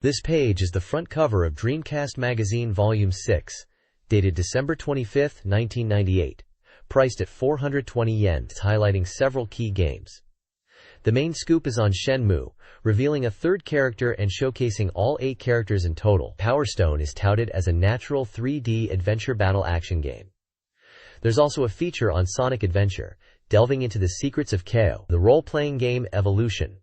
This page is the front cover of Dreamcast Magazine Volume 6, dated December 25, 1998, priced at 420 yen, highlighting several key games. The main scoop is on Shenmue, revealing a third character and showcasing all 8 characters in total. Power Stone is touted as a natural 3D adventure battle action game. There's also a feature on Sonic Adventure, delving into the secrets of KO. The role-playing game Evolution,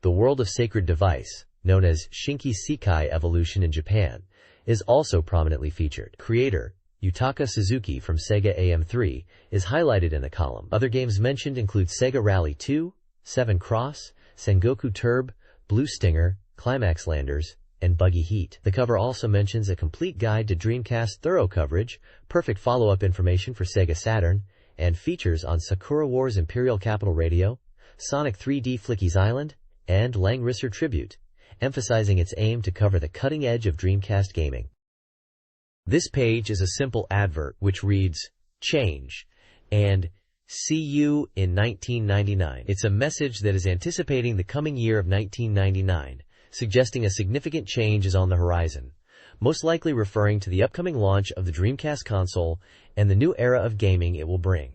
the World of Sacred Device, known as Shinki Sekai Evolution in Japan, is also prominently featured. Creator, Yutaka Suzuki from Sega AM3, is highlighted in the column. Other games mentioned include Sega Rally 2, 7 Cross, Sengoku Turb, Blue Stinger, Climax Landers, and Buggy Heat. The cover also mentions a complete guide to Dreamcast thorough coverage, perfect follow-up information for Sega Saturn, and features on Sakura Wars Imperial Capital Radio, Sonic 3D Flicky's Island, and Langrisser Tribute, emphasizing its aim to cover the cutting edge of Dreamcast gaming. This page is a simple advert which reads, "Change," and "See you in 1999. It's a message that is anticipating the coming year of 1999, suggesting a significant change is on the horizon, most likely referring to the upcoming launch of the Dreamcast console and the new era of gaming it will bring.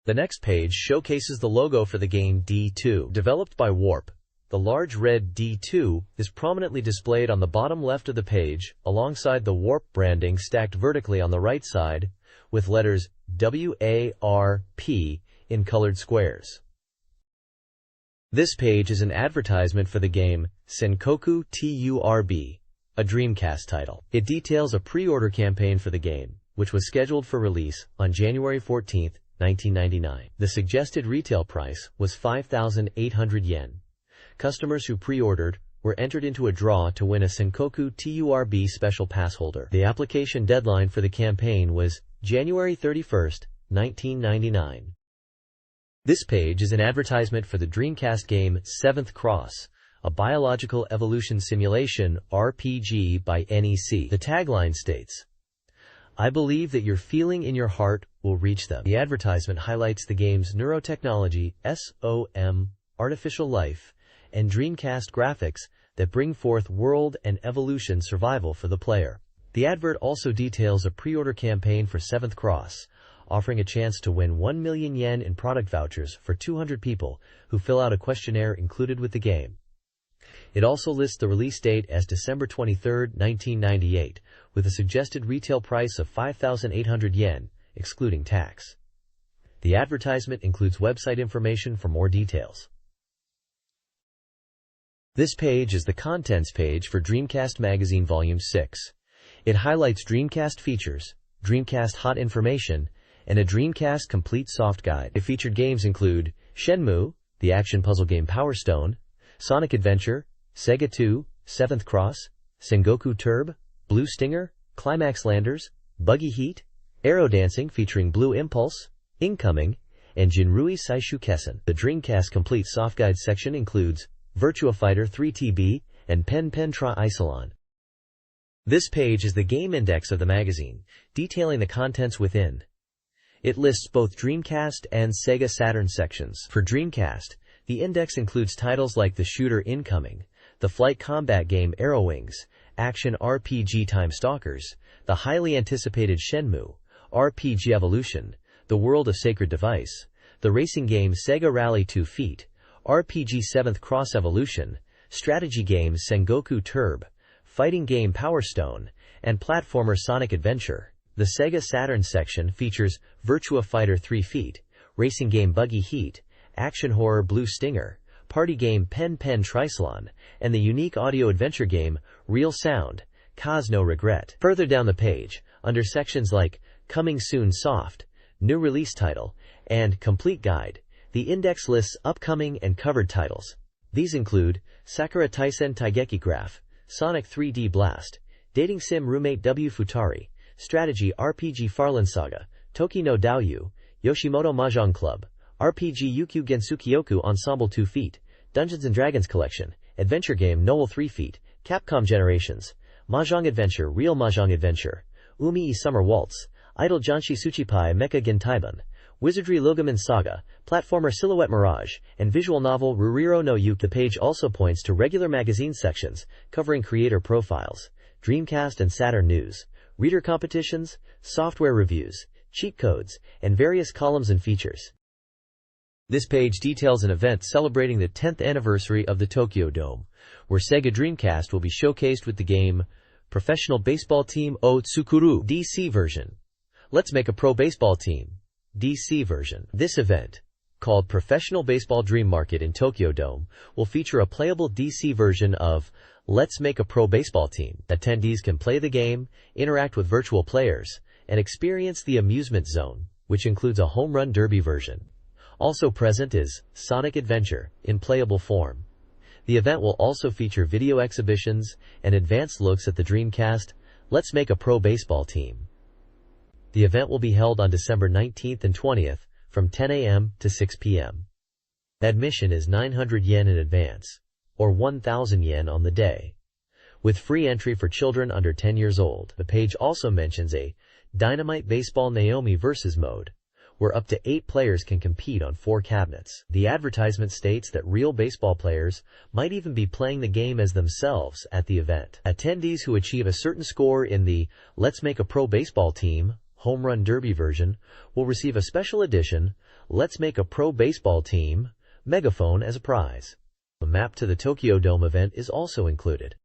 The next page showcases the logo for the game D2. Developed by Warp, the large red D2 is prominently displayed on the bottom left of the page, alongside the Warp branding stacked vertically on the right side, with letters WARP in colored squares. This page is an advertisement for the game Sengoku Turb, a Dreamcast title. It details a pre-order campaign for the game, which was scheduled for release on January 14, 1999. The suggested retail price was 5,800 yen. Customers who pre-ordered were entered into a draw to win a Sengoku Turb special pass holder. The application deadline for the campaign was January 31, 1999. This page is an advertisement for the Dreamcast game 7th Cross, a biological evolution simulation RPG by NEC. The tagline states, "I believe that your feeling in your heart will reach them." The advertisement highlights the game's neurotechnology, SOM, artificial life, and Dreamcast graphics that bring forth world and evolution survival for the player. The advert also details a pre-order campaign for 7th Cross, offering a chance to win 1 million yen in product vouchers for 200 people who fill out a questionnaire included with the game. It also lists the release date as December 23, 1998, with a suggested retail price of 5,800 yen, excluding tax. The advertisement includes website information for more details. This page is the contents page for Dreamcast Magazine Volume 6. It highlights Dreamcast features, Dreamcast hot information, and a Dreamcast complete soft guide. The featured games include Shenmue, the action puzzle game Power Stone, Sonic Adventure, Sega 2, 7th Cross, Sengoku Turb, Blue Stinger, Climax Landers, Buggy Heat, Aero Dancing featuring Blue Impulse, Incoming, and Jinrui Saishu Kessen. The Dreamcast complete soft guide section includes Virtua Fighter 3TB and Pen Pen Tri Isolon. This page is the game index of the magazine, detailing the contents within. It lists both Dreamcast and Sega Saturn sections. For Dreamcast, the index includes titles like the shooter Incoming, the flight combat game Arrowwings, action RPG Time Stalkers, the highly anticipated Shenmue, RPG Evolution, the World of Sacred Device, the racing game Sega Rally 2 Feet, RPG 7th Cross Evolution, strategy game Sengoku Turb, fighting game Power Stone, and platformer Sonic Adventure. The Sega Saturn section features Virtua Fighter 3 Feet, racing game Buggy Heat, action horror Blue Stinger, party game Pen Pen Tricelon, and the unique audio adventure game Real Sound, Cause No Regret. Further down the page, under sections like Coming Soon Soft, New Release Title, and Complete Guide, the index lists upcoming and covered titles. These include Sakura Taisen Taigeki Graph, Sonic 3D Blast, Dating Sim Roommate W Futari, Strategy RPG Farland Saga, Toki no Daoyu, Yoshimoto Mahjong Club, RPG Yukyu Gensukyoku Ensemble 2 Feet, Dungeons & Dragons Collection, Adventure Game Noel 3 Feet, Capcom Generations, Mahjong Adventure Real Mahjong Adventure, Umi Summer Waltz, Idol Janshi Tsuchipai Mecha Gintaiban, Wizardry Logamin Saga, platformer Silhouette Mirage, and visual novel Ruriro no Yuki. The page also points to regular magazine sections covering creator profiles, Dreamcast and Saturn news, reader competitions, software reviews, cheat codes, and various columns and features. This page details an event celebrating the 10th anniversary of the Tokyo Dome, where Sega Dreamcast will be showcased with the game Professional Baseball Team o Tsukuru DC version. Let's make a pro baseball team. DC version. This event, called Professional Baseball Dream Market in Tokyo Dome, will feature a playable DC version of Let's Make a Pro Baseball Team. Attendees can play the game, interact with virtual players, and experience the amusement zone, which includes a home run derby version. Also present is Sonic Adventure in playable form. The event will also feature video exhibitions and advanced looks at the Dreamcast Let's Make a Pro Baseball Team. The event will be held on December 19th and 20th from 10 a.m. to 6 p.m. Admission is 900 yen in advance, or 1,000 yen on the day, with free entry for children under 10 years old. The page also mentions a Dynamite Baseball Naomi vs. mode, where up to 8 players can compete on 4 cabinets. The advertisement states that real baseball players might even be playing the game as themselves at the event. Attendees who achieve a certain score in the Let's Make a Pro Baseball Team Home Run Derby version will receive a special edition Let's Make a Pro Baseball Team megaphone as a prize. A map to the Tokyo Dome event is also included.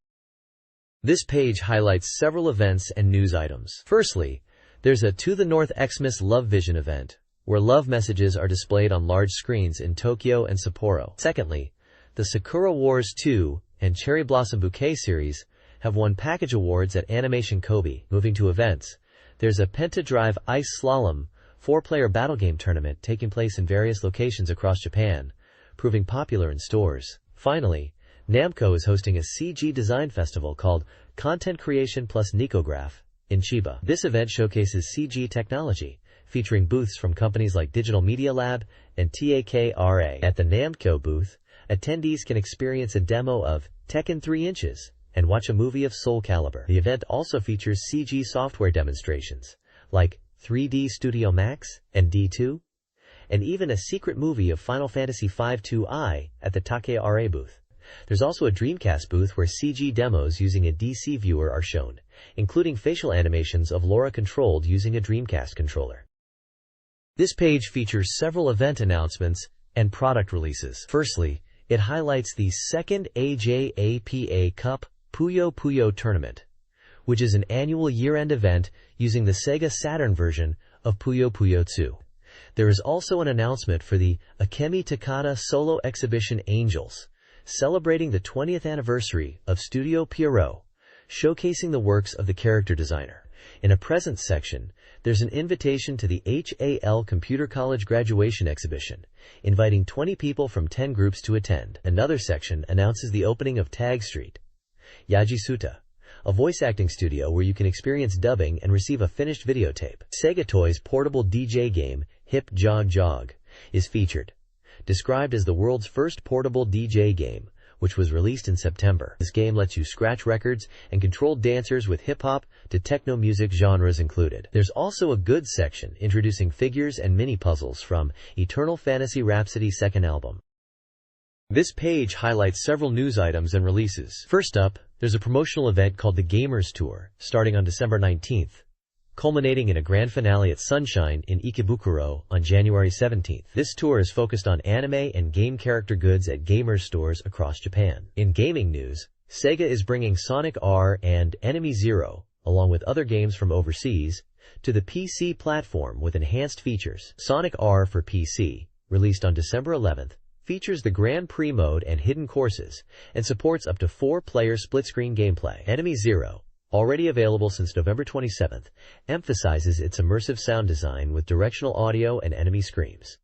This page highlights several events and news items. Firstly, there's a To the North Xmas Love Vision event, where love messages are displayed on large screens in Tokyo and Sapporo. Secondly, the Sakura Wars 2 and Cherry Blossom Bouquet series have won package awards at Animation Kobe. Moving to events, there's a Pentadrive Ice Slalom 4-player battle game tournament taking place in various locations across Japan, proving popular in stores. Finally, Namco is hosting a CG design festival called Content Creation plus Nicograph in Chiba. This event showcases CG technology, featuring booths from companies like Digital Media Lab and TAKRA. At the Namco booth, attendees can experience a demo of Tekken 3 Inches and watch a movie of Soul Calibur. The event also features CG software demonstrations, like 3D Studio Max and D2, and even a secret movie of Final Fantasy V 2i at the TAKRA booth. There's also a Dreamcast booth where CG demos using a DC viewer are shown, including facial animations of Laura controlled using a Dreamcast controller. This page features several event announcements and product releases. Firstly, it highlights the second AJAPA Cup Puyo Puyo Tournament, which is an annual year-end event using the Sega Saturn version of Puyo Puyo 2. There is also an announcement for the Akemi Takada Solo Exhibition Angels, celebrating the 20th anniversary of Studio Pierrot, showcasing the works of the character designer. In a presents section, there's an invitation to the HAL Computer College graduation exhibition, inviting 20 people from 10 groups to attend. Another section announces the opening of Tag Street Yajisuta, a voice acting studio where you can experience dubbing and receive a finished videotape. Sega Toys' portable DJ game, Hip Jog Jog, is featured, described as the world's first portable DJ game, which was released in September. This game lets you scratch records and control dancers with hip-hop to techno music genres included. There's also a goods section introducing figures and mini-puzzles from Eternal Fantasy Rhapsody second album. This page highlights several news items and releases. First up, there's a promotional event called the Gamers Tour, starting on December 19th, culminating in a grand finale at Sunshine in Ikebukuro on January 17th. This tour is focused on anime and game character goods at gamers stores across Japan. In gaming news, Sega is bringing Sonic R and Enemy Zero, along with other games from overseas, to the PC platform with enhanced features. Sonic R for PC, released on December 11th, features the Grand Prix mode and hidden courses, and supports up to 4-player split-screen gameplay. Enemy Zero, already available since November 27th, emphasizes its immersive sound design with directional audio and enemy screams.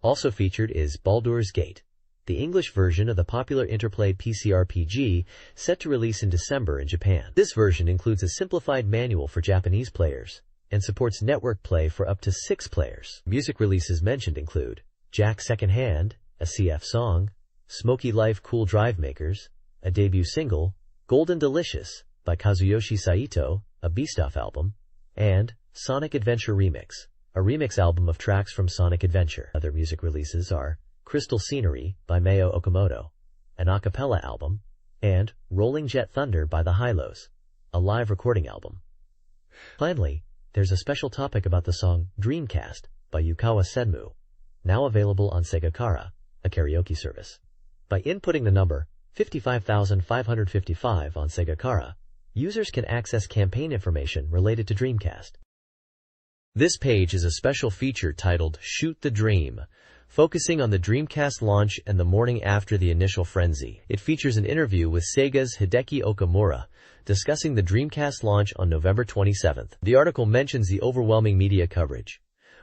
Also featured is Baldur's Gate, the English version of the popular Interplay PC RPG set to release in December in Japan. This version includes a simplified manual for Japanese players and supports network play for up to 6 players. Music releases mentioned include Jack Secondhand, a CF song, Smoky Life Cool Drive Makers, a debut single, Golden Delicious by Kazuyoshi Saito, a Beastoff album, and Sonic Adventure Remix, a remix album of tracks from Sonic Adventure. Other music releases are Crystal Scenery by Mayo Okamoto, an a cappella album, and Rolling Jet Thunder by the Hi-Los, a live recording album. Finally, there's a special topic about the song Dreamcast by Yukawa Senmu, now available on Sega Kara, a karaoke service. By inputting the number 55,555 on Sega Kara, users can access campaign information related to Dreamcast. This page is a special feature titled Shoot the Dream, focusing on the Dreamcast launch and the morning after the initial frenzy. It features an interview with Sega's Hideki Okamura, discussing the Dreamcast launch on November 27th. The article mentions the overwhelming media coverage,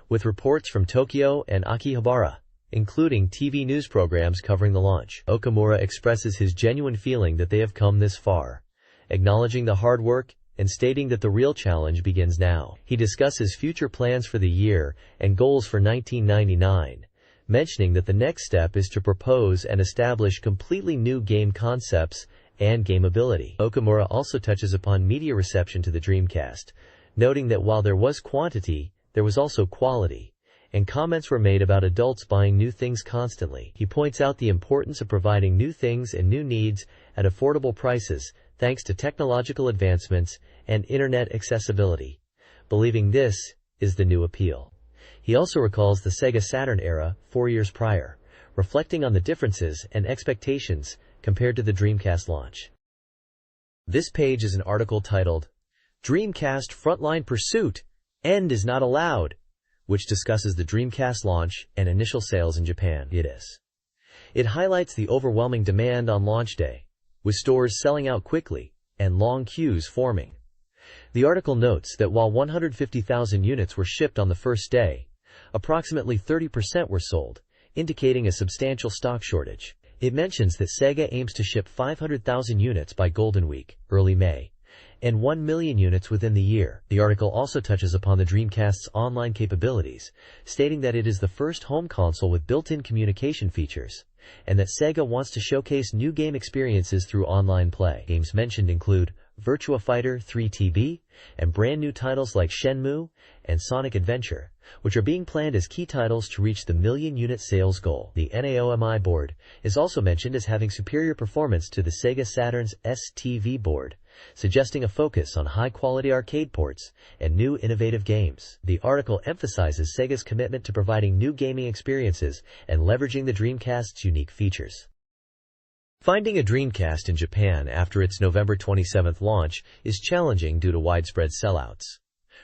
with reports from Tokyo and Akihabara, including TV news programs covering the launch. Okamura expresses his genuine feeling that they have come this far, acknowledging the hard work and stating that the real challenge begins now. He discusses future plans for the year and goals for 1999, mentioning that the next step is to propose and establish completely new game concepts and gameability. Okamura also touches upon media reception to the Dreamcast, noting that while there was quantity, there was also quality, and comments were made about adults buying new things constantly. He points out the importance of providing new things and new needs at affordable prices thanks to technological advancements and internet accessibility, believing this is the new appeal. He also recalls the Sega Saturn era 4 years prior, reflecting on the differences and expectations compared to the Dreamcast launch. This page is an article titled Dreamcast Frontline Pursuit, End is Not Allowed, which discusses the Dreamcast launch and initial sales in Japan. It highlights the overwhelming demand on launch day, with stores selling out quickly and long queues forming. The article notes that while 150,000 units were shipped on the first day, approximately 30% were sold, indicating a substantial stock shortage. It mentions that Sega aims to ship 500,000 units by Golden Week, early May, and 1 million units within the year. The article also touches upon the Dreamcast's online capabilities, stating that it is the first home console with built-in communication features, and that Sega wants to showcase new game experiences through online play. Games mentioned include Virtua Fighter 3 TB and brand new titles like Shenmue and Sonic Adventure, which are being planned as key titles to reach the million-unit sales goal. The NAOMI board is also mentioned as having superior performance to the Sega Saturn's STV board, suggesting a focus on high-quality arcade ports and new innovative games. The article emphasizes Sega's commitment to providing new gaming experiences and leveraging the Dreamcast's unique features. Finding a Dreamcast in Japan after its November 27th launch is challenging due to widespread sellouts.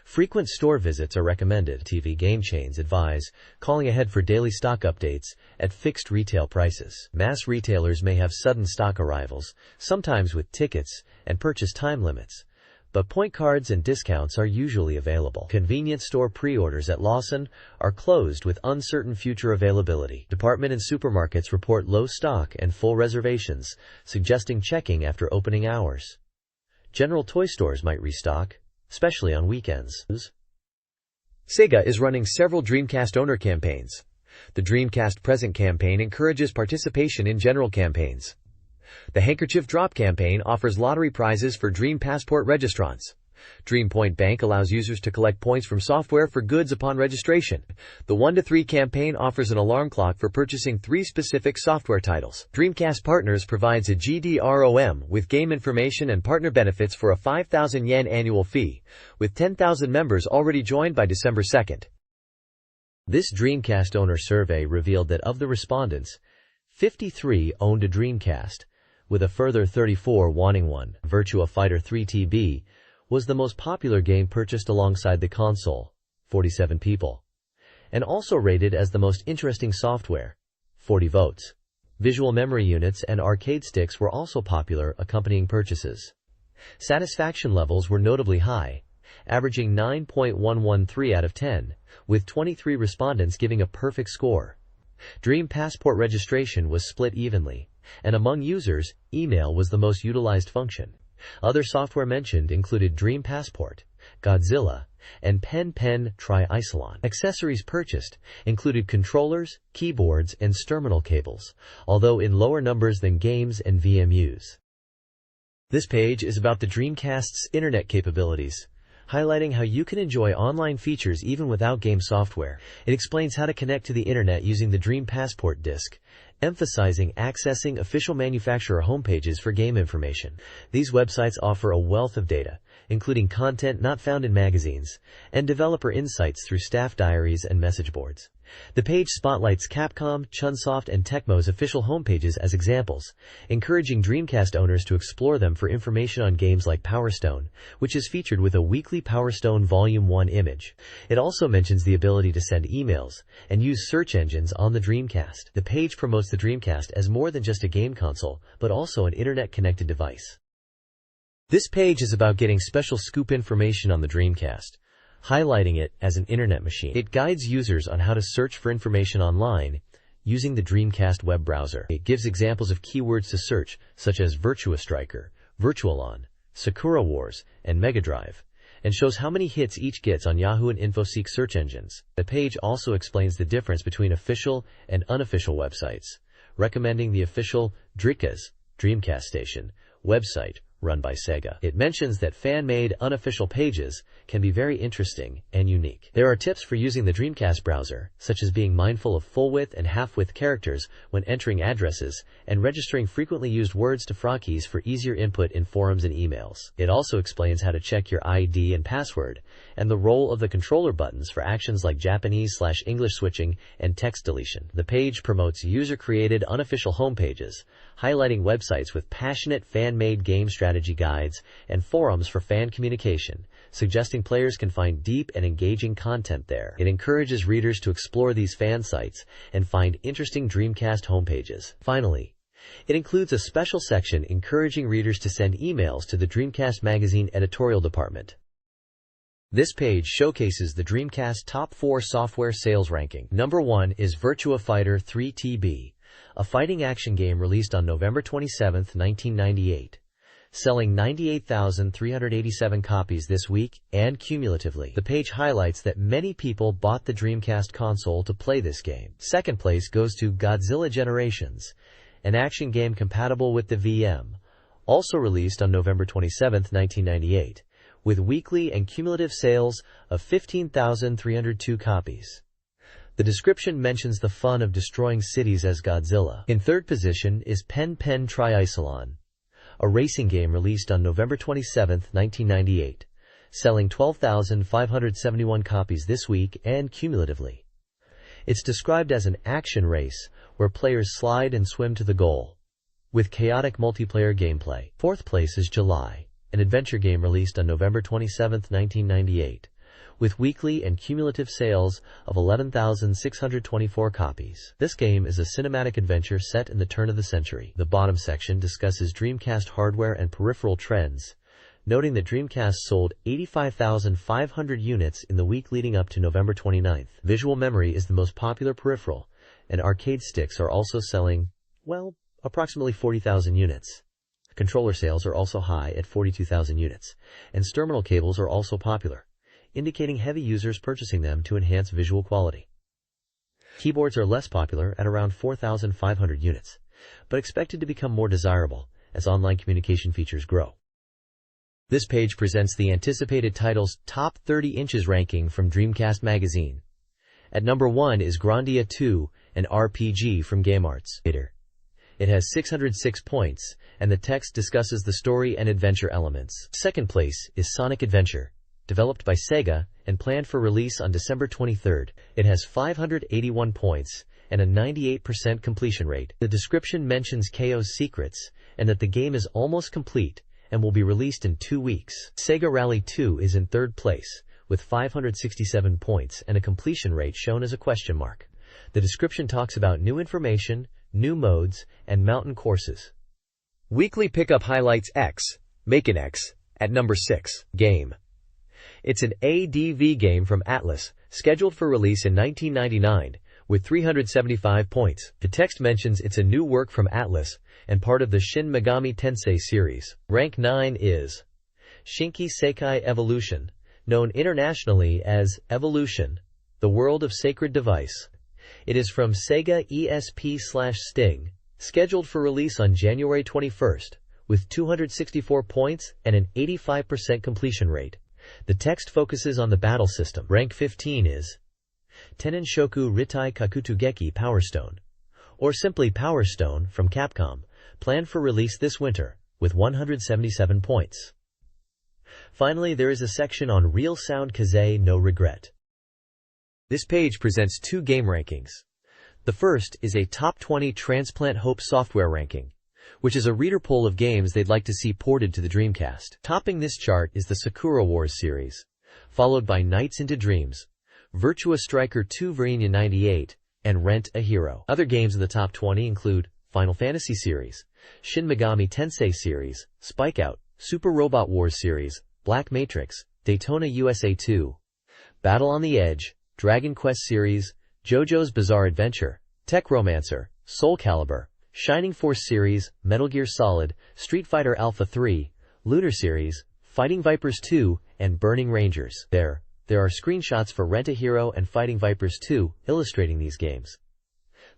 Frequent store visits are recommended. TV game chains advise calling ahead for daily stock updates at fixed retail prices. Mass retailers may have sudden stock arrivals, sometimes with tickets and purchase time limits, but point cards and discounts are usually available. Convenience store pre-orders at Lawson are closed with uncertain future availability. Department and supermarkets report low stock and full reservations, suggesting checking after opening hours. General toy stores might restock, especially on weekends. Sega is running several Dreamcast owner campaigns. The Dreamcast Present campaign encourages participation in general campaigns. The Handkerchief Drop campaign offers lottery prizes for Dream Passport registrants. Dream Point Bank allows users to collect points from software for goods upon registration. The 1 to 3 campaign offers an alarm clock for purchasing 3 specific software titles. Dreamcast Partners provides a GDROM with game information and partner benefits for a 5,000 yen annual fee, with 10,000 members already joined by December 2nd. This Dreamcast owner survey revealed that of the respondents, 53 owned a Dreamcast, with a further 34 wanting one. Virtua Fighter 3 TB was the most popular game purchased alongside the console, 47 people, and also rated as the most interesting software, 40 votes. Visual memory units and arcade sticks were also popular accompanying purchases. Satisfaction levels were notably high, averaging 9.113 out of 10, with 23 respondents giving a perfect score. Dream Passport registration was split evenly, and among users, email was the most utilized function. Other software mentioned included Dream Passport, Godzilla, and Pen Tri-Isolon. Accessories purchased included controllers, keyboards, and terminal cables, although in lower numbers than games and VMUs. This page is about the Dreamcast's internet capabilities. highlighting how you can enjoy online features even without game software. It explains how to connect to the internet using the Dream Passport disc, emphasizing accessing official manufacturer homepages for game information. These websites offer a wealth of data, including content not found in magazines, and developer insights through staff diaries and message boards. The page spotlights Capcom, Chunsoft, and Tecmo's official homepages as examples, encouraging Dreamcast owners to explore them for information on games like Power Stone, which is featured with a weekly Power Stone Volume 1 image. It also mentions the ability to send emails and use search engines on the Dreamcast. The page promotes the Dreamcast as more than just a game console, but also an internet-connected device. This page is about getting special scoop information on the Dreamcast, highlighting it as an internet machine. It guides users on how to search for information online using the Dreamcast web browser. It gives examples of keywords to search, such as Virtua Striker, Virtualon, Sakura Wars, and Mega Drive, and shows how many hits each gets on Yahoo and InfoSeek search engines. The page also explains the difference between official and unofficial websites, recommending the official Dreamcast Station website run by Sega. It mentions that fan-made, unofficial pages can be very interesting and unique. There are tips for using the Dreamcast browser, such as being mindful of full-width and half-width characters when entering addresses and registering frequently used words to frogkeys for easier input in forums and emails. It also explains how to check your ID and password, and the role of the controller buttons for actions like Japanese/English switching and text deletion. The page promotes user-created, unofficial homepages, highlighting websites with passionate fan-made game strategy guides and forums for fan communication, suggesting players can find deep and engaging content there. It encourages readers to explore these fan sites and find interesting Dreamcast homepages. Finally, it includes a special section encouraging readers to send emails to the Dreamcast Magazine editorial department. This page showcases the Dreamcast top 4 software sales ranking. Number 1 is Virtua Fighter 3 TB, a fighting action game released on November 27, 1998. Selling 98,387 copies this week and cumulatively. The page highlights that many people bought the Dreamcast console to play this game. Second place goes to Godzilla Generations, an action game compatible with the VM, also released on November 27, 1998, with weekly and cumulative sales of 15,302 copies. The description mentions the fun of destroying cities as Godzilla. In third position is Pen Pen Triathlon, a racing game released on November 27, 1998, selling 12,571 copies this week and cumulatively. It's described as an action race where players slide and swim to the goal, with chaotic multiplayer gameplay. Fourth place is July, an adventure game released on November 27, 1998, with weekly and cumulative sales of 11,624 copies. This game is a cinematic adventure set in the turn of the century. The bottom section discusses Dreamcast hardware and peripheral trends, noting that Dreamcast sold 85,500 units in the week leading up to November 29th. Visual memory is the most popular peripheral, and arcade sticks are also selling, well, approximately 40,000 units. Controller sales are also high at 42,000 units, and terminal cables are also popular, indicating heavy users purchasing them to enhance visual quality. Keyboards are less popular at around 4,500 units, but expected to become more desirable as online communication features grow. This page presents the anticipated title's top 30 inches ranking from Dreamcast Magazine. At number 1 is Grandia 2, an RPG from GameArts. It has 606 points, and the text discusses the story and adventure elements. Second place is Sonic Adventure, developed by Sega and planned for release on December 23rd. It has 581 points and a 98% completion rate. The description mentions KO's secrets and that the game is almost complete and will be released in 2 weeks. Sega Rally 2 is in third place with 567 points and a completion rate shown as a question mark. The description talks about new information, new modes, and mountain courses. Weekly Pickup highlights X, Make an X, at number 6, Game. It's an ADV game from Atlas, scheduled for release in 1999, with 375 points. The text mentions it's a new work from Atlas and part of the Shin Megami Tensei series. Rank 9 is Shinki Sekai Evolution, known internationally as Evolution, the World of Sacred Device. It is from Sega ESP/Sting, scheduled for release on January 21st, with 264 points and an 85% completion rate. The text focuses on the battle system. Rank 15 is Tennen Shoku Ritai Kakutugeki Power Stone, or simply Power Stone from Capcom, planned for release this winter, with 177 points. Finally, there is a section on Real Sound Kaze no Regret. This page presents two game rankings. The first is a Top 20 Transplant Hope software ranking, which is a reader poll of games they'd like to see ported to the Dreamcast. Topping this chart is the Sakura Wars series, followed by Nights into Dreams, Virtua Striker 2 Verenia 98, and Rent a Hero. Other games in the top 20 include Final Fantasy series, Shin Megami Tensei series, Spike Out, Super Robot Wars series, Black Matrix, Daytona USA 2, Battle on the Edge, Dragon Quest series, JoJo's Bizarre Adventure, Tech Romancer, Soul Calibur, Shining Force series, Metal Gear Solid, Street Fighter Alpha 3, Lunar series, Fighting Vipers 2, and Burning Rangers. There are screenshots for Rent a Hero and Fighting Vipers 2 illustrating these games.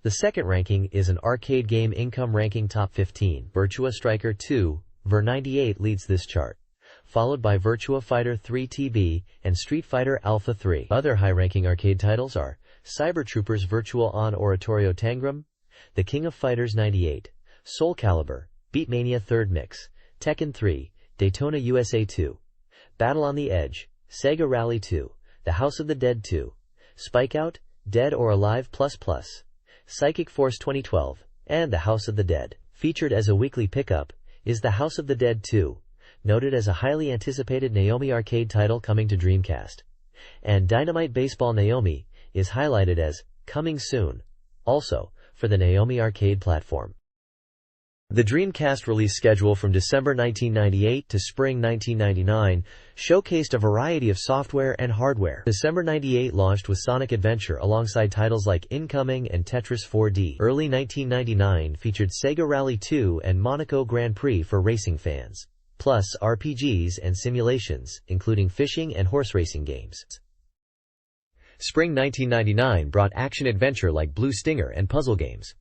The second ranking is an arcade game income ranking top 15. Virtua Striker 2, Ver 98 leads this chart, followed by Virtua Fighter 3 TB and Street Fighter Alpha 3. Other high-ranking arcade titles are Cyber Troopers Virtual on Oratorio Tangram, The King of Fighters 98, Soul Calibur, Beatmania 3rd Mix, Tekken 3, Daytona USA 2, Battle on the Edge, Sega Rally 2, The House of the Dead 2, Spike Out, Dead or Alive++, Psychic Force 2012, and The House of the Dead. Featured as a weekly pickup is The House of the Dead 2, noted as a highly anticipated Naomi arcade title coming to Dreamcast. And Dynamite Baseball Naomi is highlighted as coming soon, also for the Naomi arcade platform. The Dreamcast release schedule from December 1998 to spring 1999 showcased a variety of software and hardware. December 98 launched with Sonic Adventure alongside titles like Incoming and Tetris 4D. Early 1999 featured Sega Rally 2 and Monaco Grand Prix for racing fans, plus RPGs and simulations, including fishing and horse racing games. Spring 1999 brought action-adventure like Blue Stinger and puzzle games.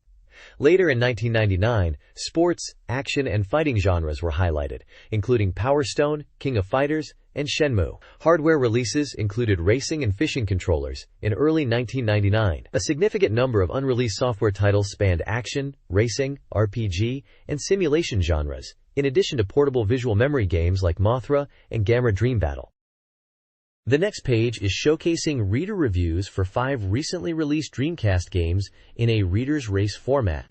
Later in 1999, sports, action, and fighting genres were highlighted, including Power Stone, King of Fighters, and Shenmue. Hardware releases included racing and fishing controllers. In early 1999, a significant number of unreleased software titles spanned action, racing, RPG, and simulation genres, in addition to portable visual memory games like Mothra and Gamera Dream Battle. The next page is showcasing reader reviews for 5 recently released Dreamcast games in a reader's race format.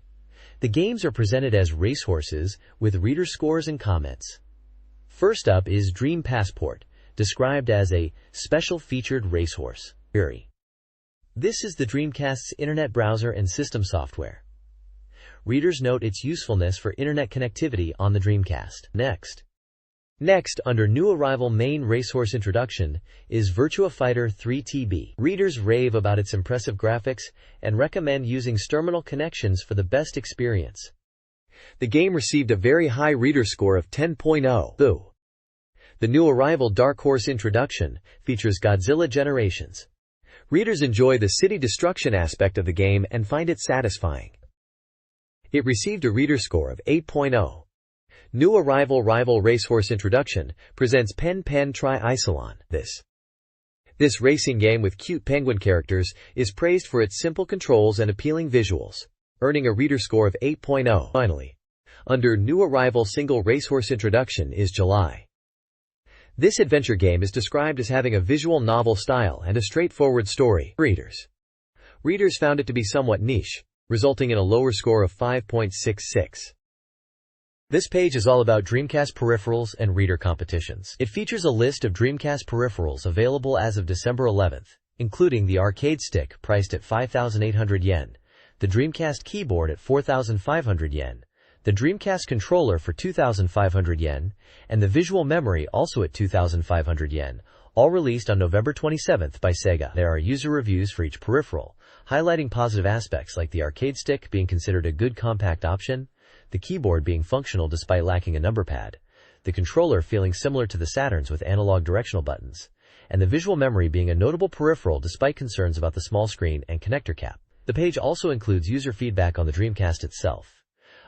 The games are presented as racehorses with reader scores and comments. First up is Dream Passport, described as a special featured racehorse. This is the Dreamcast's internet browser and system software. Readers note its usefulness for internet connectivity on the Dreamcast. Next, under New Arrival Main Racehorse Introduction, is Virtua Fighter 3 TB. Readers rave about its impressive graphics and recommend using terminal connections for the best experience. The game received a very high reader score of 10.0. The New Arrival Dark Horse Introduction features Godzilla Generations. Readers enjoy the city destruction aspect of the game and find it satisfying. It received a reader score of 8.0. New Arrival Rival Racehorse Introduction presents Pen Pen Tri Isolon. This racing game with cute penguin characters is praised for its simple controls and appealing visuals, earning a reader score of 8.0. Finally, under New Arrival Single Racehorse Introduction is July. This adventure game is described as having a visual novel style and a straightforward story. Readers found it to be somewhat niche, resulting in a lower score of 5.66. This page is all about Dreamcast peripherals and reader competitions. It features a list of Dreamcast peripherals available as of December 11th, including the arcade stick priced at 5,800 yen, the Dreamcast keyboard at 4,500 yen, the Dreamcast controller for 2,500 yen, and the visual memory also at 2,500 yen, all released on November 27th by Sega. There are user reviews for each peripheral, highlighting positive aspects like the arcade stick being considered a good compact option, the keyboard being functional despite lacking a number pad, the controller feeling similar to the Saturns with analog directional buttons, and the visual memory being a notable peripheral despite concerns about the small screen and connector cap. The page also includes user feedback on the Dreamcast itself.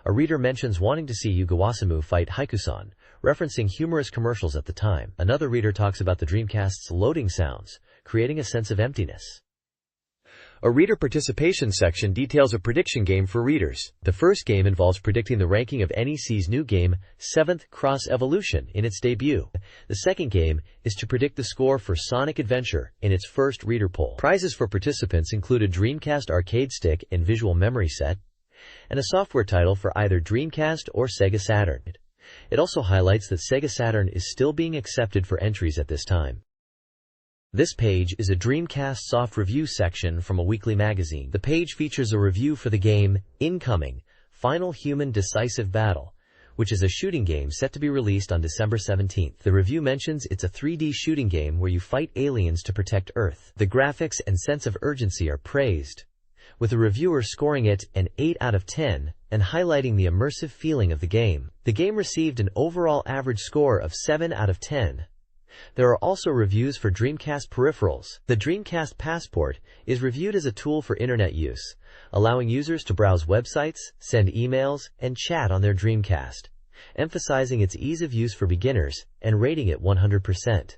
A reader mentions wanting to see Yugawasamu fight Haikusan, referencing humorous commercials at the time. Another reader talks about the Dreamcast's loading sounds, creating a sense of emptiness. A reader participation section details a prediction game for readers. The first game involves predicting the ranking of NEC's new game, 7th Cross Evolution, in its debut. The second game is to predict the score for Sonic Adventure in its first reader poll. Prizes for participants include a Dreamcast arcade stick and visual memory set, and a software title for either Dreamcast or Sega Saturn. It also highlights that Sega Saturn is still being accepted for entries at this time. This page is a Dreamcast soft review section from a weekly magazine. The page features a review for the game Incoming: Final Human Decisive Battle, which is a shooting game set to be released on December 17th. The review mentions it's a 3D shooting game where you fight aliens to protect Earth. The graphics and sense of urgency are praised, with the reviewer scoring it an 8 out of 10 and highlighting the immersive feeling of the game. The game received an overall average score of 7 out of 10. There are also reviews for Dreamcast peripherals. The Dreamcast Passport is reviewed as a tool for internet use, allowing users to browse websites, send emails, and chat on their Dreamcast, emphasizing its ease of use for beginners and rating it 100%.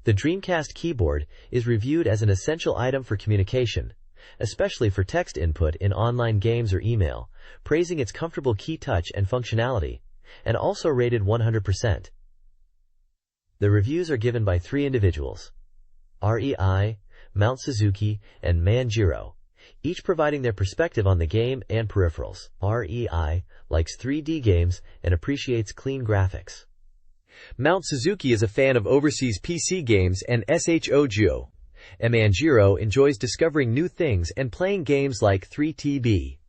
The Dreamcast keyboard is reviewed as an essential item for communication, especially for text input in online games or email, praising its comfortable key touch and functionality, and also rated 100%. The reviews are given by 3 individuals: REI, Mount Suzuki, and Manjiro, each providing their perspective on the game and peripherals. REI likes 3D games and appreciates clean graphics. Mount Suzuki is a fan of overseas PC games and SHOJO. And Manjiro enjoys discovering new things and playing games like 3TB.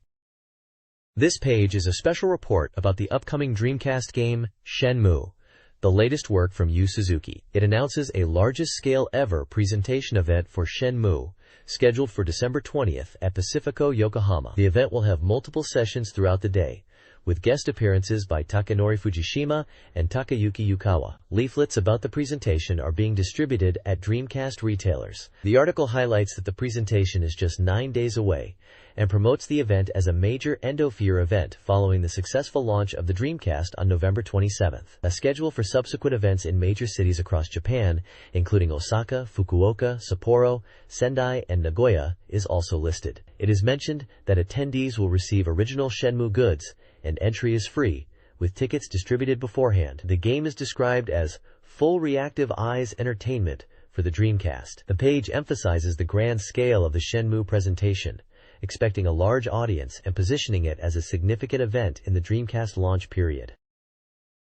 This page is a special report about the upcoming Dreamcast game, Shenmue, the latest work from Yu Suzuki. It announces a largest-scale ever presentation event for Shenmue, scheduled for December 20th at Pacifico, Yokohama. The event will have multiple sessions throughout the day, with guest appearances by Takanori Fujishima and Takayuki Yukawa. Leaflets about the presentation are being distributed at Dreamcast retailers. The article highlights that the presentation is just 9 days away and promotes the event as a major end-of-year event following the successful launch of the Dreamcast on November 27th. A schedule for subsequent events in major cities across Japan, including Osaka, Fukuoka, Sapporo, Sendai, and Nagoya, is also listed. It is mentioned that attendees will receive original Shenmue goods, and entry is free, with tickets distributed beforehand. The game is described as full reactive eyes entertainment for the Dreamcast. The page emphasizes the grand scale of the Shenmue presentation, expecting a large audience and positioning it as a significant event in the Dreamcast launch period.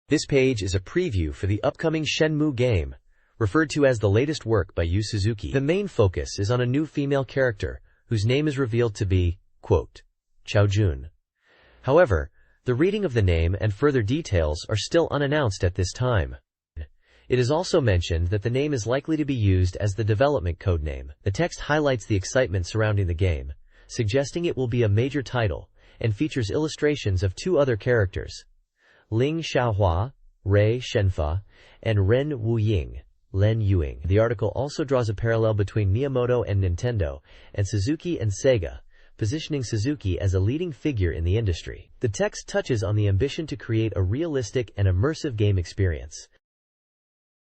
This page is a preview for the upcoming Shenmue game, referred to as the latest work by Yu Suzuki. The main focus is on a new female character, whose name is revealed to be, quote, Chaojun. However, the reading of the name and further details are still unannounced at this time. It is also mentioned that the name is likely to be used as the development codename. The text highlights the excitement surrounding the game, suggesting it will be a major title, and features illustrations of 2 other characters, Ling Xiaohua, Rei Shenfa, and Ren Wuying, Len Yuing. The article also draws a parallel between Miyamoto and Nintendo, and Suzuki and Sega, positioning Suzuki as a leading figure in the industry. The text touches on the ambition to create a realistic and immersive game experience.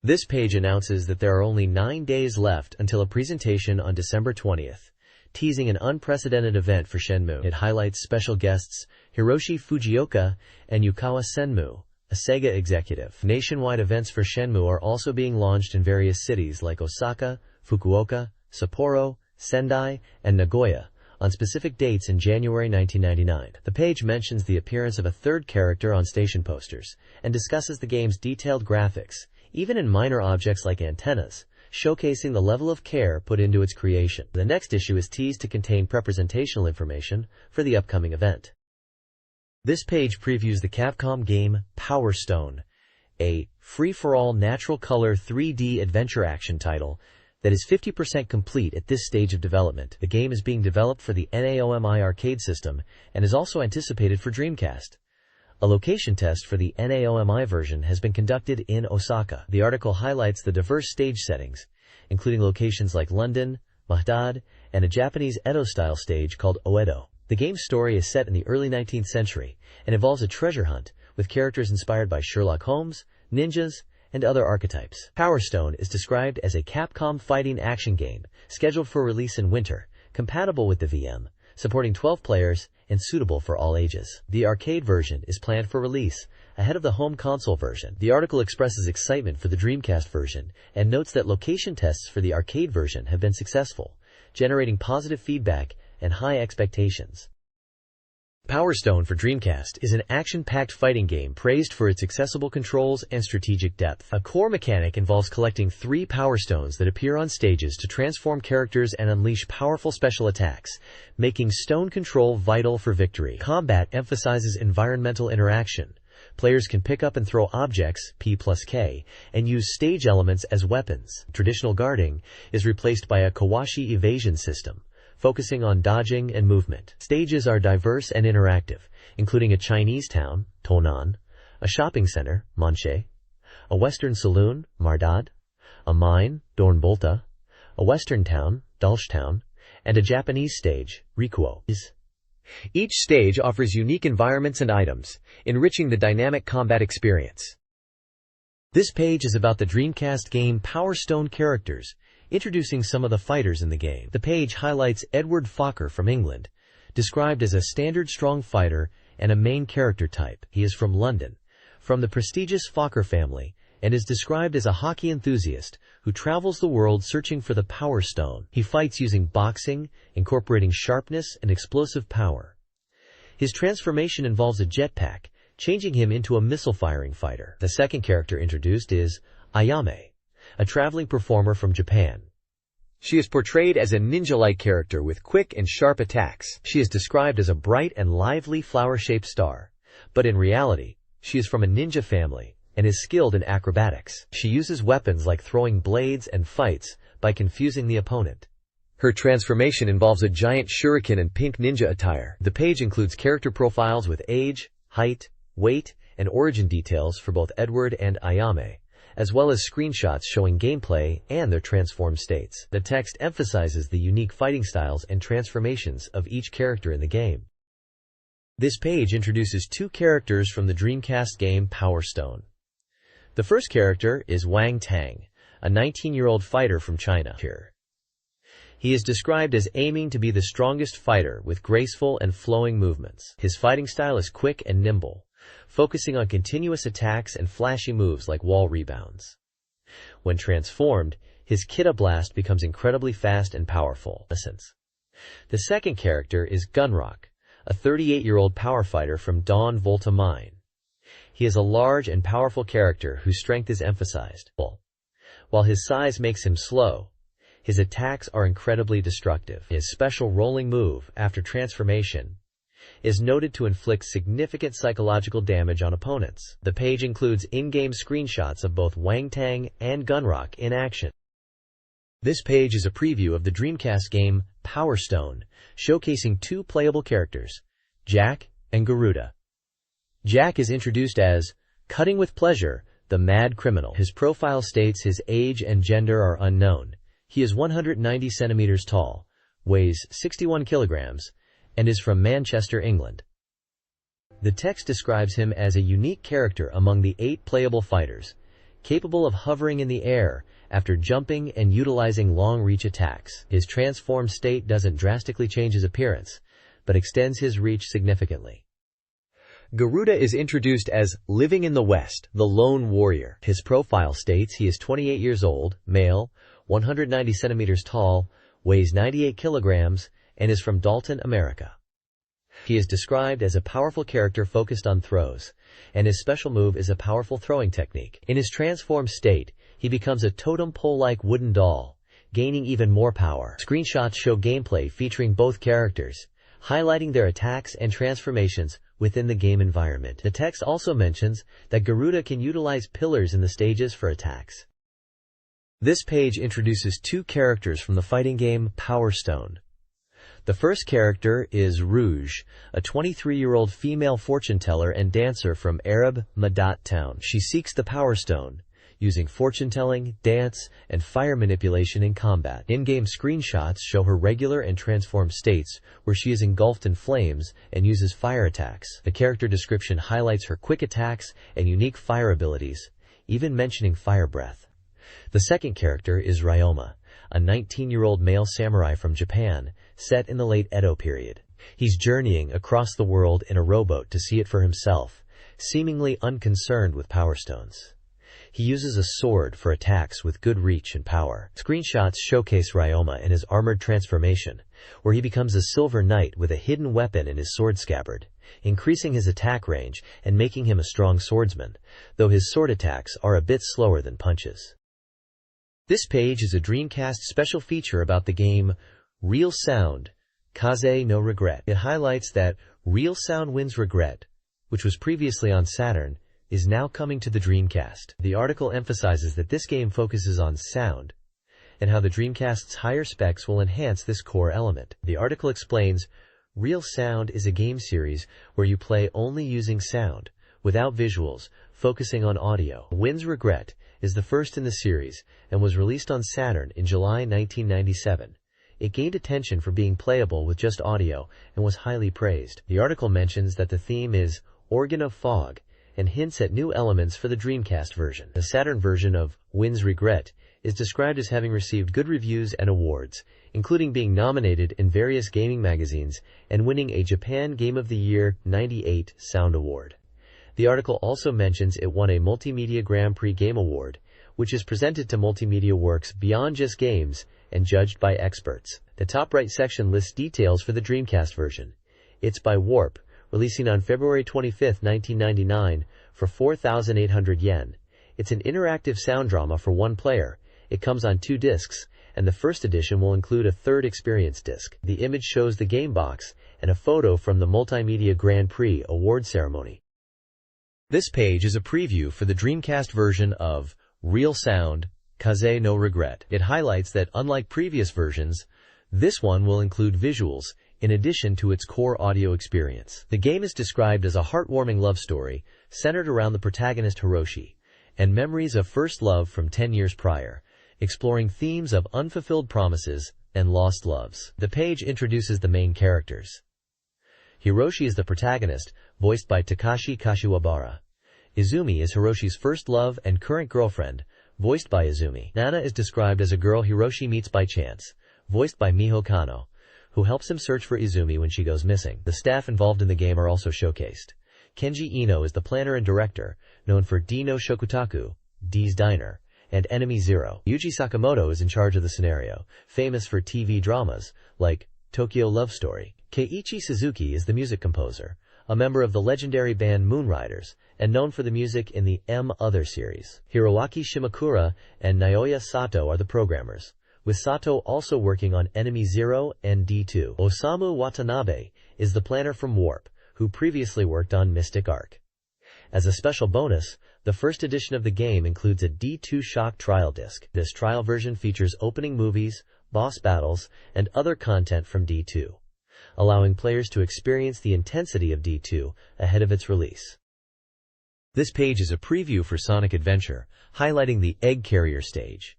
This page announces that there are only 9 days left until a presentation on December 20th, teasing an unprecedented event for Shenmue. It highlights special guests Hiroshi Fujioka and Yukawa Senmu, a Sega executive. Nationwide events for Shenmue are also being launched in various cities like Osaka, Fukuoka, Sapporo, Sendai, and Nagoya on specific dates in January 1999. The page mentions the appearance of a 3rd character on station posters and discusses the game's detailed graphics, even in minor objects like antennas, showcasing the level of care put into its creation. The next issue is teased to contain representational information for the upcoming event. This page previews the Capcom game Power Stone, a free-for-all natural color 3D adventure action title that is 50% complete at this stage of development. The game is being developed for the NAOMI arcade system and is also anticipated for Dreamcast. A location test for the NAOMI version has been conducted in Osaka. The article highlights the diverse stage settings, including locations like London, Baghdad, and a Japanese Edo-style stage called Oedo. The game's story is set in the early 19th century and involves a treasure hunt with characters inspired by Sherlock Holmes, ninjas, and other archetypes. Power Stone is described as a Capcom fighting action game, scheduled for release in winter, compatible with the VM, supporting 12 players, and suitable for all ages. The arcade version is planned for release ahead of the home console version. The article expresses excitement for the Dreamcast version and notes that location tests for the arcade version have been successful, generating positive feedback and high expectations. Power Stone for Dreamcast is an action-packed fighting game praised for its accessible controls and strategic depth. A core mechanic involves collecting 3 Power Stones that appear on stages to transform characters and unleash powerful special attacks, making stone control vital for victory. Combat emphasizes environmental interaction. Players can pick up and throw objects, P+K, and use stage elements as weapons. Traditional guarding is replaced by a Kawashi evasion system, focusing on dodging and movement. Stages are diverse and interactive, including a Chinese town, Tonan, a shopping center, Manche, a western saloon, Mardad, a mine, Dornbolta, a western town, Dalshtown, and a Japanese stage, Rikuo. Each stage offers unique environments and items, enriching the dynamic combat experience. This page is about the Dreamcast game Power Stone characters, introducing some of the fighters in the game. The page highlights Edward Fokker from England, described as a standard strong fighter and a main character type. He is from London, from the prestigious Fokker family, and is described as a hockey enthusiast who travels the world searching for the Power Stone. He fights using boxing, incorporating sharpness and explosive power. His transformation involves a jetpack, changing him into a missile-firing fighter. The second character introduced is Ayame, a traveling performer from Japan. She is portrayed as a ninja-like character with quick and sharp attacks. She is described as a bright and lively flower-shaped star, but in reality, she is from a ninja family and is skilled in acrobatics. She uses weapons like throwing blades and fights by confusing the opponent. Her transformation involves a giant shuriken and pink ninja attire. The page includes character profiles with age, height, weight, and origin details for both Edward and Ayame, as well as screenshots showing gameplay and their transformed states. The text emphasizes the unique fighting styles and transformations of each character in the game. This page introduces 2 characters from the Dreamcast game Power Stone. The first character is Wang Tang, a 19-year-old fighter from China. He is described as aiming to be the strongest fighter with graceful and flowing movements. His fighting style is quick and nimble, focusing on continuous attacks and flashy moves like wall rebounds. When transformed, his Kita Blast becomes incredibly fast and powerful. The second character is Gunrock, a 38-year-old power fighter from Dawn Volta Mine. He is a large and powerful character whose strength is emphasized. While his size makes him slow, his attacks are incredibly destructive. His special rolling move, after transformation, is noted to inflict significant psychological damage on opponents. The page includes in-game screenshots of both Wang Tang and Gunrock in action. This page is a preview of the Dreamcast game Power Stone, showcasing 2 playable characters, Jack and Garuda. Jack is introduced as Cutting with Pleasure, the Mad Criminal. His profile states his age and gender are unknown. He is 190 centimeters tall, weighs 61 kilograms, and is from Manchester, England. The text describes him as a unique character among the 8 playable fighters, capable of hovering in the air after jumping and utilizing long-reach attacks. His transformed state doesn't drastically change his appearance, but extends his reach significantly. Garuda is introduced as Living in the West, the Lone Warrior. His profile states he is 28 years old, male, 190 centimeters tall, weighs 98 kilograms, and is from Dalton, America. He is described as a powerful character focused on throws, and his special move is a powerful throwing technique. In his transformed state, he becomes a totem pole-like wooden doll, gaining even more power. Screenshots show gameplay featuring both characters, highlighting their attacks and transformations within the game environment. The text also mentions that Garuda can utilize pillars in the stages for attacks. This page introduces 2 characters from the fighting game Power Stone. The first character is Rouge, a 23-year-old female fortune teller and dancer from Arab Madat town. She seeks the Power Stone, using fortune-telling, dance, and fire manipulation in combat. In-game screenshots show her regular and transformed states, where she is engulfed in flames and uses fire attacks. The character description highlights her quick attacks and unique fire abilities, even mentioning fire breath. The second character is Ryoma, a 19-year-old male samurai from Japan, set in the late Edo period. He's journeying across the world in a rowboat to see it for himself, seemingly unconcerned with power stones. He uses a sword for attacks with good reach and power. Screenshots showcase Ryoma in his armored transformation, where he becomes a silver knight with a hidden weapon in his sword scabbard, increasing his attack range and making him a strong swordsman, though his sword attacks are a bit slower than punches. This page is a Dreamcast special feature about the game Real Sound, Kaze no Regret. It highlights that Real Sound Wins Regret, which was previously on Saturn, is now coming to the Dreamcast. The article emphasizes that this game focuses on sound, and how the Dreamcast's higher specs will enhance this core element. The article explains, Real Sound is a game series where you play only using sound, without visuals, focusing on audio. Wins Regret is the first in the series, and was released on Saturn in July 1997. It gained attention for being playable with just audio, and was highly praised. The article mentions that the theme is Organ of Fog, and hints at new elements for the Dreamcast version. The Saturn version of Wins Regret is described as having received good reviews and awards, including being nominated in various gaming magazines and winning a Japan Game of the Year '98 Sound Award. The article also mentions it won a Multimedia Grand Prix Game Award, which is presented to multimedia works beyond just games and judged by experts. The top right section lists details for the Dreamcast version. It's by Warp, releasing on February 25, 1999, for 4,800 yen. It's an interactive sound drama for one player. It comes on 2 discs, and the first edition will include a third experience disc. The image shows the game box and a photo from the Multimedia Grand Prix award ceremony. This page is a preview for the Dreamcast version of Real Sound, Kaze no Regret. It highlights that unlike previous versions, this one will include visuals, in addition to its core audio experience. The game is described as a heartwarming love story, centered around the protagonist Hiroshi, and memories of first love from 10 years prior, exploring themes of unfulfilled promises and lost loves. The page introduces the main characters. Hiroshi is the protagonist, voiced by Takashi Kashiwabara. Izumi is Hiroshi's first love and current girlfriend, voiced by Izumi. Nana is described as a girl Hiroshi meets by chance, voiced by Miho Kano, who helps him search for Izumi when she goes missing. The staff involved in the game are also showcased. Kenji Ino is the planner and director, known for D no Shokutaku, D's Diner, and Enemy Zero. Yuji Sakamoto is in charge of the scenario, famous for TV dramas, like Tokyo Love Story. Keiichi Suzuki is the music composer, a member of the legendary band Moonriders, and known for the music in the M Other series. Hiroaki Shimakura and Naoya Sato are the programmers, with Sato also working on Enemy Zero and D2. Osamu Watanabe is the planner from Warp, who previously worked on Mystic Arc. As a special bonus, the first edition of the game includes a D2 Shock trial disc. This trial version features opening movies, boss battles, and other content from D2, allowing players to experience the intensity of D2 ahead of its release. This page is a preview for Sonic Adventure, highlighting the Egg Carrier stage.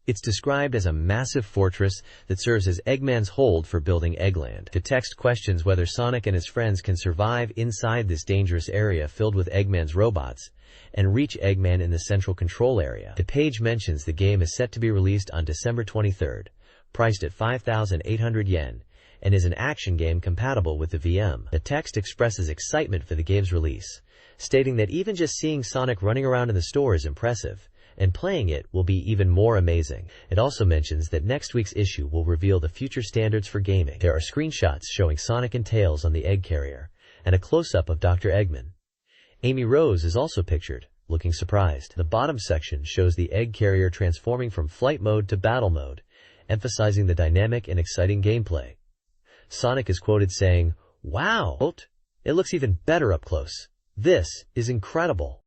It's described as a massive fortress that serves as Eggman's hold for building Eggland. The text questions whether Sonic and his friends can survive inside this dangerous area filled with Eggman's robots, and reach Eggman in the central control area. The page mentions the game is set to be released on December 23rd, priced at 5,800 yen, and is an action game compatible with the VM. The text expresses excitement for the game's release, stating that even just seeing Sonic running around in the store is impressive, and playing it will be even more amazing. It also mentions that next week's issue will reveal the future standards for gaming. There are screenshots showing Sonic and Tails on the Egg Carrier, and a close-up of Dr. Eggman. Amy Rose is also pictured, looking surprised. The bottom section shows the Egg Carrier transforming from flight mode to battle mode, emphasizing the dynamic and exciting gameplay. Sonic is quoted saying, "Wow! It looks even better up close. This is incredible."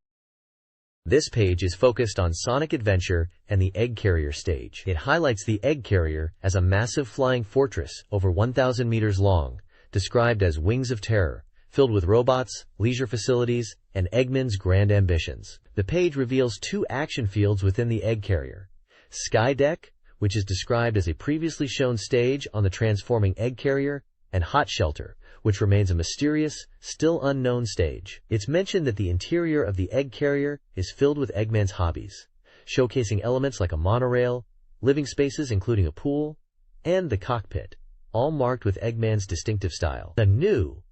This page is focused on Sonic Adventure and the Egg Carrier stage. It highlights the Egg Carrier as a massive flying fortress over 1,000 meters long, described as Wings of Terror, filled with robots, leisure facilities, and Eggman's grand ambitions. The page reveals two action fields within the egg carrier. Sky Deck, which is described as a previously shown stage on the transforming egg carrier, and Hot Shelter, which remains a mysterious, still unknown stage. It's mentioned that the interior of the egg carrier is filled with Eggman's hobbies, showcasing elements like a monorail, living spaces including a pool, and the cockpit, all marked with Eggman's distinctive style. The new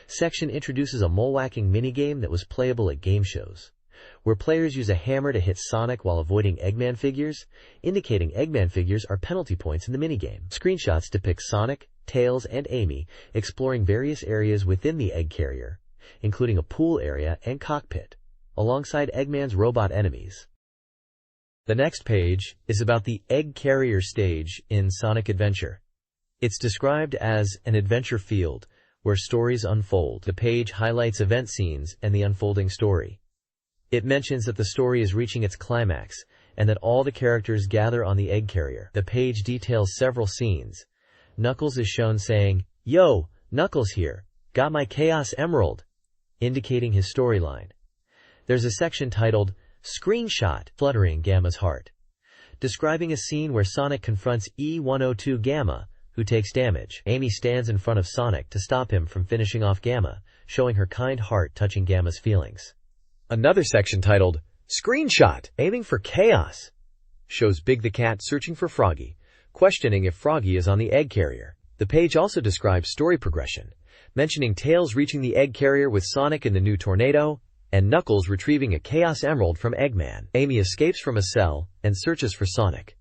section introduces a mole-whacking minigame that was playable at game shows, where players use a hammer to hit Sonic while avoiding Eggman figures, indicating Eggman figures are penalty points in the minigame. Screenshots depict Sonic, Tails, and Amy exploring various areas within the egg carrier, including a pool area and cockpit, alongside Eggman's robot enemies. The next page is about the egg carrier stage in Sonic Adventure. It's described as an adventure field where stories unfold. The page highlights event scenes and the unfolding story. It mentions that the story is reaching its climax and that all the characters gather on the egg carrier. The page details several scenes. Knuckles is shown saying, "Yo, Knuckles here, got my Chaos Emerald," indicating his storyline. There's a section titled, "Screenshot," fluttering Gamma's heart, describing a scene where Sonic confronts E-102 Gamma, who takes damage. Amy stands in front of Sonic to stop him from finishing off Gamma, showing her kind heart touching Gamma's feelings. Another section titled, "Screenshot, Aiming for Chaos," shows Big the Cat searching for Froggy, questioning if Froggy is on the egg carrier. The page also describes story progression, mentioning Tails reaching the egg carrier with Sonic in the new tornado, and Knuckles retrieving a Chaos Emerald from Eggman. Amy escapes from a cell and searches for Sonic.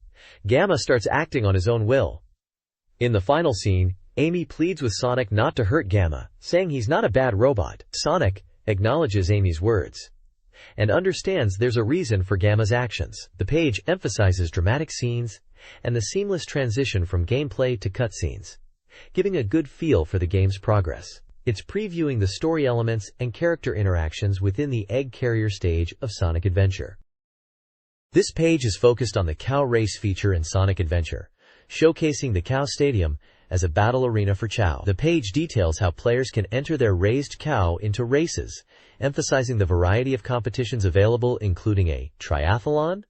Gamma starts acting on his own will. In the final scene, Amy pleads with Sonic not to hurt Gamma, saying he's not a bad robot. Sonic acknowledges Amy's words and understands there's a reason for Gamma's actions. The page emphasizes dramatic scenes and the seamless transition from gameplay to cutscenes, giving a good feel for the game's progress. It's previewing the story elements and character interactions within the egg carrier stage of Sonic Adventure. This page is focused on the cow race feature in Sonic Adventure, showcasing the Cow Stadium as a battle arena for Chow. The page details how players can enter their raised cow into races, emphasizing the variety of competitions available, including a triathlon,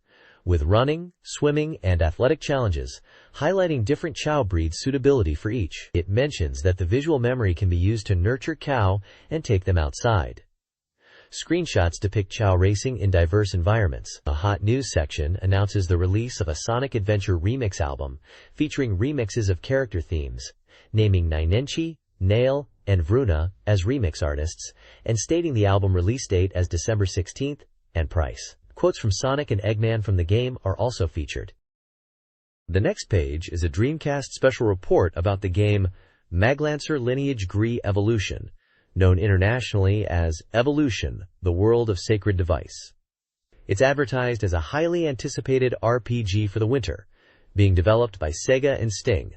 with running, swimming, and athletic challenges, highlighting different Chow breeds' suitability for each. It mentions that the visual memory can be used to nurture cow and take them outside. Screenshots depict Chow racing in diverse environments. A hot news section announces the release of a Sonic Adventure remix album featuring remixes of character themes, naming Ninenchi, Nail, and Vruna as remix artists, and stating the album release date as December 16th and price. Quotes from Sonic and Eggman from the game are also featured. The next page is a Dreamcast special report about the game Maglancer Lineage Gree Evolution, known internationally as Evolution, the World of Sacred Device. It's advertised as a highly anticipated RPG for the winter, being developed by Sega and Sting,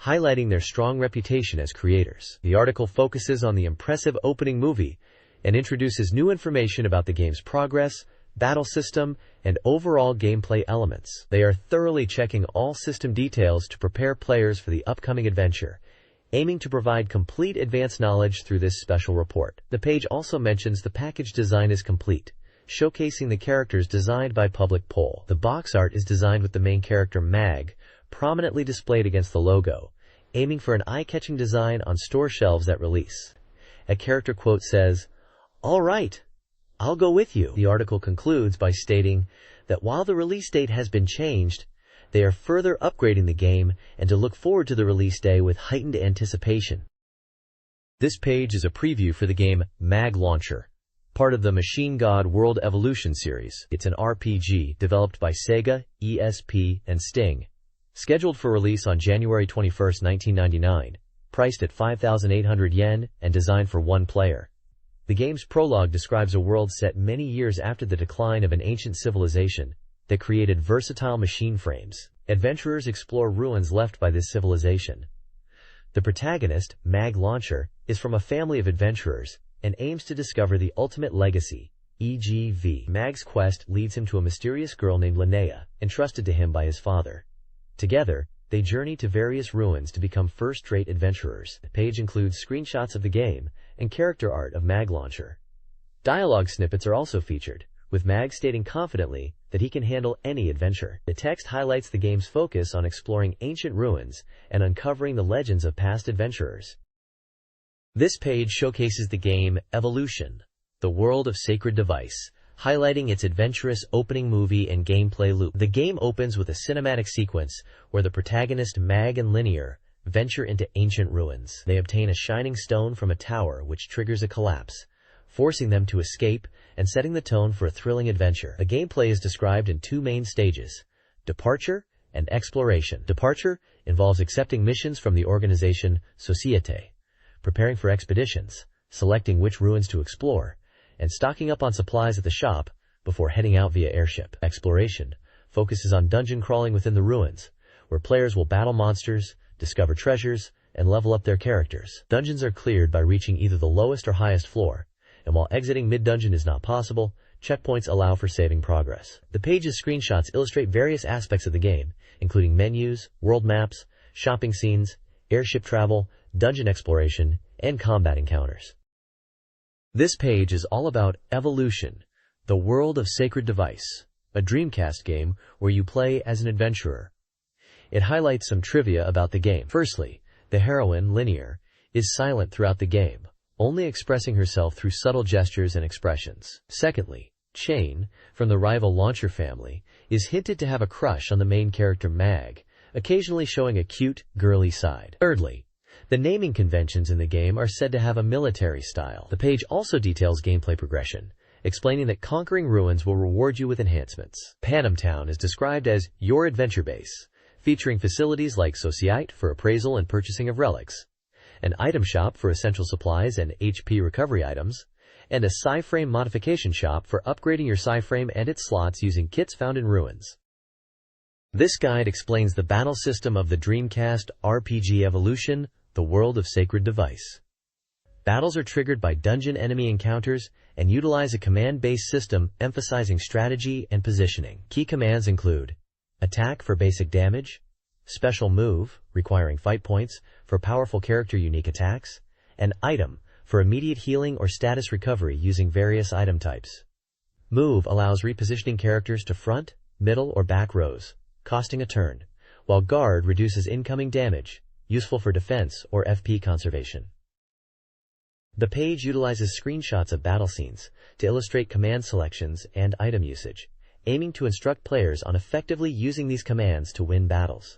highlighting their strong reputation as creators. The article focuses on the impressive opening movie and introduces new information about the game's progress, battle system, and overall gameplay elements. They are thoroughly checking all system details to prepare players for the upcoming adventure, aiming to provide complete advanced knowledge through this special report. The page also mentions the package design is complete, showcasing the characters designed by public poll. The box art is designed with the main character Mag prominently displayed against the logo, aiming for an eye-catching design on store shelves at release. A character quote says, "All right, I'll go with you." The article concludes by stating that while the release date has been changed, they are further upgrading the game and to look forward to the release day with heightened anticipation. This page is a preview for the game Mag Launcher, part of the Machine God World Evolution series. It's an RPG developed by Sega, ESP, and Sting, scheduled for release on January 21, 1999, priced at 5,800 yen and designed for one player. The game's prologue describes a world set many years after the decline of an ancient civilization that created versatile machine frames. Adventurers explore ruins left by this civilization. The protagonist, Mag Launcher, is from a family of adventurers and aims to discover the ultimate legacy, EGV. Mag's quest leads him to a mysterious girl named Linnea, entrusted to him by his father. Together, they journey to various ruins to become first-rate adventurers. The page includes screenshots of the game and character art of Mag Launcher. Dialogue snippets are also featured, with Mag stating confidently that he can handle any adventure. The text highlights the game's focus on exploring ancient ruins and uncovering the legends of past adventurers. This page showcases the game Evolution, the world of Sacred Device, highlighting its adventurous opening movie and gameplay loop. The game opens with a cinematic sequence where the protagonist Mag and Linear venture into ancient ruins. They obtain a shining stone from a tower which triggers a collapse, forcing them to escape and setting the tone for a thrilling adventure. The gameplay is described in two main stages: Departure and Exploration. Departure involves accepting missions from the organization Societe, preparing for expeditions, selecting which ruins to explore, and stocking up on supplies at the shop before heading out via airship. Exploration focuses on dungeon crawling within the ruins, where players will battle monsters, discover treasures, and level up their characters. Dungeons are cleared by reaching either the lowest or highest floor, and while exiting mid-dungeon is not possible, checkpoints allow for saving progress. The page's screenshots illustrate various aspects of the game, including menus, world maps, shopping scenes, airship travel, dungeon exploration, and combat encounters. This page is all about Evolution, the world of Sacred Device, a Dreamcast game where you play as an adventurer. It highlights some trivia about the game. Firstly, the heroine, Linear, is silent throughout the game, only expressing herself through subtle gestures and expressions. Secondly, Chain, from the rival Launcher family, is hinted to have a crush on the main character Mag, occasionally showing a cute, girly side. Thirdly, the naming conventions in the game are said to have a military style. The page also details gameplay progression, explaining that conquering ruins will reward you with enhancements. Panem Town is described as your adventure base, featuring facilities like Societe for appraisal and purchasing of relics, an item shop for essential supplies and HP recovery items, and a SciFrame modification shop for upgrading your SciFrame and its slots using kits found in ruins. This guide explains the battle system of the Dreamcast RPG Evolution, the world of Sacred Device. Battles are triggered by dungeon enemy encounters and utilize a command-based system emphasizing strategy and positioning. Key commands include Attack for basic damage, Special Move, requiring fight points for powerful character unique attacks, and Item, for immediate healing or status recovery using various item types. Move allows repositioning characters to front, middle, or back rows, costing a turn, while Guard reduces incoming damage, useful for defense or FP conservation. The page utilizes screenshots of battle scenes to illustrate command selections and item usage, aiming to instruct players on effectively using these commands to win battles.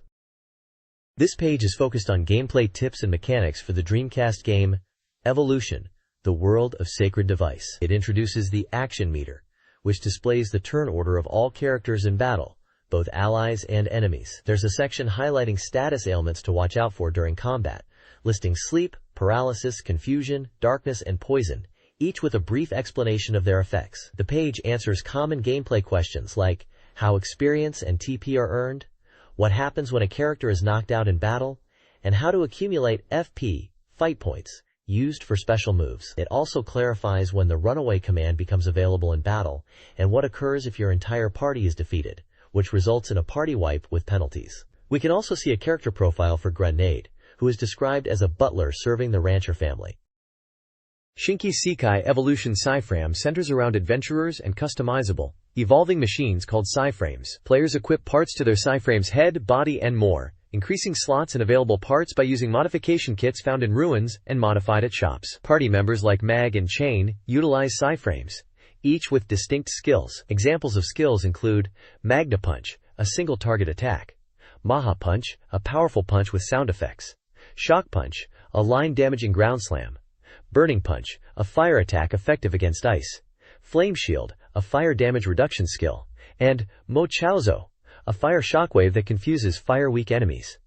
This page is focused on gameplay tips and mechanics for the Dreamcast game Evolution, the world of Sacred Device. It introduces the action meter, which displays the turn order of all characters in battle, both allies and enemies. There's a section highlighting status ailments to watch out for during combat, listing sleep, paralysis, confusion, darkness, and poison, each with a brief explanation of their effects. The page answers common gameplay questions like how experience and TP are earned, what happens when a character is knocked out in battle, and how to accumulate FP, fight points, used for special moves. It also clarifies when the runaway command becomes available in battle and what occurs if your entire party is defeated, which results in a party wipe with penalties. We can also see a character profile for Grenade, who is described as a butler serving the rancher family. Shinki Sekai Evolution SciFrame centers around adventurers and customizable, evolving machines called SciFrames. Players equip parts to their SciFrame's head, body, and more, increasing slots and available parts by using modification kits found in ruins and modified at shops. Party members like Mag and Chain utilize SciFrames, each with distinct skills. Examples of skills include Magna Punch, a single target attack; Maha Punch, a powerful punch with sound effects; Shock Punch, a line-damaging ground slam; Burning Punch, a fire attack effective against ice; Flame Shield, a fire damage reduction skill; and Mo Chaozo, a fire shockwave that confuses fire-weak enemies.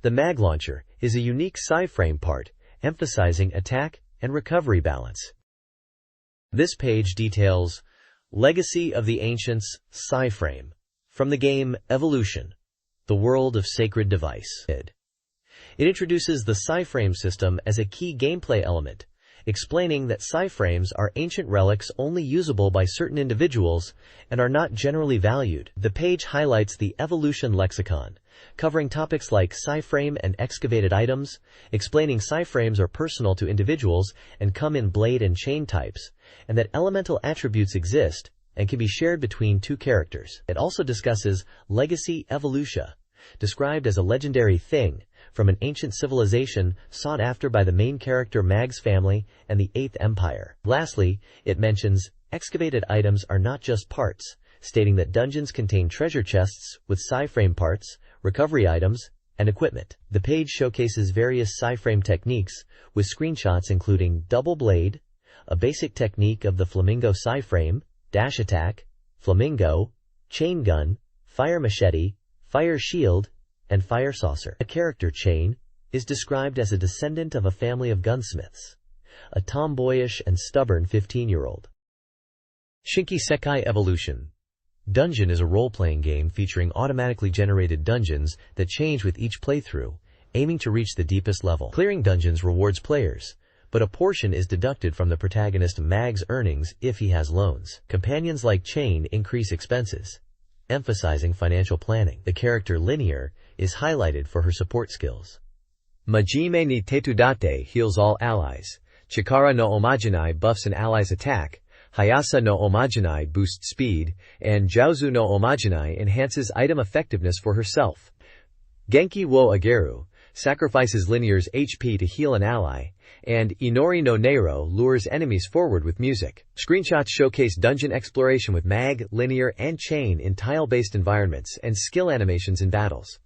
The Mag Launcher is a unique SciFrame part, emphasizing attack and recovery balance. This page details Legacy of the Ancients SciFrame, from the game Evolution, the world of Sacred Device. It introduces the SciFrame system as a key gameplay element, explaining that SciFrames are ancient relics only usable by certain individuals and are not generally valued. The page highlights the evolution lexicon, covering topics like SciFrame and excavated items, explaining SciFrames are personal to individuals and come in blade and chain types, and that elemental attributes exist and can be shared between two characters. It also discusses legacy evolution, described as a legendary thing from an ancient civilization sought after by the main character Mag's family and the Eighth Empire. Lastly, it mentions excavated items are not just parts, stating that dungeons contain treasure chests with SciFrame parts, recovery items, and equipment. The page showcases various SciFrame techniques with screenshots including double blade, a basic technique of the flamingo SciFrame, dash attack, flamingo, chain gun, fire machete, fire shield, and fire saucer. A character Chain is described as a descendant of a family of gunsmiths, a tomboyish and stubborn 15-year-old. Shinki Sekai Evolution. Dungeon is a role-playing game featuring automatically generated dungeons that change with each playthrough, aiming to reach the deepest level. Clearing dungeons rewards players, but a portion is deducted from the protagonist Mag's earnings if he has loans. Companions like Chain increase expenses, emphasizing financial planning. The character Linear is highlighted for her support skills. Majime ni Tetudate heals all allies. Chikara no Omajinai buffs an ally's attack. Hayasa no Omajinai boosts speed, and Jiaozu no Omajinai enhances item effectiveness for herself. Genki wo Ageru sacrifices Linear's HP to heal an ally, and Inori no Neiro lures enemies forward with music. Screenshots showcase dungeon exploration with Mag, Linear, and Chain in tile-based environments and skill animations in battles.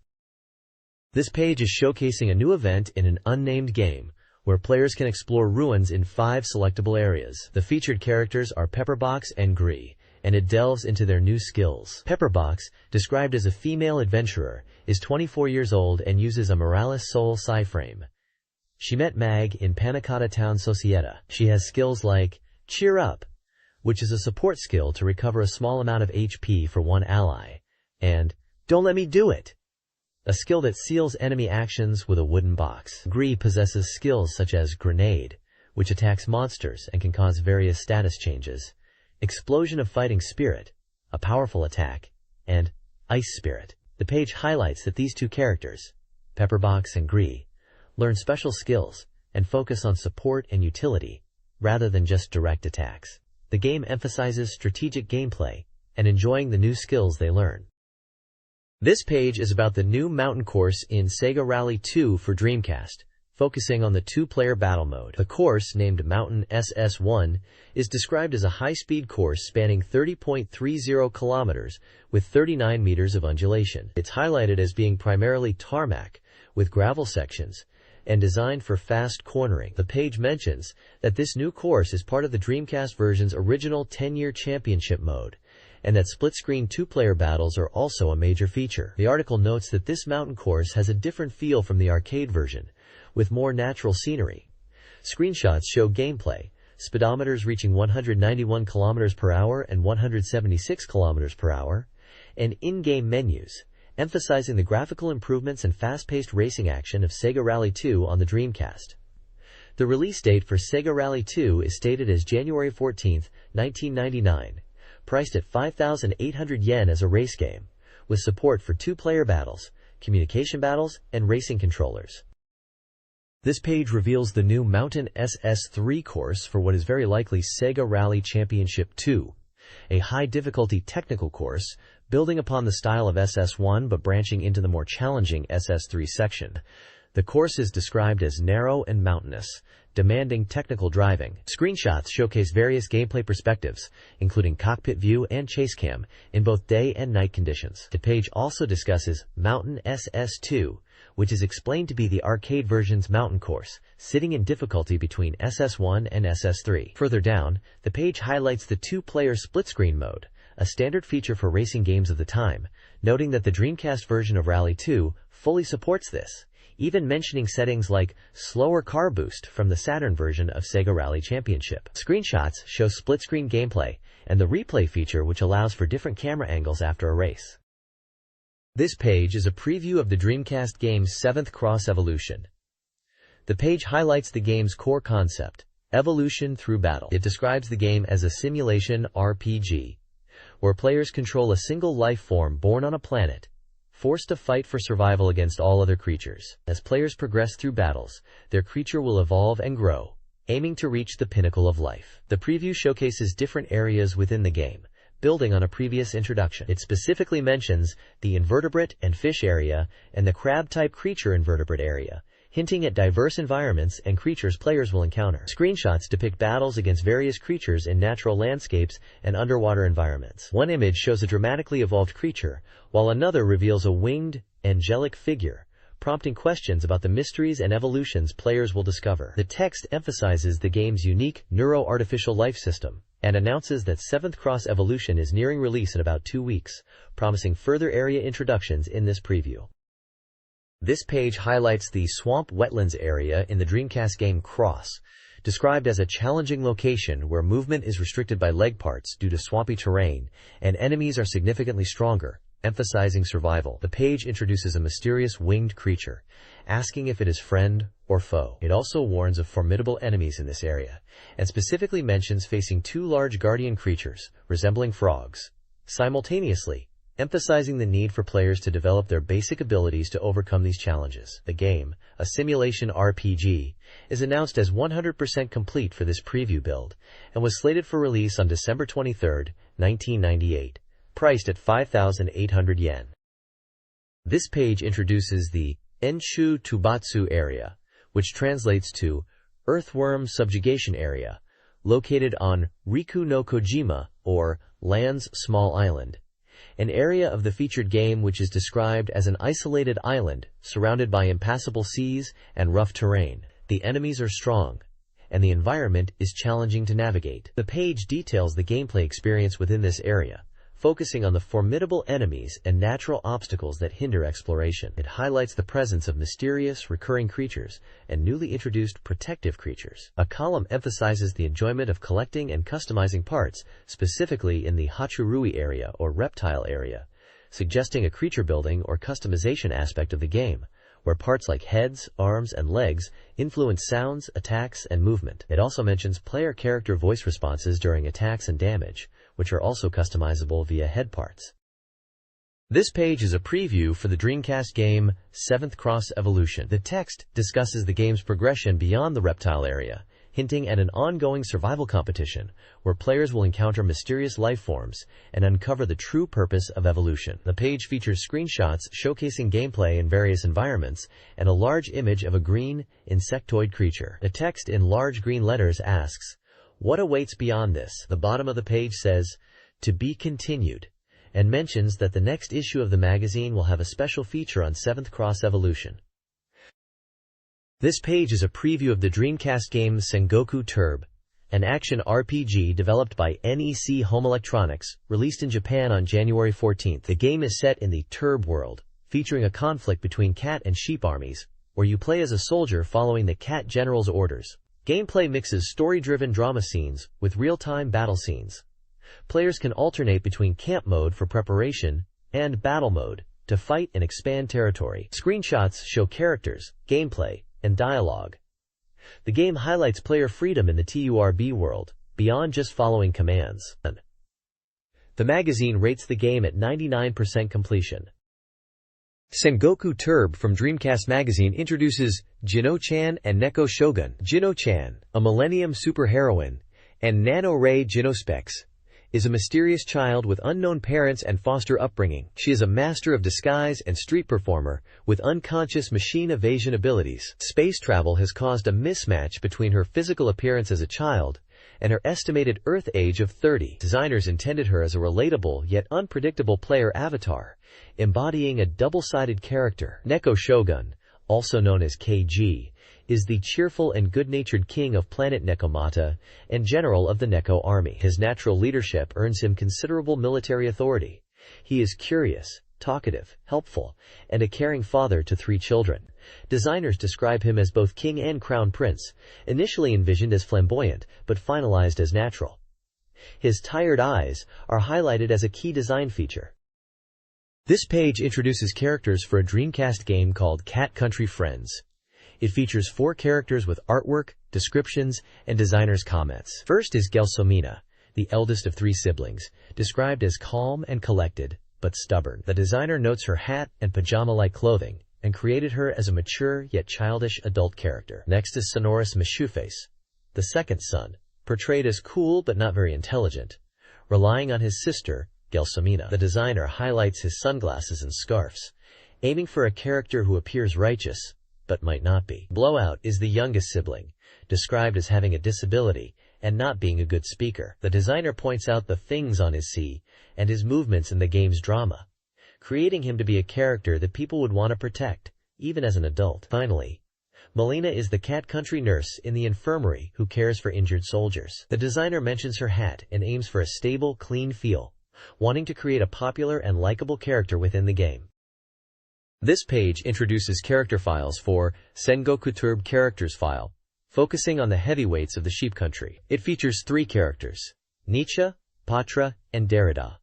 This page is showcasing a new event in an unnamed game, where players can explore ruins in 5 selectable areas. The featured characters are Pepperbox and Gree, and it delves into their new skills. Pepperbox, described as a female adventurer, is 24 years old and uses a Morales Soul SciFrame. She met Mag in Panacotta Town Societa. She has skills like Cheer Up, which is a support skill to recover a small amount of HP for one ally, and Don't Let Me Do It, a skill that seals enemy actions with a wooden box. Gree possesses skills such as Grenade, which attacks monsters and can cause various status changes, Explosion of Fighting Spirit, a powerful attack, and Ice Spirit. The page highlights that these two characters, Pepperbox and Gree, learn special skills and focus on support and utility, rather than just direct attacks. The game emphasizes strategic gameplay and enjoying the new skills they learn. This page is about the new mountain course in Sega Rally 2 for Dreamcast, focusing on the 2-player battle mode. The course, named Mountain SS1, is described as a high-speed course spanning 30.30 kilometers with 39 meters of undulation. It's highlighted as being primarily tarmac, with gravel sections, and designed for fast cornering. The page mentions that this new course is part of the Dreamcast version's original 10-year championship mode, and that split-screen 2-player battles are also a major feature. The article notes that this mountain course has a different feel from the arcade version, with more natural scenery. Screenshots show gameplay, speedometers reaching 191 km per hour and 176 km per hour, and in-game menus, emphasizing the graphical improvements and fast-paced racing action of Sega Rally 2 on the Dreamcast. The release date for Sega Rally 2 is stated as January 14, 1999, priced at 5,800 yen as a race game, with support for 2-player battles, communication battles, and racing controllers. This page reveals the new Mountain SS3 course for what is very likely Sega Rally Championship 2, a high-difficulty technical course building upon the style of SS1 but branching into the more challenging SS3 section. The course is described as narrow and mountainous, demanding technical driving. Screenshots showcase various gameplay perspectives, including cockpit view and chase cam, in both day and night conditions. The page also discusses Mountain SS2, which is explained to be the arcade version's mountain course, sitting in difficulty between SS1 and SS3. Further down, the page highlights the 2-player split-screen mode, a standard feature for racing games of the time, noting that the Dreamcast version of Rally 2 fully supports this, even mentioning settings like slower car boost from the Saturn version of Sega Rally Championship. Screenshots show split-screen gameplay and the replay feature, which allows for different camera angles after a race. This page is a preview of the Dreamcast game's 7th Cross Evolution. The page highlights the game's core concept, Evolution through battle. It describes the game as a simulation RPG, where players control a single life form born on a planet, forced to fight for survival against all other creatures. As players progress through battles, their creature will evolve and grow, aiming to reach the pinnacle of life. The preview showcases different areas within the game, building on a previous introduction. It specifically mentions the invertebrate and fish area and the crab-type creature invertebrate area, hinting at diverse environments and creatures players will encounter. Screenshots depict battles against various creatures in natural landscapes and underwater environments. One image shows a dramatically evolved creature, while another reveals a winged, angelic figure, prompting questions about the mysteries and evolutions players will discover. The text emphasizes the game's unique neuro-artificial life system and announces that 7th Cross Evolution is nearing release in about 2 weeks, promising further area introductions in this preview. This page highlights the swamp wetlands area in the Dreamcast game Cross, described as a challenging location where movement is restricted by leg parts due to swampy terrain, and enemies are significantly stronger, emphasizing survival. The page introduces a mysterious winged creature, asking if it is friend or foe. It also warns of formidable enemies in this area, and specifically mentions facing 2 large guardian creatures, resembling frogs, simultaneously, emphasizing the need for players to develop their basic abilities to overcome these challenges. The game, a simulation RPG, is announced as 100% complete for this preview build, and was slated for release on December 23, 1998. Priced at 5,800 yen. This page introduces the Enshu Tubatsu area, which translates to Earthworm Subjugation Area, located on Riku no Kojima, or Land's Small Island, an area of the featured game which is described as an isolated island surrounded by impassable seas and rough terrain. The enemies are strong, and the environment is challenging to navigate. The page details the gameplay experience within this area, focusing on the formidable enemies and natural obstacles that hinder exploration. It highlights the presence of mysterious, recurring creatures and newly introduced protective creatures. A column emphasizes the enjoyment of collecting and customizing parts, specifically in the Hachurui area or reptile area, suggesting a creature building or customization aspect of the game, where parts like heads, arms, and legs influence sounds, attacks, and movement. It also mentions player character voice responses during attacks and damage, which are also customizable via head parts. This page is a preview for the Dreamcast game 7th Cross Evolution. The text discusses the game's progression beyond the reptile area, hinting at an ongoing survival competition where players will encounter mysterious life forms and uncover the true purpose of evolution. The page features screenshots showcasing gameplay in various environments and a large image of a green, insectoid creature. The text in large green letters asks, "What awaits beyond this?" The bottom of the page says, "To be continued," and mentions that the next issue of the magazine will have a special feature on 7th Cross Evolution. This page is a preview of the Dreamcast game Sengoku Turb, an action RPG developed by NEC Home Electronics, released in Japan on January 14. The game is set in the Turb world, featuring a conflict between cat and sheep armies, where you play as a soldier following the cat general's orders. Gameplay mixes story-driven drama scenes with real-time battle scenes. Players can alternate between camp mode for preparation and battle mode to fight and expand territory. Screenshots show characters, gameplay, and dialogue. The game highlights player freedom in the TURB world, beyond just following commands. The magazine rates the game at 99% completion. Sengoku Turb from Dreamcast Magazine introduces Jino-chan and Neko Shogun. Jino-chan, a Millennium superheroine, and Nano-Ray Jinospecs, is a mysterious child with unknown parents and foster upbringing. She is a master of disguise and street performer with unconscious machine evasion abilities. Space travel has caused a mismatch between her physical appearance as a child and her estimated Earth age of 30. Designers intended her as a relatable yet unpredictable player avatar, embodying a double-sided character. Neko Shogun, also known as KG, is the cheerful and good-natured king of planet Nekomata and general of the Neko army. His natural leadership earns him considerable military authority. He is curious, talkative, helpful, and a caring father to 3 children. Designers describe him as both king and crown prince, initially envisioned as flamboyant, but finalized as natural. His tired eyes are highlighted as a key design feature. This page introduces characters for a Dreamcast game called Cat Country Friends. It features 4 characters with artwork, descriptions, and designers' comments. First is Gelsomina, the eldest of 3 siblings, described as calm and collected, but stubborn. The designer notes her hat and pajama-like clothing, and created her as a mature yet childish adult character. Next is Sonoris Mishuface, the second son, portrayed as cool but not very intelligent, relying on his sister, Gelsomina. The designer highlights his sunglasses and scarves, aiming for a character who appears righteous, but might not be. Blowout is the youngest sibling, described as having a disability and not being a good speaker. The designer points out the things on his C and his movements in the game's drama, creating him to be a character that people would want to protect, even as an adult. Finally, Melina is the cat country nurse in the infirmary who cares for injured soldiers. The designer mentions her hat and aims for a stable, clean feel, wanting to create a popular and likable character within the game. This page introduces character files for Sengoku Turb Characters file, focusing on the heavyweights of the sheep country. It features 3 characters, Nietzsche, Patra, and Derrida,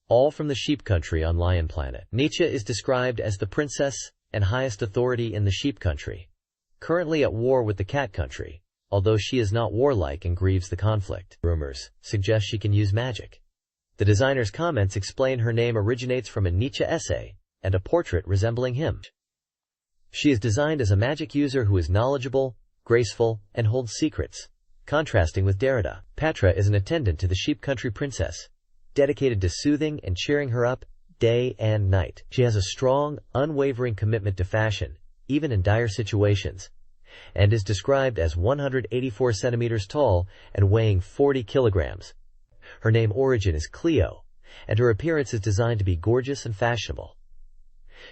all from the sheep country on Lion Planet. Nietzsche is described as the princess and highest authority in the sheep country, currently at war with the cat country, although she is not warlike and grieves the conflict. Rumors suggest she can use magic. The designer's comments explain her name originates from a Nietzsche essay and a portrait resembling him. She is designed as a magic user who is knowledgeable, graceful, and holds secrets, contrasting with Derrida. Patra is an attendant to the sheep country princess, dedicated to soothing and cheering her up day and night. She has a strong, unwavering commitment to fashion, even in dire situations, and is described as 184 centimeters tall and weighing 40 kilograms. Her name origin is Cleo, and her appearance is designed to be gorgeous and fashionable.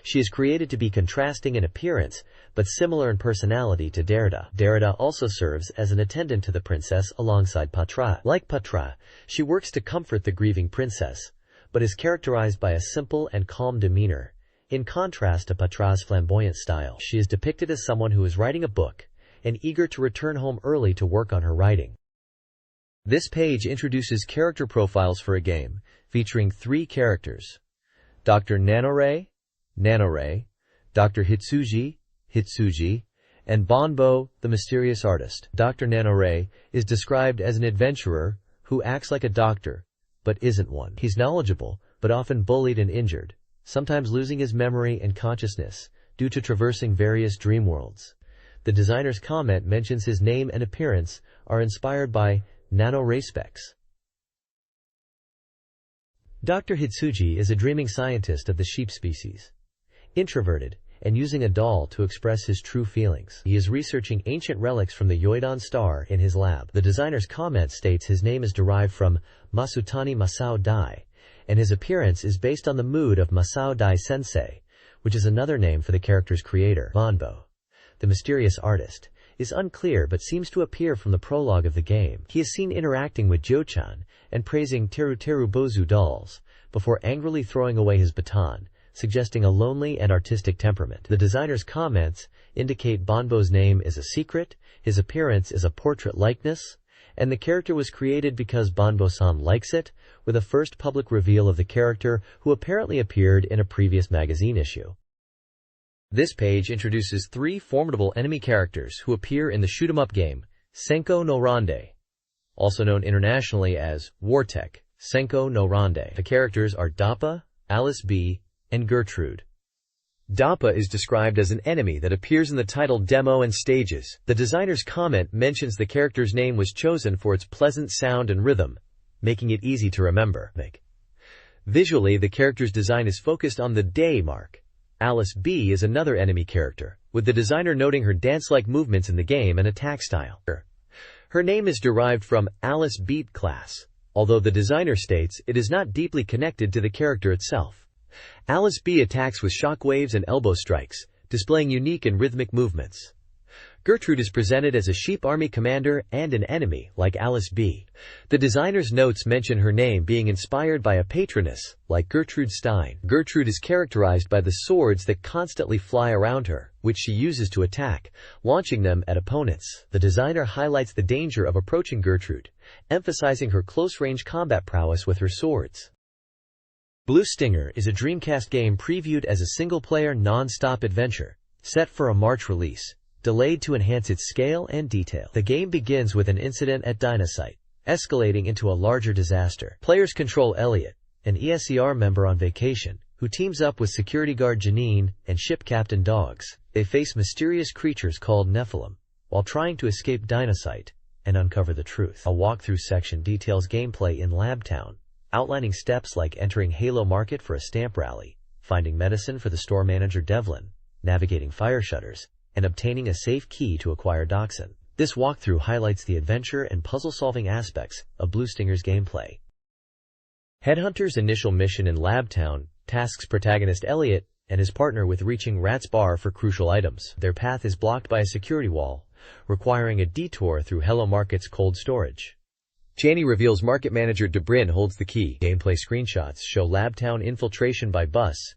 She is created to be contrasting in appearance, but similar in personality to Derrida. Derrida also serves as an attendant to the princess alongside Patra. Like Patra, she works to comfort the grieving princess, but is characterized by a simple and calm demeanor, in contrast to Patra's flamboyant style. She is depicted as someone who is writing a book and eager to return home early to work on her writing. This page introduces character profiles for a game, featuring 3 characters: Dr. Nanoray, Dr. Hitsuji, and Bonbo, the mysterious artist. Dr. Nanoray is described as an adventurer who acts like a doctor, but isn't one. He's knowledgeable, but often bullied and injured, sometimes losing his memory and consciousness due to traversing various dream worlds. The designer's comment mentions his name and appearance are inspired by nanoray specs. Dr. Hitsuji is a dreaming scientist of the sheep species, introverted, and using a doll to express his true feelings. He is researching ancient relics from the Yoidon star in his lab. The designer's comment states his name is derived from Masutani Masao Dai, and his appearance is based on the mood of Masao Dai Sensei, which is another name for the character's creator. Bonbo, the mysterious artist, is unclear but seems to appear from the prologue of the game. He is seen interacting with Jo-chan and praising Teru Bozu dolls, before angrily throwing away his baton, suggesting a lonely and artistic temperament. The designer's comments indicate Bonbo's name is a secret, his appearance is a portrait likeness, and the character was created because Bonbo-san likes it, with a first public reveal of the character who apparently appeared in a previous magazine issue. This page introduces 3 formidable enemy characters who appear in the shoot-'em-up game, Senko no Rande, also known internationally as Wartech, Senko no Rande. The characters are Dappa, Alice B, and Gertrude. Dappa is described as an enemy that appears in the title demo and stages. The designer's comment mentions the character's name was chosen for its pleasant sound and rhythm, making it easy to remember. Visually, the character's design is focused on the day mark. Alice B is another enemy character, with the designer noting her dance-like movements in the game and attack style. Her name is derived from Alice Beat class, although the designer states it is not deeply connected to the character itself. Alice B attacks with shockwaves and elbow strikes, displaying unique and rhythmic movements. Gertrude is presented as a sheep army commander and an enemy, like Alice B. The designer's notes mention her name being inspired by a patroness, like Gertrude Stein. Gertrude is characterized by the swords that constantly fly around her, which she uses to attack, launching them at opponents. The designer highlights the danger of approaching Gertrude, emphasizing her close-range combat prowess with her swords. Blue Stinger is a Dreamcast game previewed as a single-player non-stop adventure, set for a March release, delayed to enhance its scale and detail. The game begins with an incident at Dynasite, escalating into a larger disaster. Players control Elliot, an ESER member on vacation, who teams up with security guard Janine and ship captain Dogs. They face mysterious creatures called Nephilim, while trying to escape Dynasite and uncover the truth. A walkthrough section details gameplay in Labtown, outlining steps like entering Halo Market for a stamp rally, finding medicine for the store manager Devlin, navigating fire shutters, and obtaining a safe key to acquire Dachshund. This walkthrough highlights the adventure and puzzle-solving aspects of Blue Stinger's gameplay. Headhunter's initial mission in Labtown tasks protagonist Elliot and his partner with reaching Rat's Bar for crucial items. Their path is blocked by a security wall, requiring a detour through Hello Market's cold storage. Janie reveals market manager Debrin holds the key. Gameplay screenshots show Labtown infiltration by bus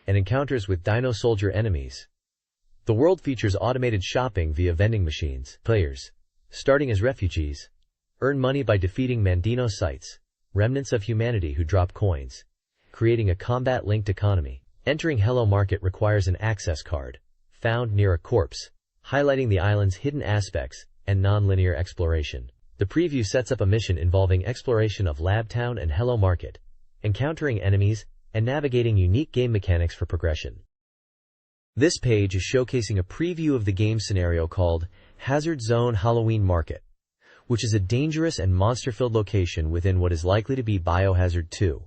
and encounters with Dino Soldier enemies. The world features automated shopping via vending machines. Players, starting as refugees, earn money by defeating Mandino sites, remnants of humanity who drop coins, creating a combat-linked economy. Entering Hello Market requires an access card, found near a corpse, highlighting the island's hidden aspects and non-linear exploration. The preview sets up a mission involving exploration of Labtown and Hello Market, encountering enemies, and navigating unique game mechanics for progression. This page is showcasing a preview of the game scenario called Hazard Zone Halloween Market, which is a dangerous and monster-filled location within what is likely to be Biohazard 2,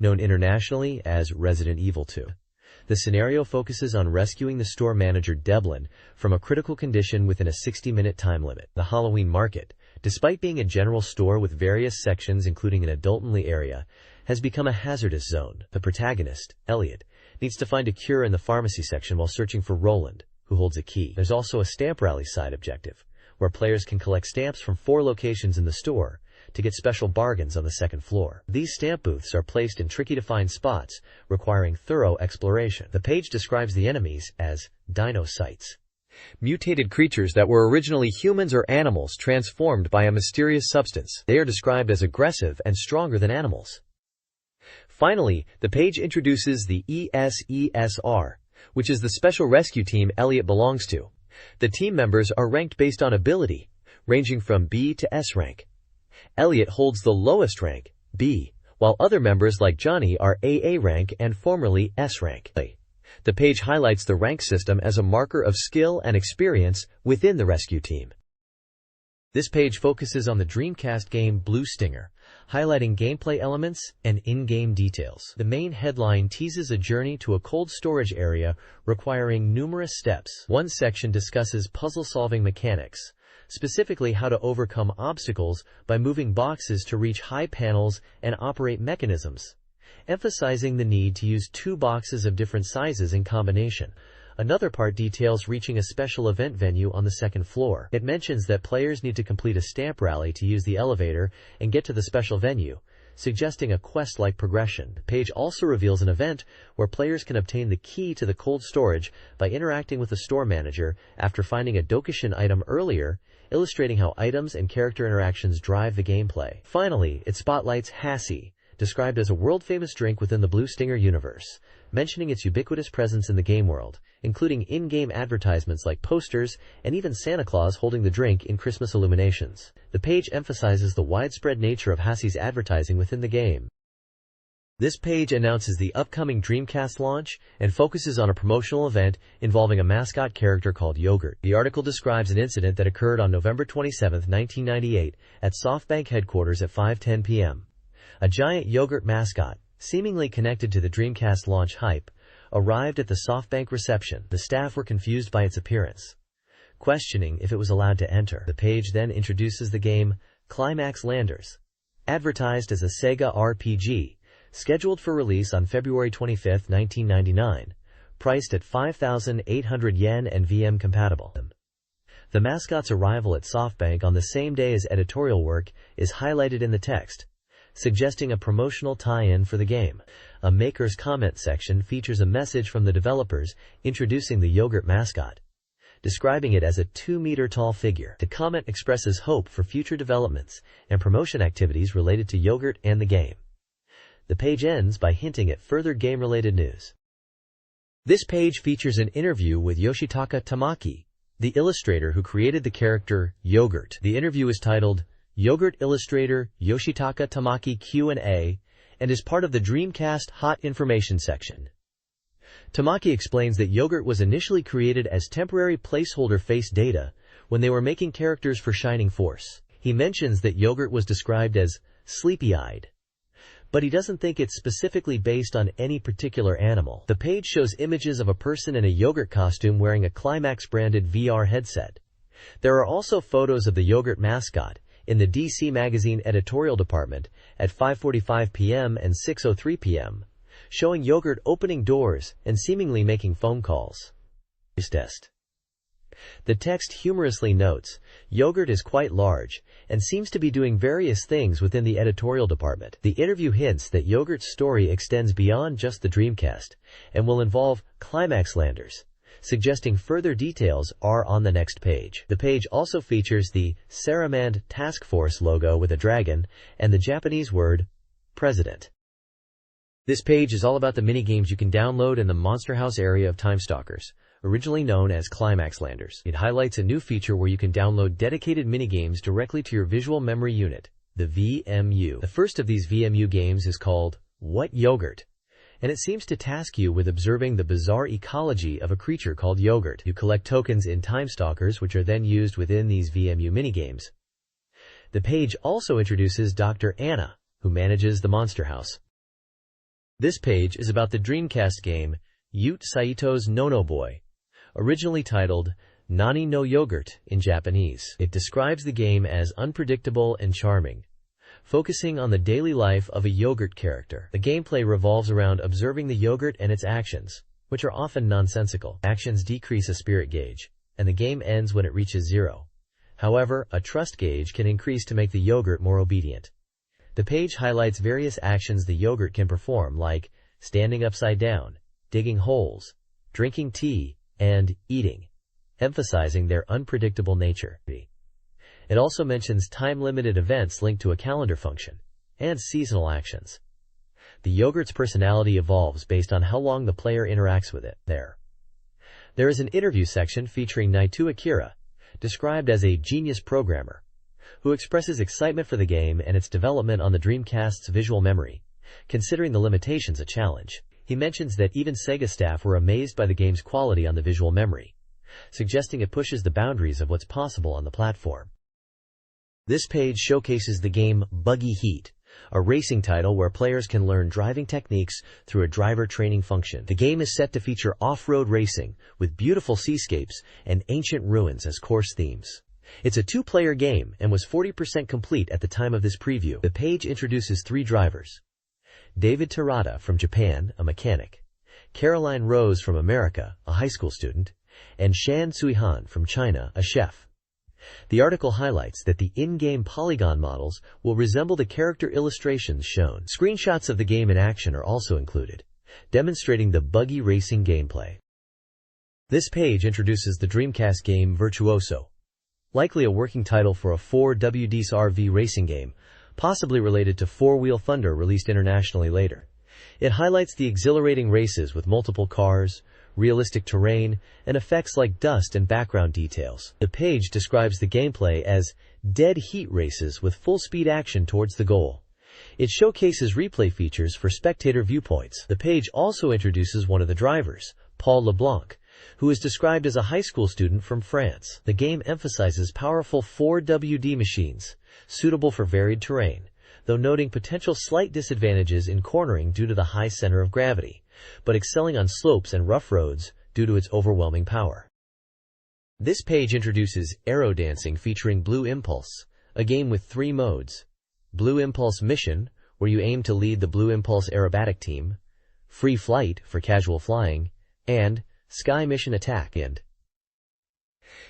known internationally as Resident Evil 2. The scenario focuses on rescuing the store manager Devlin from a critical condition within a 60-minute time limit. The Halloween Market, despite being a general store with various sections including an adult-only area, has become a hazardous zone. The protagonist, Elliot, needs to find a cure in the pharmacy section while searching for Roland, who holds a key. There's also a stamp rally side objective, where players can collect stamps from 4 locations in the store to get special bargains on the second floor. These stamp booths are placed in tricky-to-find spots, requiring thorough exploration. The page describes the enemies as dino sites, mutated creatures that were originally humans or animals transformed by a mysterious substance. They are described as aggressive and stronger than animals. Finally, the page introduces the ESESR, which is the special rescue team Elliot belongs to. The team members are ranked based on ability, ranging from B to S rank. Elliot holds the lowest rank, B, while other members like Johnny are AA rank and formerly S rank. The page highlights the rank system as a marker of skill and experience within the rescue team. This page focuses on the Dreamcast game Blue Stinger, highlighting gameplay elements and in-game details. The main headline teases a journey to a cold storage area requiring numerous steps. One section discusses puzzle-solving mechanics, specifically how to overcome obstacles by moving boxes to reach high panels and operate mechanisms, emphasizing the need to use 2 boxes of different sizes in combination. Another part details reaching a special event venue on the second floor. It mentions that players need to complete a stamp rally to use the elevator and get to the special venue, suggesting a quest-like progression. The page also reveals an event where players can obtain the key to the cold storage by interacting with the store manager after finding a Dokishin item earlier, illustrating how items and character interactions drive the gameplay. Finally, it spotlights Hassie, described as a world-famous drink within the Blue Stinger universe, mentioning its ubiquitous presence in the game world, including in-game advertisements like posters and even Santa Claus holding the drink in Christmas illuminations. The page emphasizes the widespread nature of Hassie's advertising within the game. This page announces the upcoming Dreamcast launch and focuses on a promotional event involving a mascot character called Yogurt. The article describes an incident that occurred on November 27, 1998 at SoftBank headquarters at 5:10 p.m. A giant yogurt mascot, seemingly connected to the Dreamcast launch hype, arrived at the SoftBank reception. The staff were confused by its appearance, questioning if it was allowed to enter. The page then introduces the game Climax Landers, advertised as a Sega RPG, scheduled for release on February 25, 1999, priced at 5,800 yen and VM compatible. The mascot's arrival at SoftBank on the same day as editorial work is highlighted in the text, suggesting a promotional tie-in for the game. A maker's comment section features a message from the developers introducing the yogurt mascot, describing it as a 2-meter-tall figure. The comment expresses hope for future developments and promotion activities related to yogurt and the game. The page ends by hinting at further game-related news. This page features an interview with Yoshitaka Tamaki, the illustrator who created the character Yogurt. The interview is titled Yogurt Illustrator Yoshitaka Tamaki Q&A and is part of the Dreamcast Hot Information section. Tamaki explains that Yogurt was initially created as temporary placeholder face data when they were making characters for Shining Force. He mentions that Yogurt was described as sleepy-eyed, but he doesn't think it's specifically based on any particular animal. The page shows images of a person in a Yogurt costume wearing a Climax-branded VR headset. There are also photos of the Yogurt mascot in the DC Magazine editorial department at 5:45 p.m. and 6:03 p.m., showing Yogurt opening doors and seemingly making phone calls. Test. The text humorously notes, Yogurt is quite large and seems to be doing various things within the editorial department. The interview hints that Yogurt's story extends beyond just the Dreamcast and will involve Climax Landers, suggesting further details are on the next page. The page also features the Saramand Task Force logo with a dragon and the Japanese word, President. This page is all about the minigames you can download in the Monster House area of Time Stalkers, originally known as Climax Landers. It highlights a new feature where you can download dedicated minigames directly to your visual memory unit, the VMU. The first of these VMU games is called What Yogurt? And it seems to task you with observing the bizarre ecology of a creature called Yogurt. You collect tokens in Time Stalkers, which are then used within these VMU minigames. The page also introduces Dr. Anna, who manages the Monster House. This page is about the Dreamcast game Ute Saito's Nono Boy, originally titled Nani no Yogurt in Japanese. It describes the game as unpredictable and charming, focusing on the daily life of a yogurt character. The gameplay revolves around observing the yogurt and its actions, which are often nonsensical. Actions decrease a spirit gauge, and the game ends when it reaches 0. However, a trust gauge can increase to make the yogurt more obedient. The page highlights various actions the yogurt can perform, like standing upside down, digging holes, drinking tea, and eating, emphasizing their unpredictable nature. It also mentions time-limited events linked to a calendar function, and seasonal actions. The yogurt's personality evolves based on how long the player interacts with it. There is an interview section featuring Naito Akira, described as a genius programmer, who expresses excitement for the game and its development on the Dreamcast's visual memory, considering the limitations a challenge. He mentions that even Sega staff were amazed by the game's quality on the visual memory, suggesting it pushes the boundaries of what's possible on the platform. This page showcases the game Buggy Heat, a racing title where players can learn driving techniques through a driver training function. The game is set to feature off-road racing with beautiful seascapes and ancient ruins as course themes. It's a 2-player game and was 40% complete at the time of this preview. The page introduces 3 drivers: David Terada from Japan, a mechanic; Caroline Rose from America, a high school student; and Shan Suihan from China, a chef. The article highlights that the in-game polygon models will resemble the character illustrations shown. Screenshots of the game in action are also included, demonstrating the buggy racing gameplay. This page introduces the Dreamcast game Virtuoso, likely a working title for a 4WD's RV racing game, possibly related to Four Wheel Thunder released internationally later. It highlights the exhilarating races with multiple cars, realistic terrain, and effects like dust and background details. The page describes the gameplay as dead heat races with full-speed action towards the goal. It showcases replay features for spectator viewpoints. The page also introduces one of the drivers, Paul LeBlanc, who is described as a high school student from France. The game emphasizes powerful 4WD machines, suitable for varied terrain, though noting potential slight disadvantages in cornering due to the high center of gravity, but excelling on slopes and rough roads due to its overwhelming power. This page introduces Aero Dancing featuring Blue Impulse, a game with 3 modes: Blue Impulse Mission, where you aim to lead the Blue Impulse aerobatic team; Free Flight for casual flying; and Sky Mission Attack.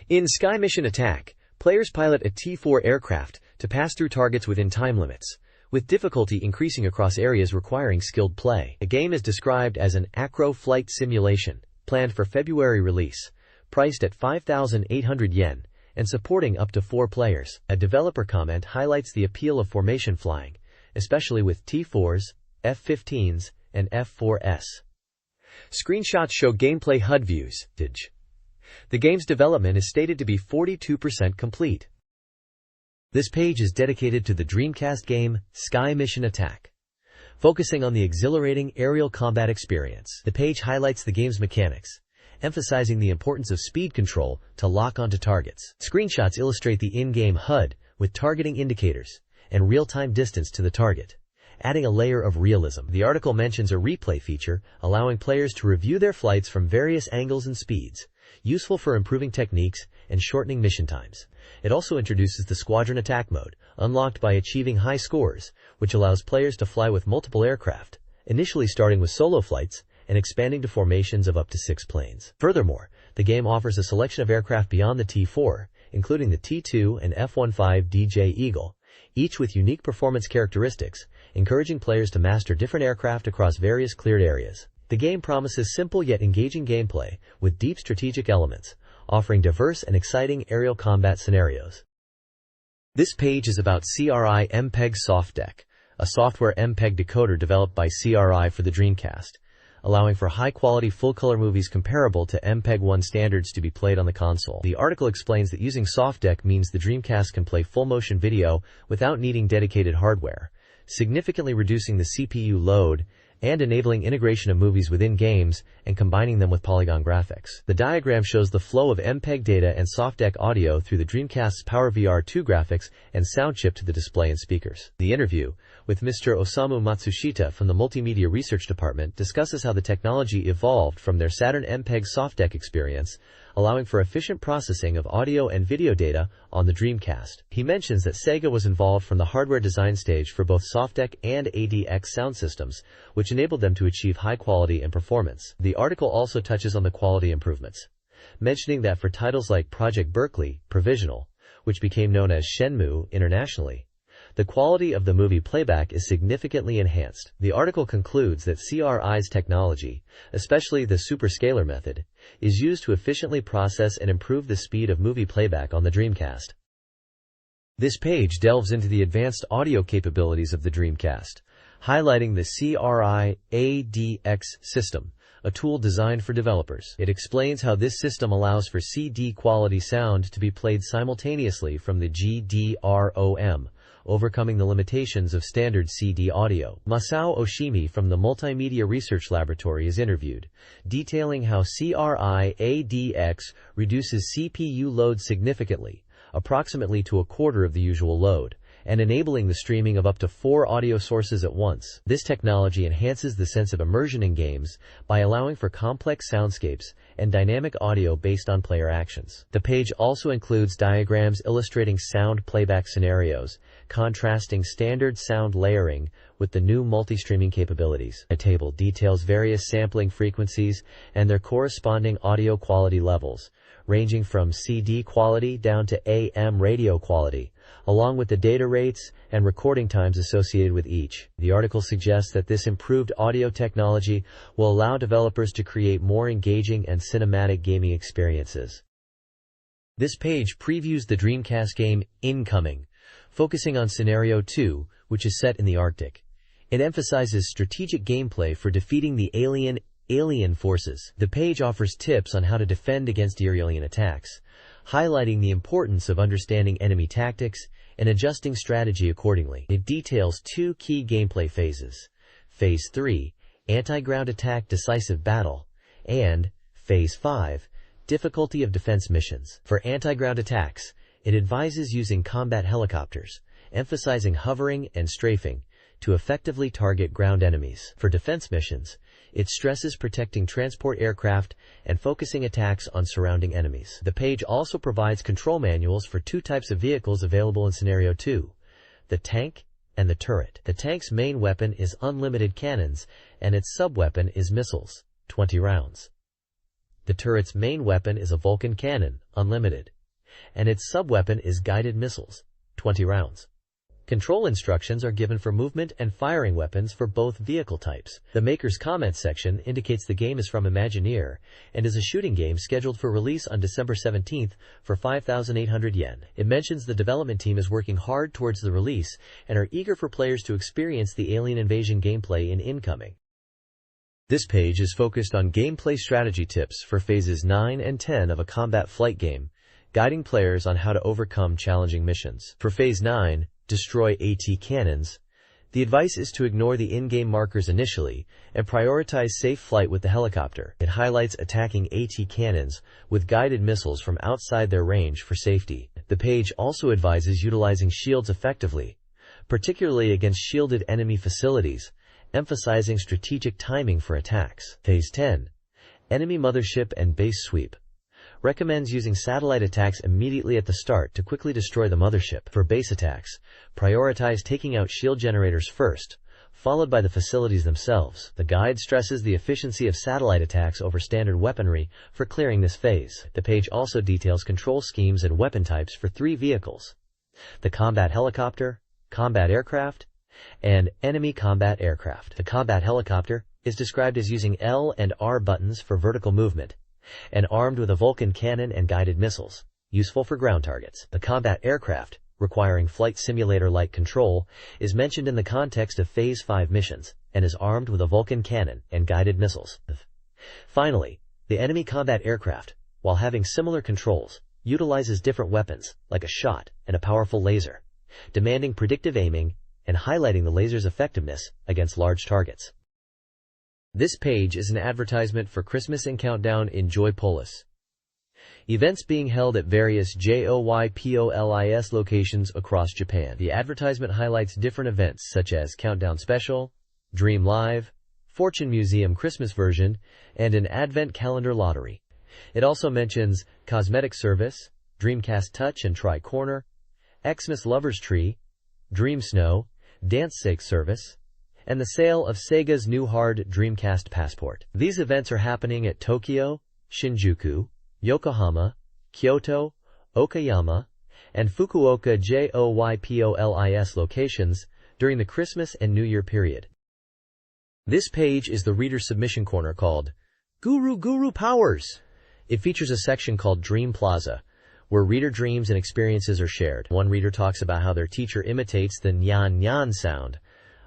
In Sky Mission Attack, players pilot a T-4 aircraft to pass through targets within time limits, with difficulty increasing across areas requiring skilled play. The game is described as an acro flight simulation, planned for February release, priced at 5,800 yen, and supporting up to 4 players. A developer comment highlights the appeal of formation flying, especially with T-4s, F-15s, and F-4s. Screenshots show gameplay HUD views. The game's development is stated to be 42% complete. This page is dedicated to the Dreamcast game, Sky Mission Attack. Focusing on the exhilarating aerial combat experience, the page highlights the game's mechanics, emphasizing the importance of speed control to lock onto targets. Screenshots illustrate the in-game HUD with targeting indicators and real-time distance to the target, adding a layer of realism. The article mentions a replay feature, allowing players to review their flights from various angles and speeds, useful for improving techniques and shortening mission times. It also introduces the Squadron Attack mode, unlocked by achieving high scores, which allows players to fly with multiple aircraft, initially starting with solo flights and expanding to formations of up to 6 planes. Furthermore, the game offers a selection of aircraft beyond the T-4, including the T-2 and F-15 DJ Eagle, each with unique performance characteristics, encouraging players to master different aircraft across various cleared areas. The game promises simple yet engaging gameplay with deep strategic elements, offering diverse and exciting aerial combat scenarios. This page is about CRI MPEG SoftDeck, a software MPEG decoder developed by CRI for the Dreamcast, allowing for high-quality full-color movies comparable to MPEG-1 standards to be played on the console. The article explains that using SoftDeck means the Dreamcast can play full-motion video without needing dedicated hardware, significantly reducing the CPU load and enabling integration of movies within games and combining them with polygon graphics. The diagram shows the flow of MPEG data and SoftDeck audio through the Dreamcast's PowerVR 2 graphics and sound chip to the display and speakers. The interview with Mr. Osamu Matsushita from the Multimedia Research Department discusses how the technology evolved from their Saturn MPEG SoftDeck experience, allowing for efficient processing of audio and video data on the Dreamcast. He mentions that Sega was involved from the hardware design stage for both SoftDeck and ADX sound systems, which enabled them to achieve high quality and performance. The article also touches on the quality improvements, mentioning that for titles like Project Berkeley, Provisional, which became known as Shenmue internationally, the quality of the movie playback is significantly enhanced. The article concludes that CRI's technology, especially the superscalar method, is used to efficiently process and improve the speed of movie playback on the Dreamcast. This page delves into the advanced audio capabilities of the Dreamcast, highlighting the CRI ADX system, a tool designed for developers. It explains how this system allows for CD quality sound to be played simultaneously from the GDROM, overcoming the limitations of standard CD audio. Masao Oshimi from the Multimedia Research Laboratory is interviewed, detailing how CRI ADX reduces CPU load significantly, approximately to a quarter of the usual load, and enabling the streaming of up to 4 audio sources at once. This technology enhances the sense of immersion in games by allowing for complex soundscapes and dynamic audio based on player actions. The page also includes diagrams illustrating sound playback scenarios, contrasting standard sound layering with the new multi-streaming capabilities. A table details various sampling frequencies and their corresponding audio quality levels, ranging from CD quality down to AM radio quality, along with the data rates and recording times associated with each. The article suggests that this improved audio technology will allow developers to create more engaging and cinematic gaming experiences. This page previews the Dreamcast game Incoming, focusing on Scenario 2, which is set in the Arctic. It emphasizes strategic gameplay for defeating the alien forces. The page offers tips on how to defend against alien attacks, highlighting the importance of understanding enemy tactics and adjusting strategy accordingly. It details 2 key gameplay phases: Phase 3, Anti-Ground Attack Decisive Battle, and Phase 5, Difficulty of Defense Missions. For anti-ground attacks, it advises using combat helicopters, emphasizing hovering and strafing to effectively target ground enemies. For defense missions, it stresses protecting transport aircraft and focusing attacks on surrounding enemies. The page also provides control manuals for 2 types of vehicles available in Scenario 2, the tank and the turret. The tank's main weapon is unlimited cannons, and its sub-weapon is missiles, 20 rounds. The turret's main weapon is a Vulcan cannon, unlimited, and its sub-weapon is guided missiles, 20 rounds. Control instructions are given for movement and firing weapons for both vehicle types. The maker's comments section indicates the game is from Imagineer and is a shooting game scheduled for release on December 17th for 5,800 yen. It mentions the development team is working hard towards the release and are eager for players to experience the alien invasion gameplay in Incoming. This page is focused on gameplay strategy tips for phases 9 and 10 of a combat flight game, guiding players on how to overcome challenging missions. For phase 9, destroy AT cannons, the advice is to ignore the in-game markers initially and prioritize safe flight with the helicopter. It highlights attacking AT cannons with guided missiles from outside their range for safety. The page also advises utilizing shields effectively, particularly against shielded enemy facilities, emphasizing strategic timing for attacks. Phase 10, enemy mothership and base sweep, recommends using satellite attacks immediately at the start to quickly destroy the mothership. For base attacks, prioritize taking out shield generators first, followed by the facilities themselves. The guide stresses the efficiency of satellite attacks over standard weaponry for clearing this phase. The page also details control schemes and weapon types for 3 vehicles: the combat helicopter, combat aircraft, and enemy combat aircraft. The combat helicopter is described as using L and R buttons for vertical movement, and armed with a Vulcan cannon and guided missiles, useful for ground targets. The combat aircraft, requiring flight simulator-like control, is mentioned in the context of Phase 5 missions, and is armed with a Vulcan cannon and guided missiles. Finally, the enemy combat aircraft, while having similar controls, utilizes different weapons, like a shot and a powerful laser, demanding predictive aiming and highlighting the laser's effectiveness against large targets. This page is an advertisement for Christmas and Countdown in Joypolis, events being held at various JOYPOLIS locations across Japan. The advertisement highlights different events such as Countdown Special, Dream Live, Fortune Museum Christmas version, and an Advent Calendar lottery. It also mentions Cosmetic Service, Dreamcast Touch and Try Corner, Xmas Lover's Tree, Dream Snow, Dance Sake Service, and the sale of Sega's new hard Dreamcast Passport. These events are happening at Tokyo, Shinjuku, Yokohama, Kyoto, Okayama, and Fukuoka JOYPOLIS locations during the Christmas and New Year period. This page is the reader submission corner called Guru Powers. It features a section called Dream Plaza, where reader dreams and experiences are shared. One reader talks about how their teacher imitates the nyan nyan sound.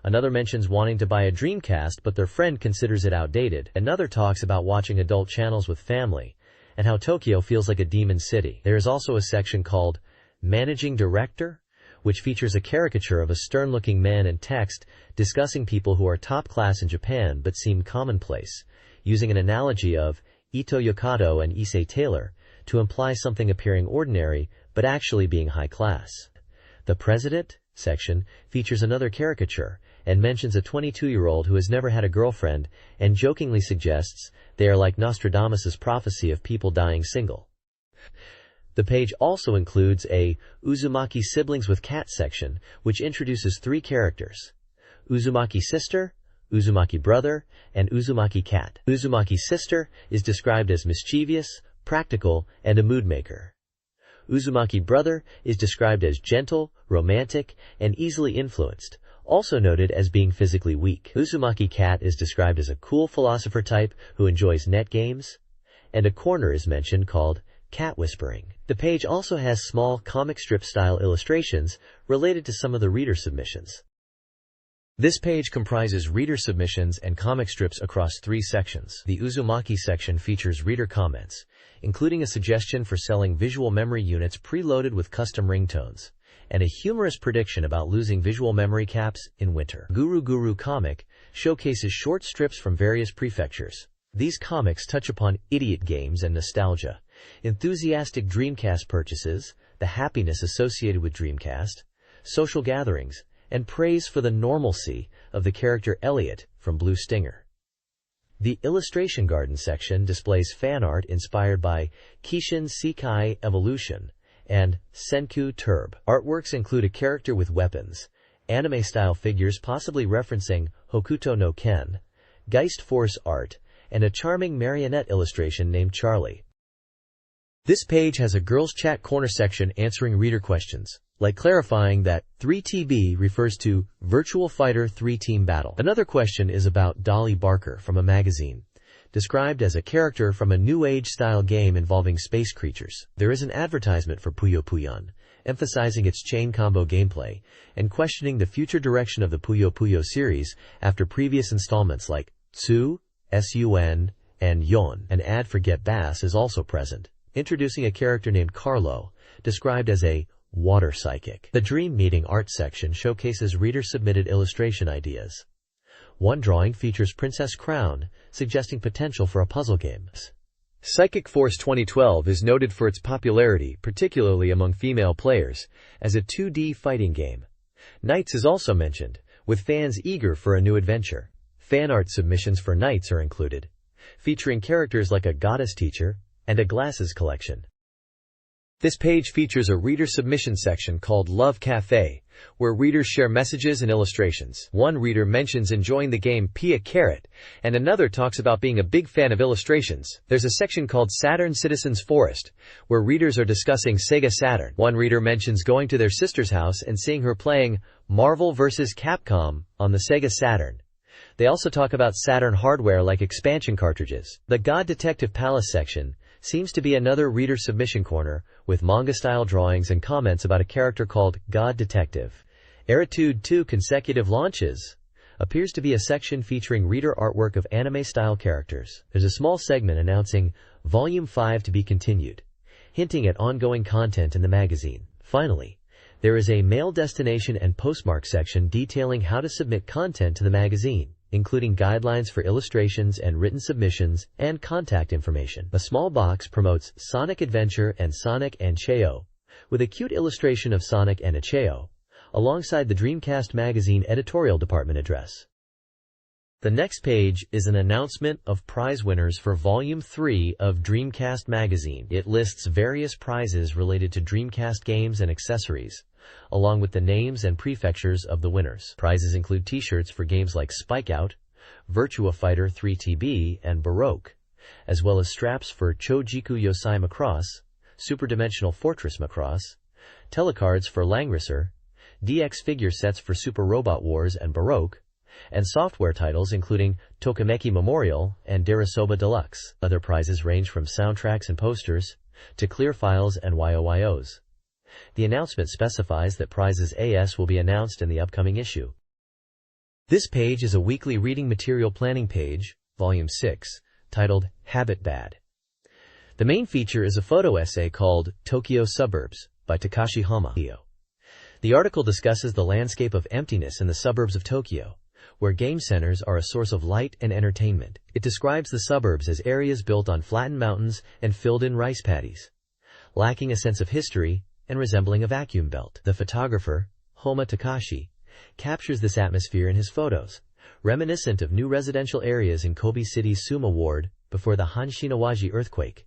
Another mentions wanting to buy a Dreamcast, but their friend considers it outdated. Another talks about watching adult channels with family, and how Tokyo feels like a demon city. There is also a section called Managing Director, which features a caricature of a stern-looking man in text discussing people who are top class in Japan but seem commonplace, using an analogy of Ito Yokado and Issei Taylor to imply something appearing ordinary but actually being high class. The President section features another caricature and mentions a 22-year-old who has never had a girlfriend and jokingly suggests they are like Nostradamus' prophecy of people dying single. The page also includes a Uzumaki Siblings with Cat section, which introduces 3 characters: Uzumaki Sister, Uzumaki Brother, and Uzumaki Cat. Uzumaki Sister is described as mischievous, practical, and a mood maker. Uzumaki Brother is described as gentle, romantic, and easily influenced, also noted as being physically weak. Uzumaki Cat is described as a cool philosopher type who enjoys net games, and a corner is mentioned called Cat Whispering. The page also has small comic strip style illustrations related to some of the reader submissions. This page comprises reader submissions and comic strips across 3 sections. The Uzumaki section features reader comments, including a suggestion for selling visual memory units preloaded with custom ringtones, and a humorous prediction about losing visual memory caps in winter. Guru Comic showcases short strips from various prefectures. These comics touch upon idiot games and nostalgia, enthusiastic Dreamcast purchases, the happiness associated with Dreamcast, social gatherings, and praise for the normalcy of the character Elliot from Blue Stinger. The Illustration Garden section displays fan art inspired by Kishin Sekai Evolution and Senku Turb. Artworks include a character with weapons, anime-style figures possibly referencing Hokuto no Ken, Geist Force art, and a charming marionette illustration named Charlie. This page has a Girls Chat Corner section answering reader questions, like clarifying that 3TB refers to Virtual Fighter 3 Team Battle. Another question is about Dolly Barker from a magazine, described as a character from a New Age-style game involving space creatures. There is an advertisement for Puyo Puyon, emphasizing its chain combo gameplay, and questioning the future direction of the Puyo Puyo series after previous installments like Tsu, sun, and yon. An ad for Get Bass is also present, introducing a character named Carlo, described as a water psychic. The Dream Meeting art section showcases reader-submitted illustration ideas. One drawing features Princess Crown, suggesting potential for a puzzle game. Psychic Force 2012 is noted for its popularity, particularly among female players, as a 2D fighting game. Knights is also mentioned, with fans eager for a new adventure. Fan art submissions for Knights are included, featuring characters like a goddess teacher and a glasses collection. This page features a reader submission section called Love Cafe, where readers share messages and illustrations. One reader mentions enjoying the game Pia Carrot, and another talks about being a big fan of illustrations. There's a section called Saturn Citizens Forest, where readers are discussing Sega Saturn. One reader mentions going to their sister's house and seeing her playing Marvel vs. Capcom on the Sega Saturn. They also talk about Saturn hardware like expansion cartridges. The God Detective Palace section seems to be another reader submission corner, with manga-style drawings and comments about a character called God Detective. Narrated 2 consecutive launches appears to be a section featuring reader artwork of anime-style characters. There's a small segment announcing Volume 5 to be continued, hinting at ongoing content in the magazine. Finally, there is a mail destination and postmark section detailing how to submit content to the magazine, including guidelines for illustrations and written submissions and contact information. A small box promotes Sonic Adventure and Sonic and Cheo, with a cute illustration of Sonic and a Cheo, alongside the Dreamcast Magazine editorial department address. The next page is an announcement of prize winners for Volume 3 of Dreamcast Magazine. It lists various prizes related to Dreamcast games and accessories, along with the names and prefectures of the winners. Prizes include t-shirts for games like Spike Out, Virtua Fighter 3TB, and Baroque, as well as straps for Chojiku Yosai Macross, Super Dimensional Fortress Macross, telecards for Langrisser, DX figure sets for Super Robot Wars and Baroque, and software titles including Tokimeki Memorial and Darasoba Deluxe. Other prizes range from soundtracks and posters to clear files and YOYOs. The announcement specifies that prizes AS will be announced in the upcoming issue. This page is a weekly reading material planning page, Volume 6, titled Habit Bad. The main feature is a photo essay called Tokyo Suburbs by Takashi Hama. The article discusses the landscape of emptiness in the suburbs of Tokyo, where game centers are a source of light and entertainment. It describes the suburbs as areas built on flattened mountains and filled in rice paddies, lacking a sense of history and resembling a vacuum belt. The photographer, Homa Takashi, captures this atmosphere in his photos, reminiscent of new residential areas in Kobe City's Suma Ward before the Hanshinawaji earthquake.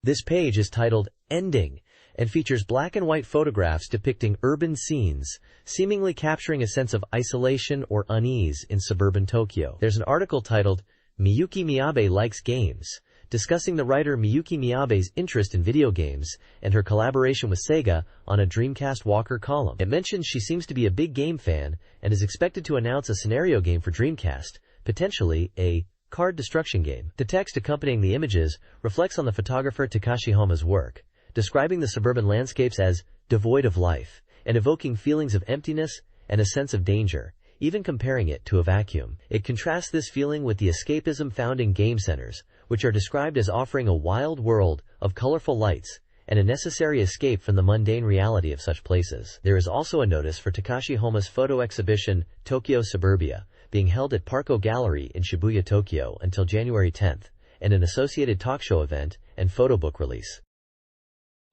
This page is titled Ending and features black and white photographs depicting urban scenes, seemingly capturing a sense of isolation or unease in suburban Tokyo. There's an article titled Miyuki Miyabe Likes Games, discussing the writer Miyuki Miyabe's interest in video games and her collaboration with Sega on a Dreamcast Walker column. It mentions she seems to be a big game fan and is expected to announce a scenario game for Dreamcast, potentially a card destruction game. The text accompanying the images reflects on the photographer Takashi Hama's work, describing the suburban landscapes as devoid of life and evoking feelings of emptiness and a sense of danger, even comparing it to a vacuum. It contrasts this feeling with the escapism found in game centers, which are described as offering a wild world of colorful lights and a necessary escape from the mundane reality of such places. There is also a notice for Takashi Hama's photo exhibition Tokyo Suburbia, being held at Parco Gallery in Shibuya, Tokyo until January 10th, and an associated talk show event and photo book release.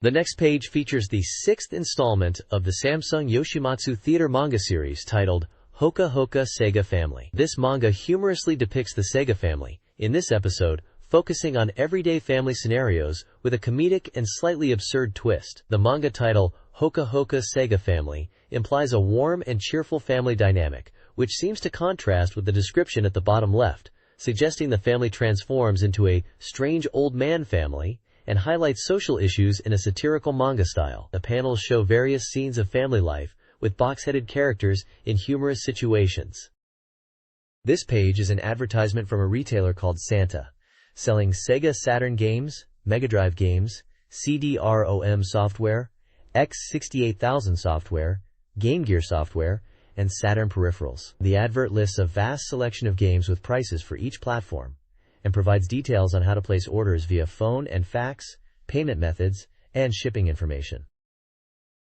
The next page features the 6th installment of the Samsung Yoshimatsu Theater manga series titled Hoka Hoka Sega Family. This manga humorously depicts the Sega family, in this episode, focusing on everyday family scenarios with a comedic and slightly absurd twist. The manga title, Hoka Hoka Sega Family, implies a warm and cheerful family dynamic, which seems to contrast with the description at the bottom left, suggesting the family transforms into a strange old man family and highlights social issues in a satirical manga style. The panels show various scenes of family life, with box-headed characters in humorous situations. This page is an advertisement from a retailer called Santa, selling Sega Saturn games, Mega Drive games, CD-ROM software, X68000 software, Game Gear software, and Saturn peripherals. The advert lists a vast selection of games with prices for each platform and provides details on how to place orders via phone and fax, payment methods, and shipping information.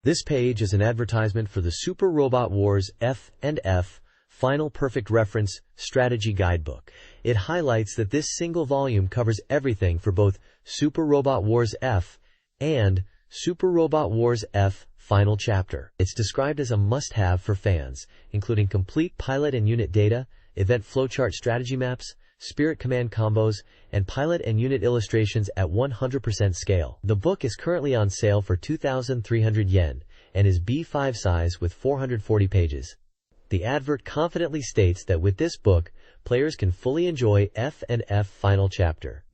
This page is an advertisement for the Super Robot Wars F&F Final Perfect Reference Strategy Guidebook. It highlights that this single volume covers everything for both Super Robot Wars F and Super Robot Wars F Final Chapter. It's described as a must-have for fans, including complete pilot and unit data, event flowchart strategy maps, spirit command combos, and pilot and unit illustrations at 100% scale. The book is currently on sale for 2,300 yen and is B5 size with 440 pages. The advert confidently states that with this book, players can fully enjoy F&F Final Chapter.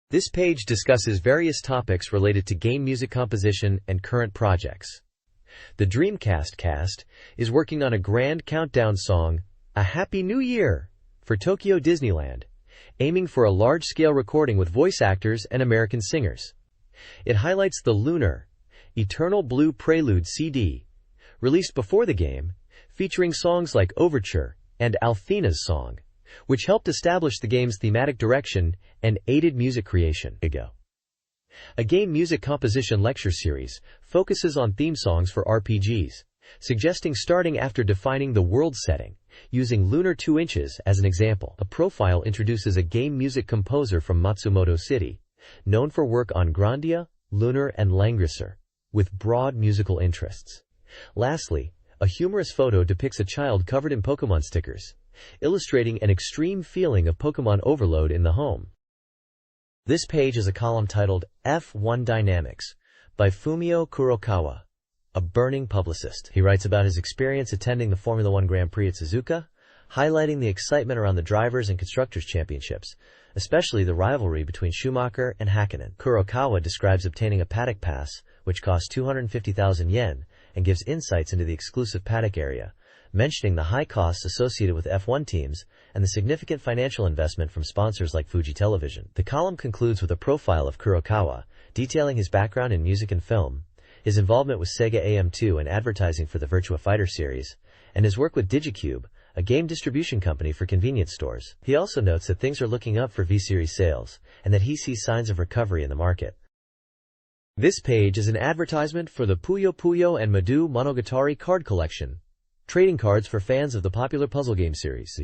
This page discusses various topics related to game music composition and current projects. The Dreamcast cast is working on a grand countdown song, A Happy New Year, for Tokyo Disneyland, aiming for a large-scale recording with voice actors and American singers. It highlights the Lunar, Eternal Blue Prelude CD, released before the game, featuring songs like Overture and Althena's Song, which helped establish the game's thematic direction and aided music creation. A game music composition lecture series focuses on theme songs for RPGs, suggesting starting after defining the world setting, using Lunar 2 Inches as an example. A profile introduces a game music composer from Matsumoto City, known for work on Grandia, Lunar, and Langrisser, with broad musical interests. Lastly, a humorous photo depicts a child covered in Pokemon stickers, illustrating an extreme feeling of Pokemon overload in the home. This page is a column titled F1 Dynamics by Fumio Kurokawa, a burning publicist. He writes about his experience attending the Formula One Grand Prix at Suzuka, highlighting the excitement around the Drivers' and Constructors' Championships, especially the rivalry between Schumacher and Häkkinen. Kurokawa describes obtaining a paddock pass, which costs 250,000 yen, and gives insights into the exclusive paddock area, mentioning the high costs associated with F1 teams and the significant financial investment from sponsors like Fuji Television. The column concludes with a profile of Kurokawa, detailing his background in music and film, his involvement with Sega AM2 and advertising for the Virtua Fighter series, and his work with Digicube, a game distribution company for convenience stores. He also notes that things are looking up for V-Series sales, and that he sees signs of recovery in the market. This page is an advertisement for the Puyo Puyo and Madu Monogatari card collection, trading cards for fans of the popular puzzle game series.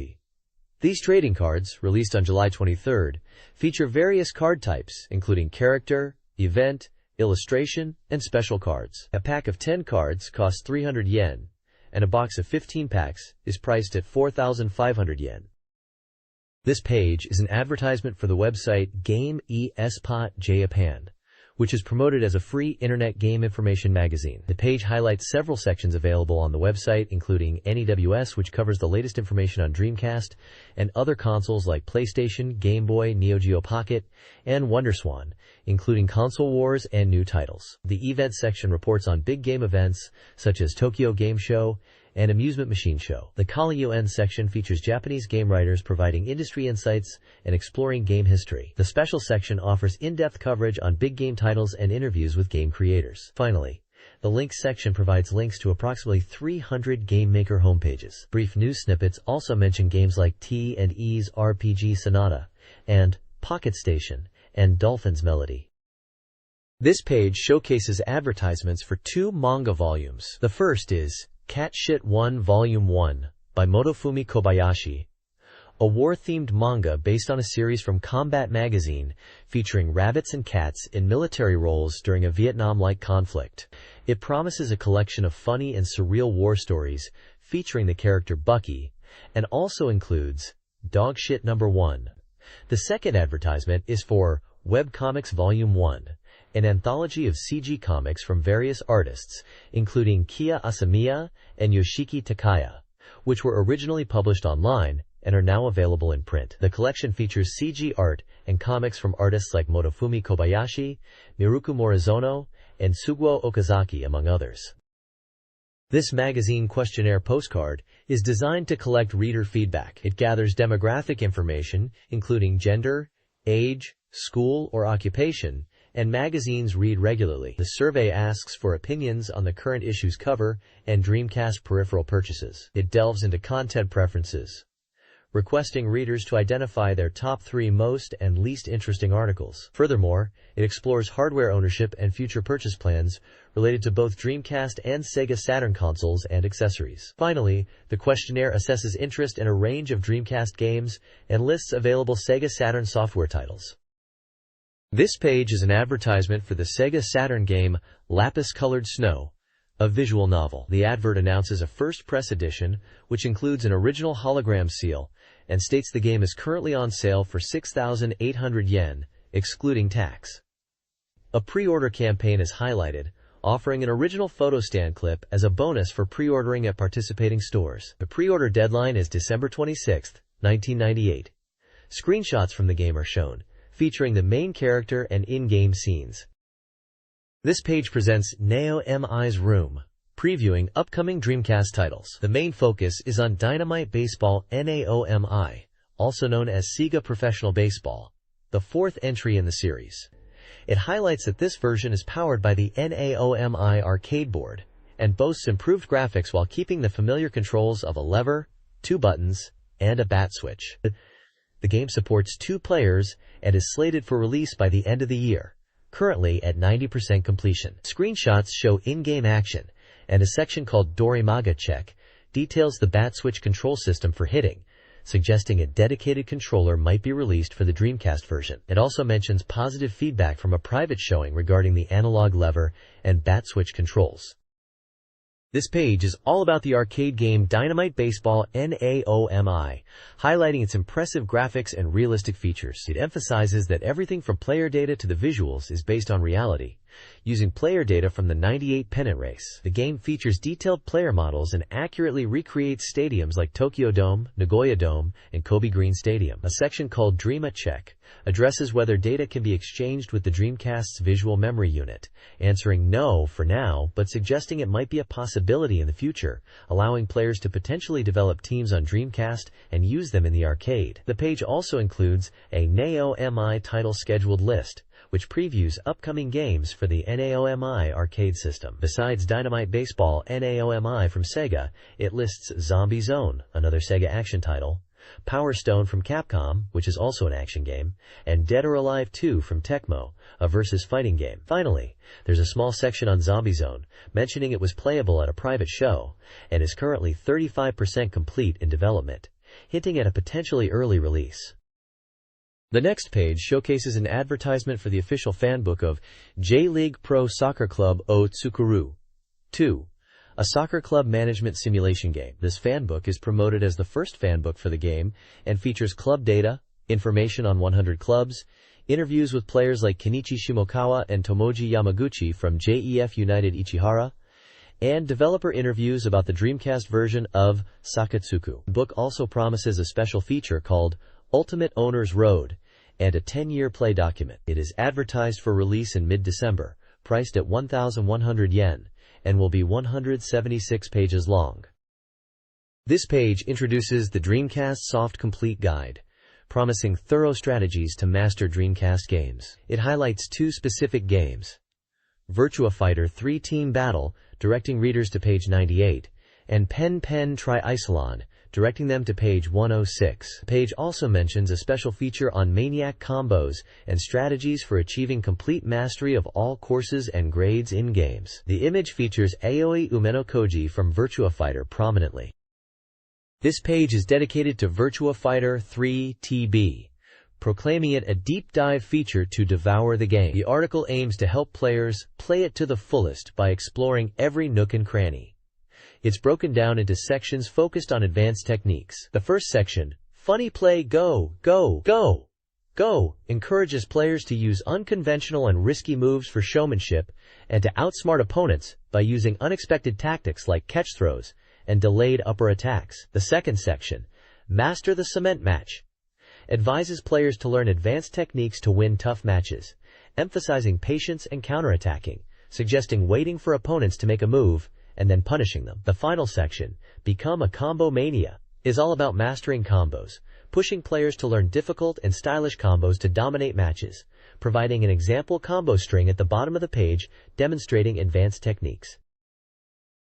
These trading cards, released on July 23rd, feature various card types, including character, event, illustration, and special cards. A pack of 10 cards costs 300 yen, and a box of 15 packs is priced at 4,500 yen. This page is an advertisement for the website Game Espot Japan, which is promoted as a free internet game information magazine. The page highlights several sections available on the website, including NEWS, which covers the latest information on Dreamcast, and other consoles like PlayStation, Game Boy, Neo Geo Pocket, and WonderSwan, including console wars and new titles. The events section reports on big game events, such as Tokyo Game Show and Amusement Machine Show. The Kali-UN section features Japanese game writers providing industry insights and exploring game history. The special section offers in-depth coverage on big game titles and interviews with game creators. Finally, the links section provides links to approximately 300 Game Maker homepages. Brief news snippets also mention games like T&E's RPG Sonata and Pocket Station and Dolphin's Melody. This page showcases advertisements for 2 manga volumes. The first is Cat Shit 1 Volume 1 by Motofumi Kobayashi, a war-themed manga based on a series from Combat Magazine featuring rabbits and cats in military roles during a Vietnam-like conflict. It promises a collection of funny and surreal war stories featuring the character Bucky, and also includes Dog Shit Number 1. The second advertisement is for Webcomics Volume 1, an anthology of CG comics from various artists, including Kiya Asamiya and Yoshiki Takaya, which were originally published online and are now available in print. The collection features CG art and comics from artists like Motofumi Kobayashi, Miruku Morizono, and Suguo Okazaki, among others. This magazine questionnaire postcard is designed to collect reader feedback. It gathers demographic information, including gender, age, school, or occupation, and magazines read regularly. The survey asks for opinions on the current issue's cover and Dreamcast peripheral purchases. It delves into content preferences, requesting readers to identify their top 3 most and least interesting articles. Furthermore, it explores hardware ownership and future purchase plans related to both Dreamcast and Sega Saturn consoles and accessories. Finally, the questionnaire assesses interest in a range of Dreamcast games and lists available Sega Saturn software titles. This page is an advertisement for the Sega Saturn game Lapis-Colored Snow, a visual novel. The advert announces a first press edition, which includes an original hologram seal, and states the game is currently on sale for 6,800 yen, excluding tax. A pre-order campaign is highlighted, offering an original photo stand clip as a bonus for pre-ordering at participating stores. The pre-order deadline is December 26, 1998. Screenshots from the game are shown, featuring the main character and in-game scenes. This page presents Naomi's Room, previewing upcoming Dreamcast titles. The main focus is on Dynamite Baseball Naomi, also known as Sega Professional Baseball, the 4th entry in the series. It highlights that this version is powered by the Naomi arcade board and boasts improved graphics while keeping the familiar controls of a lever, 2 buttons, and a bat switch. The game supports 2 players and is slated for release by the end of the year, currently at 90% completion. Screenshots show in-game action, and a section called Dorimaga Check details the bat switch control system for hitting, suggesting a dedicated controller might be released for the Dreamcast version. It also mentions positive feedback from a private showing regarding the analog lever and bat switch controls. This page is all about the arcade game Dynamite Baseball Naomi, highlighting its impressive graphics and realistic features. It emphasizes that everything from player data to the visuals is based on reality, using player data from the '98 pennant race. The game features detailed player models and accurately recreates stadiums like Tokyo Dome, Nagoya Dome, and Kobe Green Stadium. A section called Dreama Check addresses whether data can be exchanged with the Dreamcast's visual memory unit, answering no for now, but suggesting it might be a possibility in the future, allowing players to potentially develop teams on Dreamcast and use them in the arcade. The page also includes a Naomi title scheduled list, which previews upcoming games for the Naomi arcade system. Besides Dynamite Baseball Naomi from Sega, it lists Zombie Zone, another Sega action title, Power Stone from Capcom, which is also an action game, and Dead or Alive 2 from Tecmo, a versus fighting game. Finally, there's a small section on Zombie Zone, mentioning it was playable at a private show, and is currently 35% complete in development, hinting at a potentially early release. The next page showcases an advertisement for the official fanbook of J-League Pro Soccer Club O Tsukuru 2, a soccer club management simulation game. This fanbook is promoted as the first fanbook for the game and features club data, information on 100 clubs, interviews with players like Kenichi Shimokawa and Tomoji Yamaguchi from JEF United Ichihara, and developer interviews about the Dreamcast version of Sakatsuku. The book also promises a special feature called Ultimate Owner's Road and a 10-year play document. It is advertised for release in mid-December, priced at 1,100 yen, and will be 176 pages long. This page introduces the Dreamcast Soft Complete Guide, promising thorough strategies to master Dreamcast games. It highlights 2 specific games: Virtua Fighter 3 Team Battle, directing readers to page 98, and Pen Pen Tri-Isolon, directing them to page 106. The page also mentions a special feature on maniac combos and strategies for achieving complete mastery of all courses and grades in games. The image features Aoi Umeno Koji from Virtua Fighter prominently. This page is dedicated to Virtua Fighter 3 TB, proclaiming it a deep dive feature to devour the game. The article aims to help players play it to the fullest by exploring every nook and cranny. It's broken down into sections focused on advanced techniques. The first section, Funny Play Go, Go, Go, Go, encourages players to use unconventional and risky moves for showmanship and to outsmart opponents by using unexpected tactics like catch throws and delayed upper attacks. The second section, Master the Cement Match, advises players to learn advanced techniques to win tough matches, emphasizing patience and counterattacking, suggesting waiting for opponents to make a move and then punishing them. The final section, Become a Combo Mania, is all about mastering combos, pushing players to learn difficult and stylish combos to dominate matches, providing an example combo string at the bottom of the page demonstrating advanced techniques.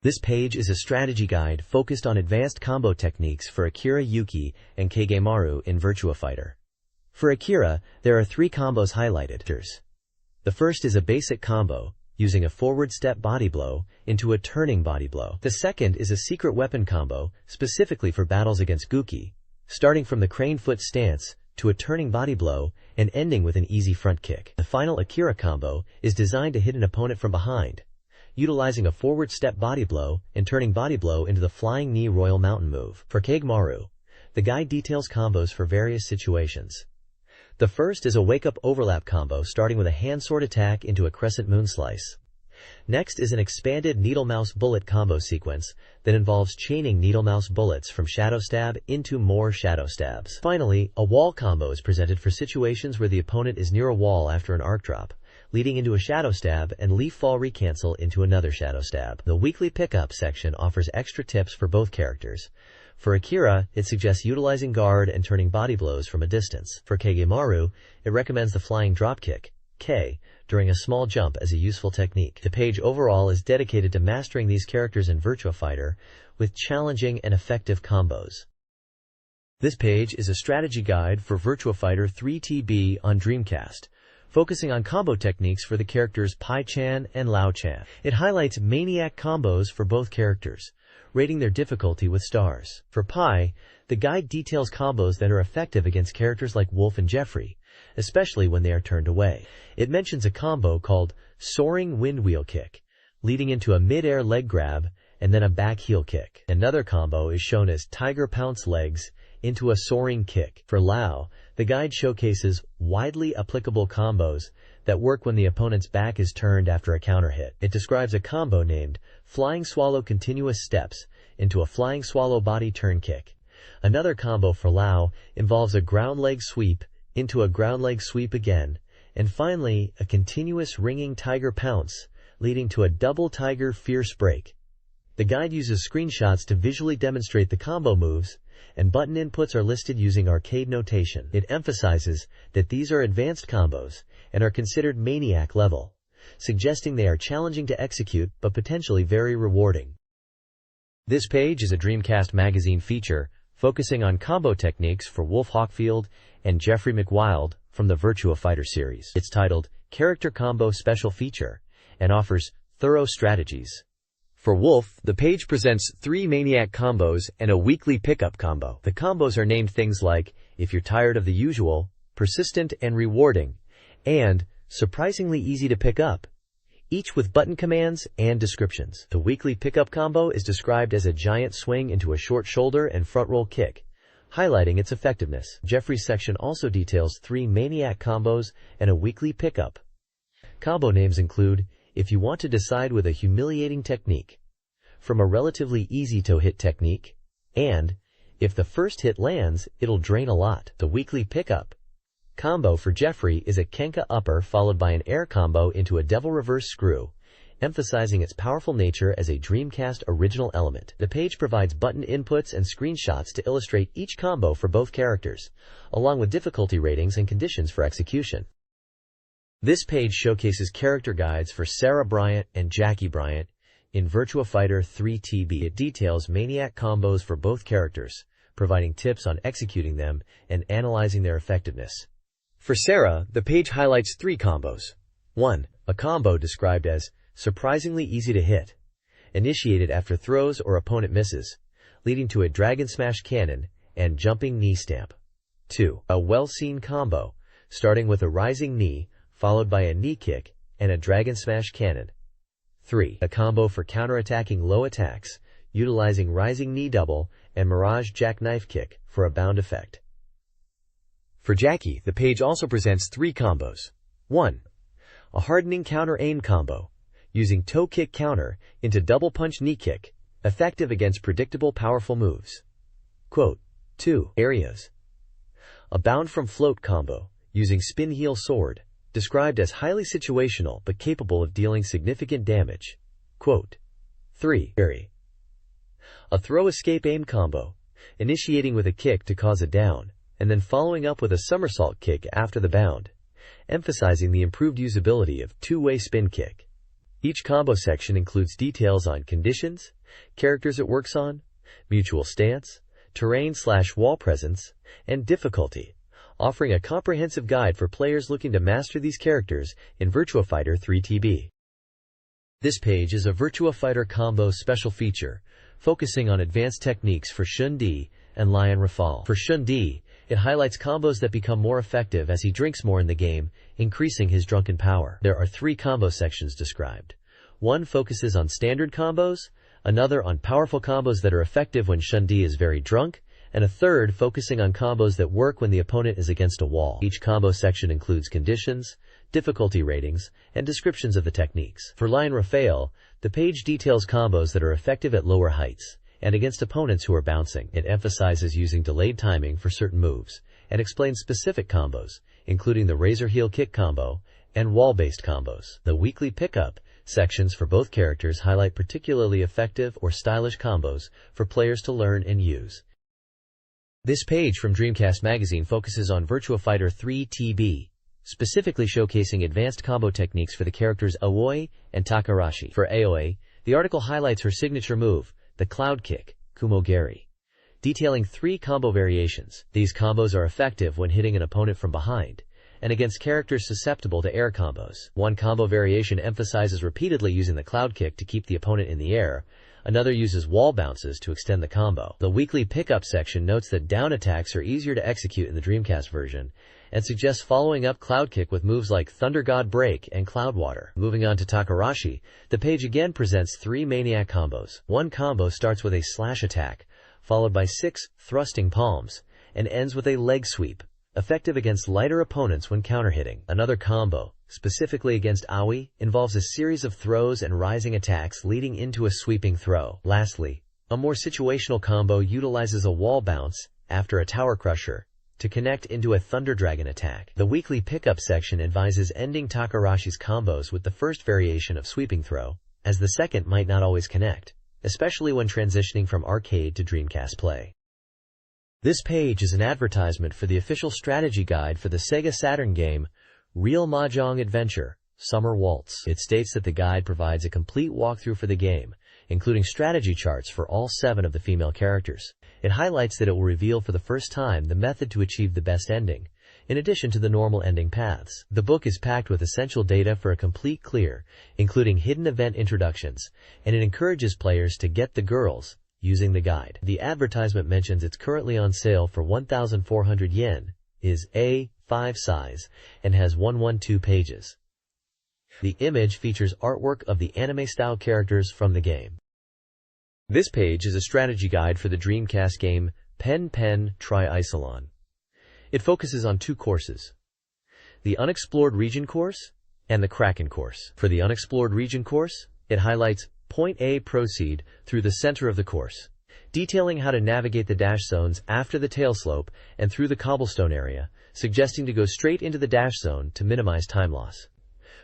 This page is a strategy guide focused on advanced combo techniques for Akira Yuki and Kagemaru in Virtua Fighter. For Akira, there are 3 combos highlighted. The first is a basic combo, using a forward step body blow into a turning body blow. The second is a secret weapon combo, specifically for battles against Guki, starting from the crane foot stance to a turning body blow and ending with an easy front kick. The final Akira combo is designed to hit an opponent from behind, utilizing a forward step body blow and turning body blow into the flying knee royal mountain move. For Kagemaru, the guide details combos for various situations. The first is a wake-up overlap combo starting with a hand sword attack into a crescent moon slice. Next is an expanded needle-mouse bullet combo sequence that involves chaining needle-mouse bullets from shadow stab into more shadow stabs. Finally, a wall combo is presented for situations where the opponent is near a wall after an arc drop, leading into a shadow stab and leaf fall recancel into another shadow stab. The weekly pickup section offers extra tips for both characters. For Akira, it suggests utilizing guard and turning body blows from a distance. For Kagemaru, it recommends the flying dropkick, K, during a small jump as a useful technique. The page overall is dedicated to mastering these characters in Virtua Fighter with challenging and effective combos. This page is a strategy guide for Virtua Fighter 3TB on Dreamcast, focusing on combo techniques for the characters Pai-chan and Lao-chan. It highlights maniac combos for both characters, rating their difficulty with stars. For Pai, the guide details combos that are effective against characters like Wolf and Jeffrey, especially when they are turned away. It mentions a combo called Soaring Windwheel Kick, leading into a mid-air leg grab and then a back heel kick. Another combo is shown as Tiger Pounce Legs into a Soaring Kick. For Lao, the guide showcases widely applicable combos that work when the opponent's back is turned after a counter hit. It describes a combo named Flying Swallow Continuous Steps into a Flying Swallow Body Turn Kick. Another combo for Lao involves a ground leg sweep into a ground leg sweep again, and finally a continuous ringing Tiger Pounce, leading to a double Tiger Fierce Break. The guide uses screenshots to visually demonstrate the combo moves, and button inputs are listed using arcade notation. It emphasizes that these are advanced combos and are considered maniac level, suggesting they are challenging to execute but potentially very rewarding. This page is a Dreamcast Magazine feature focusing on combo techniques for Wolf Hawkfield and Jeffrey McWild from the Virtua Fighter series. It's titled Character Combo Special Feature and offers thorough strategies. For Wolf, the page presents 3 maniac combos and a weekly pickup combo. The combos are named things like If You're Tired of the Usual, Persistent and Rewarding, and Surprisingly Easy to Pick Up, each with button commands and descriptions. The weekly pickup combo is described as a giant swing into a short shoulder and front roll kick, highlighting its effectiveness. Jeffrey's section also details 3 maniac combos and a weekly pickup. Combo names include If You Want to Decide with a Humiliating Technique, from a relatively easy to hit technique, and If the first hit lands, it'll drain a lot. The weekly pickup combo for Jeffrey is a Kenka upper followed by an air combo into a devil reverse screw, emphasizing its powerful nature as a Dreamcast original element. The page provides button inputs and screenshots to illustrate each combo for both characters, along with difficulty ratings and conditions for execution. This page showcases character guides for Sarah Bryant and Jackie Bryant in Virtua Fighter 3TB. It details maniac combos for both characters, providing tips on executing them and analyzing their effectiveness. For Sarah, the page highlights 3 combos. 1. A combo described as surprisingly easy to hit, initiated after throws or opponent misses, leading to a Dragon Smash Cannon and Jumping Knee Stamp. 2. A well-seen combo, starting with a rising knee, followed by a knee kick and a Dragon Smash Cannon. 3. A combo for counterattacking low attacks, utilizing rising knee double and Mirage Jackknife Kick for a bound effect. For Jackie, the page also presents 3 combos. 1. A hardening counter aim combo, using toe kick counter into double punch knee kick, effective against predictable powerful moves. Quote, 2. Areas. A bound from float combo, using spin heel sword, described as highly situational but capable of dealing significant damage. Quote, 3. Parry. A throw escape aim combo, initiating with a kick to cause a down, and then following up with a somersault kick after the bound, emphasizing the improved usability of two-way spin kick. Each combo section includes details on conditions, characters it works on, mutual stance, terrain/wall presence, and difficulty, offering a comprehensive guide for players looking to master these characters in Virtua Fighter 3 TB. This page is a Virtua Fighter combo special feature, focusing on advanced techniques for Shun Di and Lion Rafal. For Shun Di, it highlights combos that become more effective as he drinks more in the game, increasing his drunken power. There are 3 combo sections described. One focuses on standard combos, another on powerful combos that are effective when Shun Di is very drunk, and a third focusing on combos that work when the opponent is against a wall. Each combo section includes conditions, difficulty ratings, and descriptions of the techniques. For Lion Rafal, the page details combos that are effective at lower heights and against opponents who are bouncing. It emphasizes using delayed timing for certain moves and explains specific combos, including the razor heel kick combo and wall-based combos. The weekly pickup sections for both characters highlight particularly effective or stylish combos for players to learn and use. This page from Dreamcast Magazine focuses on Virtua Fighter 3 TB, specifically showcasing advanced combo techniques for the characters Aoi and Takarashi. For Aoi, the article highlights her signature move, the Cloud Kick, Kumogeri, detailing 3 combo variations. These combos are effective when hitting an opponent from behind, and against characters susceptible to air combos. One combo variation emphasizes repeatedly using the Cloud Kick to keep the opponent in the air, another uses wall bounces to extend the combo. The weekly pickup section notes that down attacks are easier to execute in the Dreamcast version, and suggests following up Cloud Kick with moves like Thunder God Break and Cloud Water. Moving on to Takarashi, the page again presents 3 Maniac combos. One combo starts with a slash attack, followed by 6 thrusting palms, and ends with a leg sweep, effective against lighter opponents when counter-hitting. Another combo, specifically against Aoi, involves a series of throws and rising attacks leading into a sweeping throw. Lastly, a more situational combo utilizes a wall bounce after a tower crusher to connect into a Thunder Dragon attack. The weekly pickup section advises ending Takarashi's combos with the first variation of sweeping throw, as the second might not always connect, especially when transitioning from arcade to Dreamcast play. This page is an advertisement for the official strategy guide for the Sega Saturn game, Real Mahjong Adventure, Summer Waltz. It states that the guide provides a complete walkthrough for the game, including strategy charts for all 7 of the female characters. It highlights that it will reveal for the first time the method to achieve the best ending, in addition to the normal ending paths. The book is packed with essential data for a complete clear, including hidden event introductions, and it encourages players to get the girls using the guide. The advertisement mentions it's currently on sale for 1,400 yen, is A5 size, and has 112 pages. The image features artwork of the anime-style characters from the game. This page is a strategy guide for the Dreamcast game Pen Pen Tri-Isolon. It focuses on 2 courses, the Unexplored Region course and the Kraken course. For the Unexplored Region course, it highlights Point A, proceed through the center of the course, detailing how to navigate the dash zones after the tail slope and through the cobblestone area, suggesting to go straight into the dash zone to minimize time loss.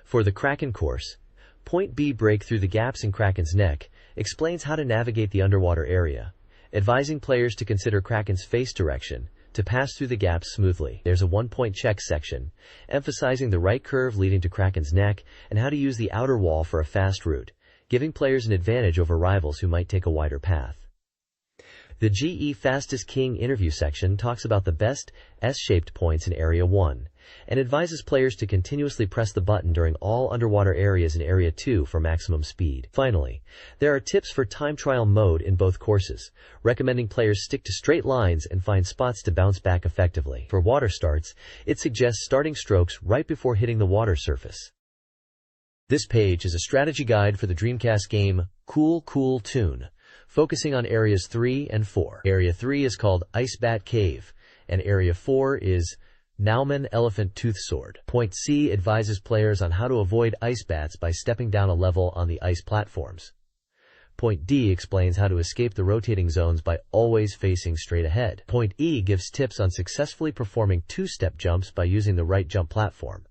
For the Kraken course, Point B, break through the gaps in Kraken's neck, explains how to navigate the underwater area, advising players to consider Kraken's face direction to pass through the gaps smoothly. There's a 1-point check section, emphasizing the right curve leading to Kraken's neck and how to use the outer wall for a fast route, giving players an advantage over rivals who might take a wider path. The GE Fastest King interview section talks about the best S-shaped points in Area 1, and advises players to continuously press the button during all underwater areas in Area 2 for maximum speed. Finally, there are tips for time trial mode in both courses, recommending players stick to straight lines and find spots to bounce back effectively. For water starts, it suggests starting strokes right before hitting the water surface. This page is a strategy guide for the Dreamcast game Cool Cool Tune, focusing on Areas 3 and 4. Area 3 is called Ice Bat Cave, and Area 4 is Nauman Elephant Tooth Sword. Point C advises players on how to avoid ice bats by stepping down a level on the ice platforms. Point D explains how to escape the rotating zones by always facing straight ahead. Point E gives tips on successfully performing 2-step jumps by using the right jump platform.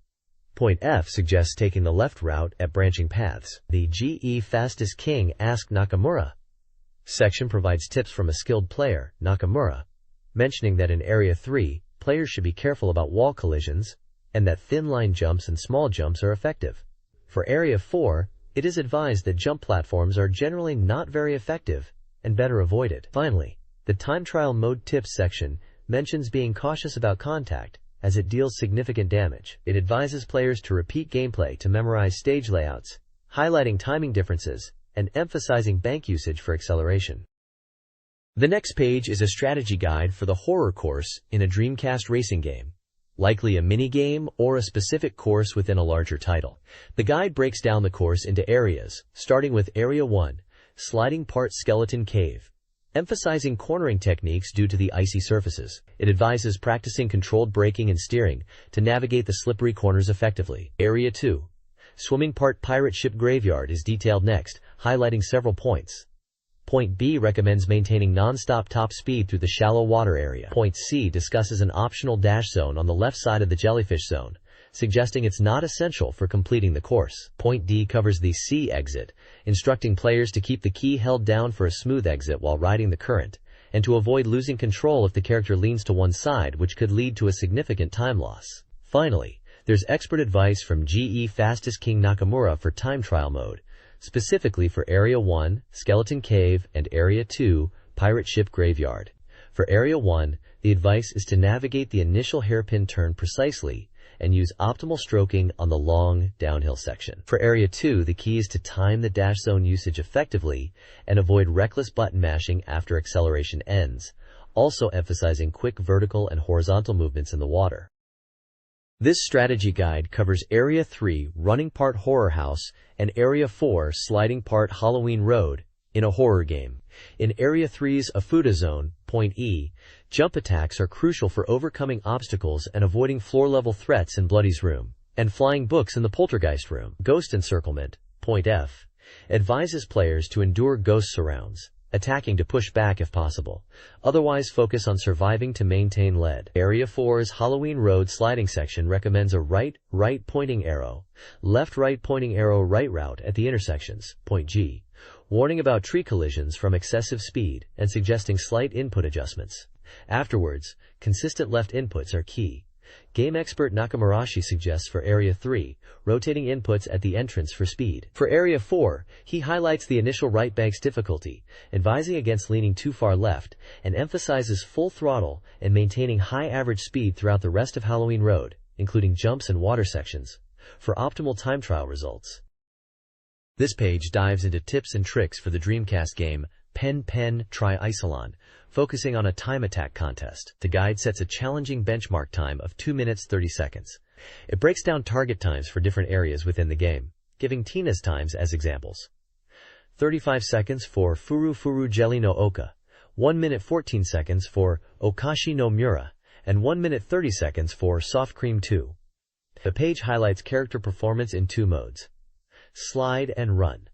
Point F suggests taking the left route at branching paths. The GE Fastest King Ask Nakamura section provides tips from a skilled player, Nakamura, mentioning that in Area 3, players should be careful about wall collisions, and that thin line jumps and small jumps are effective. For Area 4, it is advised that jump platforms are generally not very effective and better avoided. Finally, the time trial mode tips section mentions being cautious about contact as it deals significant damage. It advises players to repeat gameplay to memorize stage layouts, highlighting timing differences, and emphasizing bank usage for acceleration. The next page is a strategy guide for the horror course in a Dreamcast racing game, likely a mini-game or a specific course within a larger title. The guide breaks down the course into areas, starting with Area 1, Sliding Part Skeleton Cave, emphasizing cornering techniques due to the icy surfaces. It advises practicing controlled braking and steering to navigate the slippery corners effectively. Area 2, Swimming Part Pirate Ship Graveyard is detailed next, highlighting several points. Point B recommends maintaining non-stop top speed through the shallow water area. Point C discusses an optional dash zone on the left side of the jellyfish zone, suggesting it's not essential for completing the course. Point D covers the C exit, instructing players to keep the key held down for a smooth exit while riding the current, and to avoid losing control if the character leans to one side, which could lead to a significant time loss. Finally, there's expert advice from GE Fastest King Nakamura for time trial mode, specifically for Area 1, Skeleton Cave, and Area 2, Pirate Ship Graveyard. For Area 1, the advice is to navigate the initial hairpin turn precisely and use optimal stroking on the long downhill section. For Area 2, the key is to time the dash zone usage effectively and avoid reckless button mashing after acceleration ends, also emphasizing quick vertical and horizontal movements in the water. This strategy guide covers Area 3, Running Part Horror House, and Area 4, Sliding Part Halloween Road, in a horror game. In Area 3's Afuda Zone, Point E, jump attacks are crucial for overcoming obstacles and avoiding floor-level threats in Bloody's room, and flying books in the Poltergeist room. Ghost Encirclement, Point F, advises players to endure ghost surrounds, attacking to push back if possible. Otherwise, focus on surviving to maintain lead. Area 4's Halloween Road sliding section recommends a right pointing arrow, left pointing arrow right route at the intersections. Point G, warning about tree collisions from excessive speed and suggesting slight input adjustments. Afterwards, consistent left inputs are key. Game expert Nakamurashi suggests for Area 3, rotating inputs at the entrance for speed. For Area 4, he highlights the initial right bank's difficulty, advising against leaning too far left, and emphasizes full throttle and maintaining high average speed throughout the rest of Halloween Road, including jumps and water sections, for optimal time trial results. This page dives into tips and tricks for the Dreamcast game Pen Try Isolon, focusing on a time attack contest. The guide sets a challenging benchmark time of 2 minutes 30 seconds. It breaks down target times for different areas within the game, giving Tina's times as examples. 35 seconds for Furu Jelly no Oka, 1 minute 14 seconds for Okashi no Mura, and 1 minute 30 seconds for Soft Cream 2. The page highlights character performance in 2 modes: slide and run,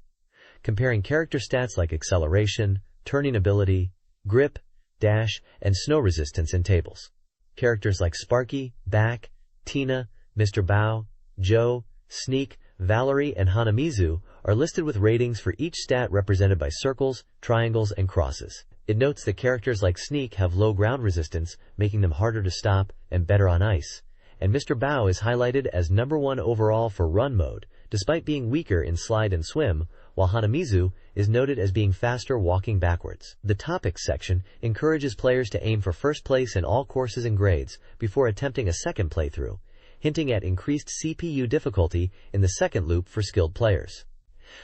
comparing character stats like acceleration, turning ability, grip, dash, and snow resistance in tables. Characters like Sparky, Back, Tina, Mr. Bao, Joe, Sneak, Valerie, and Hanamizu are listed with ratings for each stat represented by circles, triangles, and crosses. It notes that characters like Sneak have low ground resistance, making them harder to stop and better on ice, and Mr. Bao is highlighted as #1 overall for run mode, despite being weaker in slide and swim, while Hanamizu is noted as being faster walking backwards. The topics section encourages players to aim for first place in all courses and grades before attempting a second playthrough, hinting at increased CPU difficulty in the second loop for skilled players.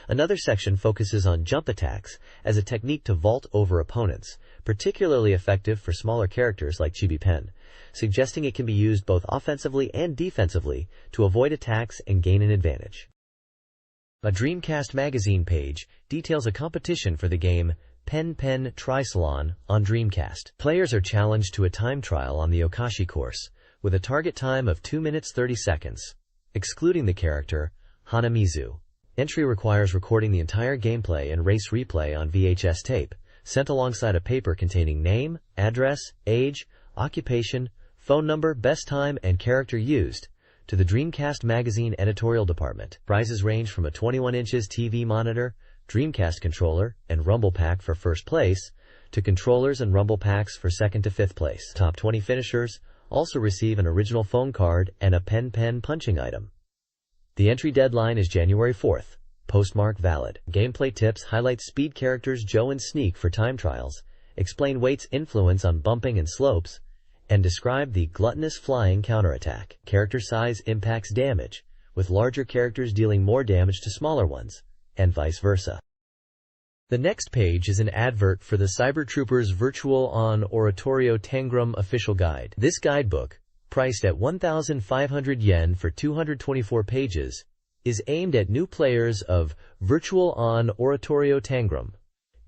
Another section focuses on jump attacks as a technique to vault over opponents, particularly effective for smaller characters like Chibi Pen, suggesting it can be used both offensively and defensively to avoid attacks and gain an advantage. A Dreamcast Magazine page details a competition for the game Pen Trisalon on Dreamcast. Players are challenged to a time trial on the Okashi course, with a target time of 2 minutes 30 seconds, excluding the character Hanamizu. Entry requires recording the entire gameplay and race replay on VHS tape, sent alongside a paper containing name, address, age, occupation, phone number, best time, and character used, to the Dreamcast Magazine editorial department. Prizes range from a 21 inches TV monitor, Dreamcast controller, and Rumble Pack for first place, to controllers and Rumble Packs for second to fifth place. Top 20 finishers also receive an original phone card and a pen punching item. The entry deadline is January 4th. Postmark valid. Gameplay tips highlight speed characters Joe and Sneak for time trials, explain weight's influence on bumping and slopes, and describe the gluttonous flying counterattack. Character size impacts damage, with larger characters dealing more damage to smaller ones, and vice versa. The next page is an advert for the Cybertroopers Virtual on Oratorio Tangram official guide. This guidebook, priced at 1,500 yen for 224 pages, is aimed at new players of Virtual on Oratorio Tangram.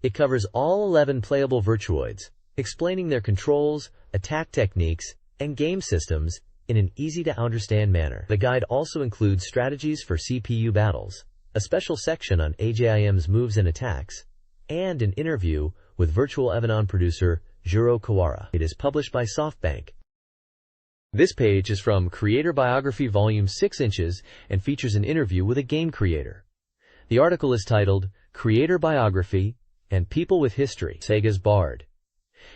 It covers all 11 playable Virtuoids, explaining their controls, attack techniques, and game systems in an easy-to-understand manner. The guide also includes strategies for CPU battles, a special section on AJIM's moves and attacks, and an interview with Virtual Evanon producer Juro Kawara. It is published by SoftBank. This page is from Creator Biography Volume 6 inches and features an interview with a game creator. The article is titled Creator Biography and People with History, Sega's Bard.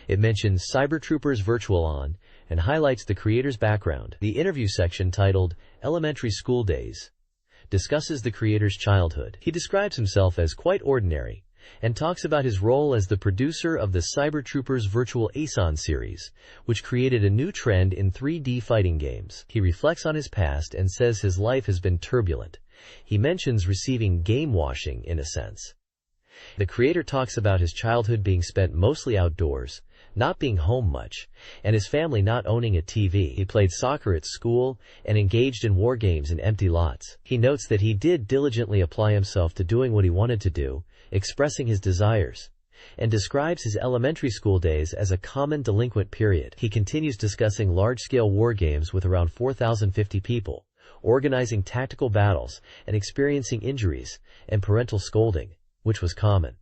It mentions Cybertroopers Virtual On and highlights the creator's background. The interview section, titled Elementary School Days, discusses the creator's childhood. He describes himself as quite ordinary and talks about his role as the producer of the Cybertroopers Virtual Ason series, which created a new trend in 3D fighting games. He reflects on his past and says his life has been turbulent. He mentions receiving game washing in a sense. The creator talks about his childhood being spent mostly outdoors, not being home much, and his family not owning a TV. He played soccer at school and engaged in war games in empty lots. He notes that he did diligently apply himself to doing what he wanted to do, expressing his desires, and describes his elementary school days as a common delinquent period. He continues discussing large-scale war games with around 4,050 people, organizing tactical battles, and experiencing injuries and parental scolding, which was common.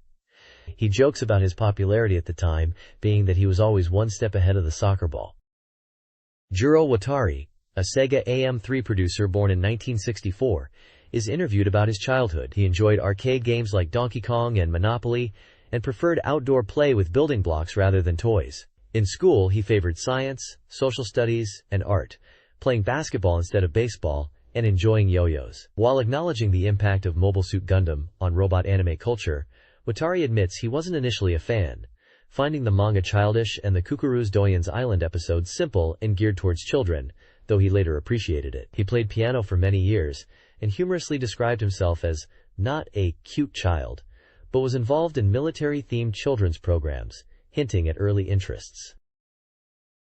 He jokes about his popularity at the time being that he was always one step ahead of the soccer ball. Juro Watari, a Sega AM3 producer born in 1964, is interviewed about his childhood. He enjoyed arcade games like Donkey Kong and Monopoly and preferred outdoor play with building blocks rather than toys. In school, he favored science, social studies, and art, playing basketball instead of baseball, and enjoying yo-yos. While acknowledging the impact of Mobile Suit Gundam on robot anime culture, Watari admits he wasn't initially a fan, finding the manga childish and the Kukuru's Doyen's Island episode simple and geared towards children, though he later appreciated it. He played piano for many years and humorously described himself as not a cute child, but was involved in military-themed children's programs, hinting at early interests.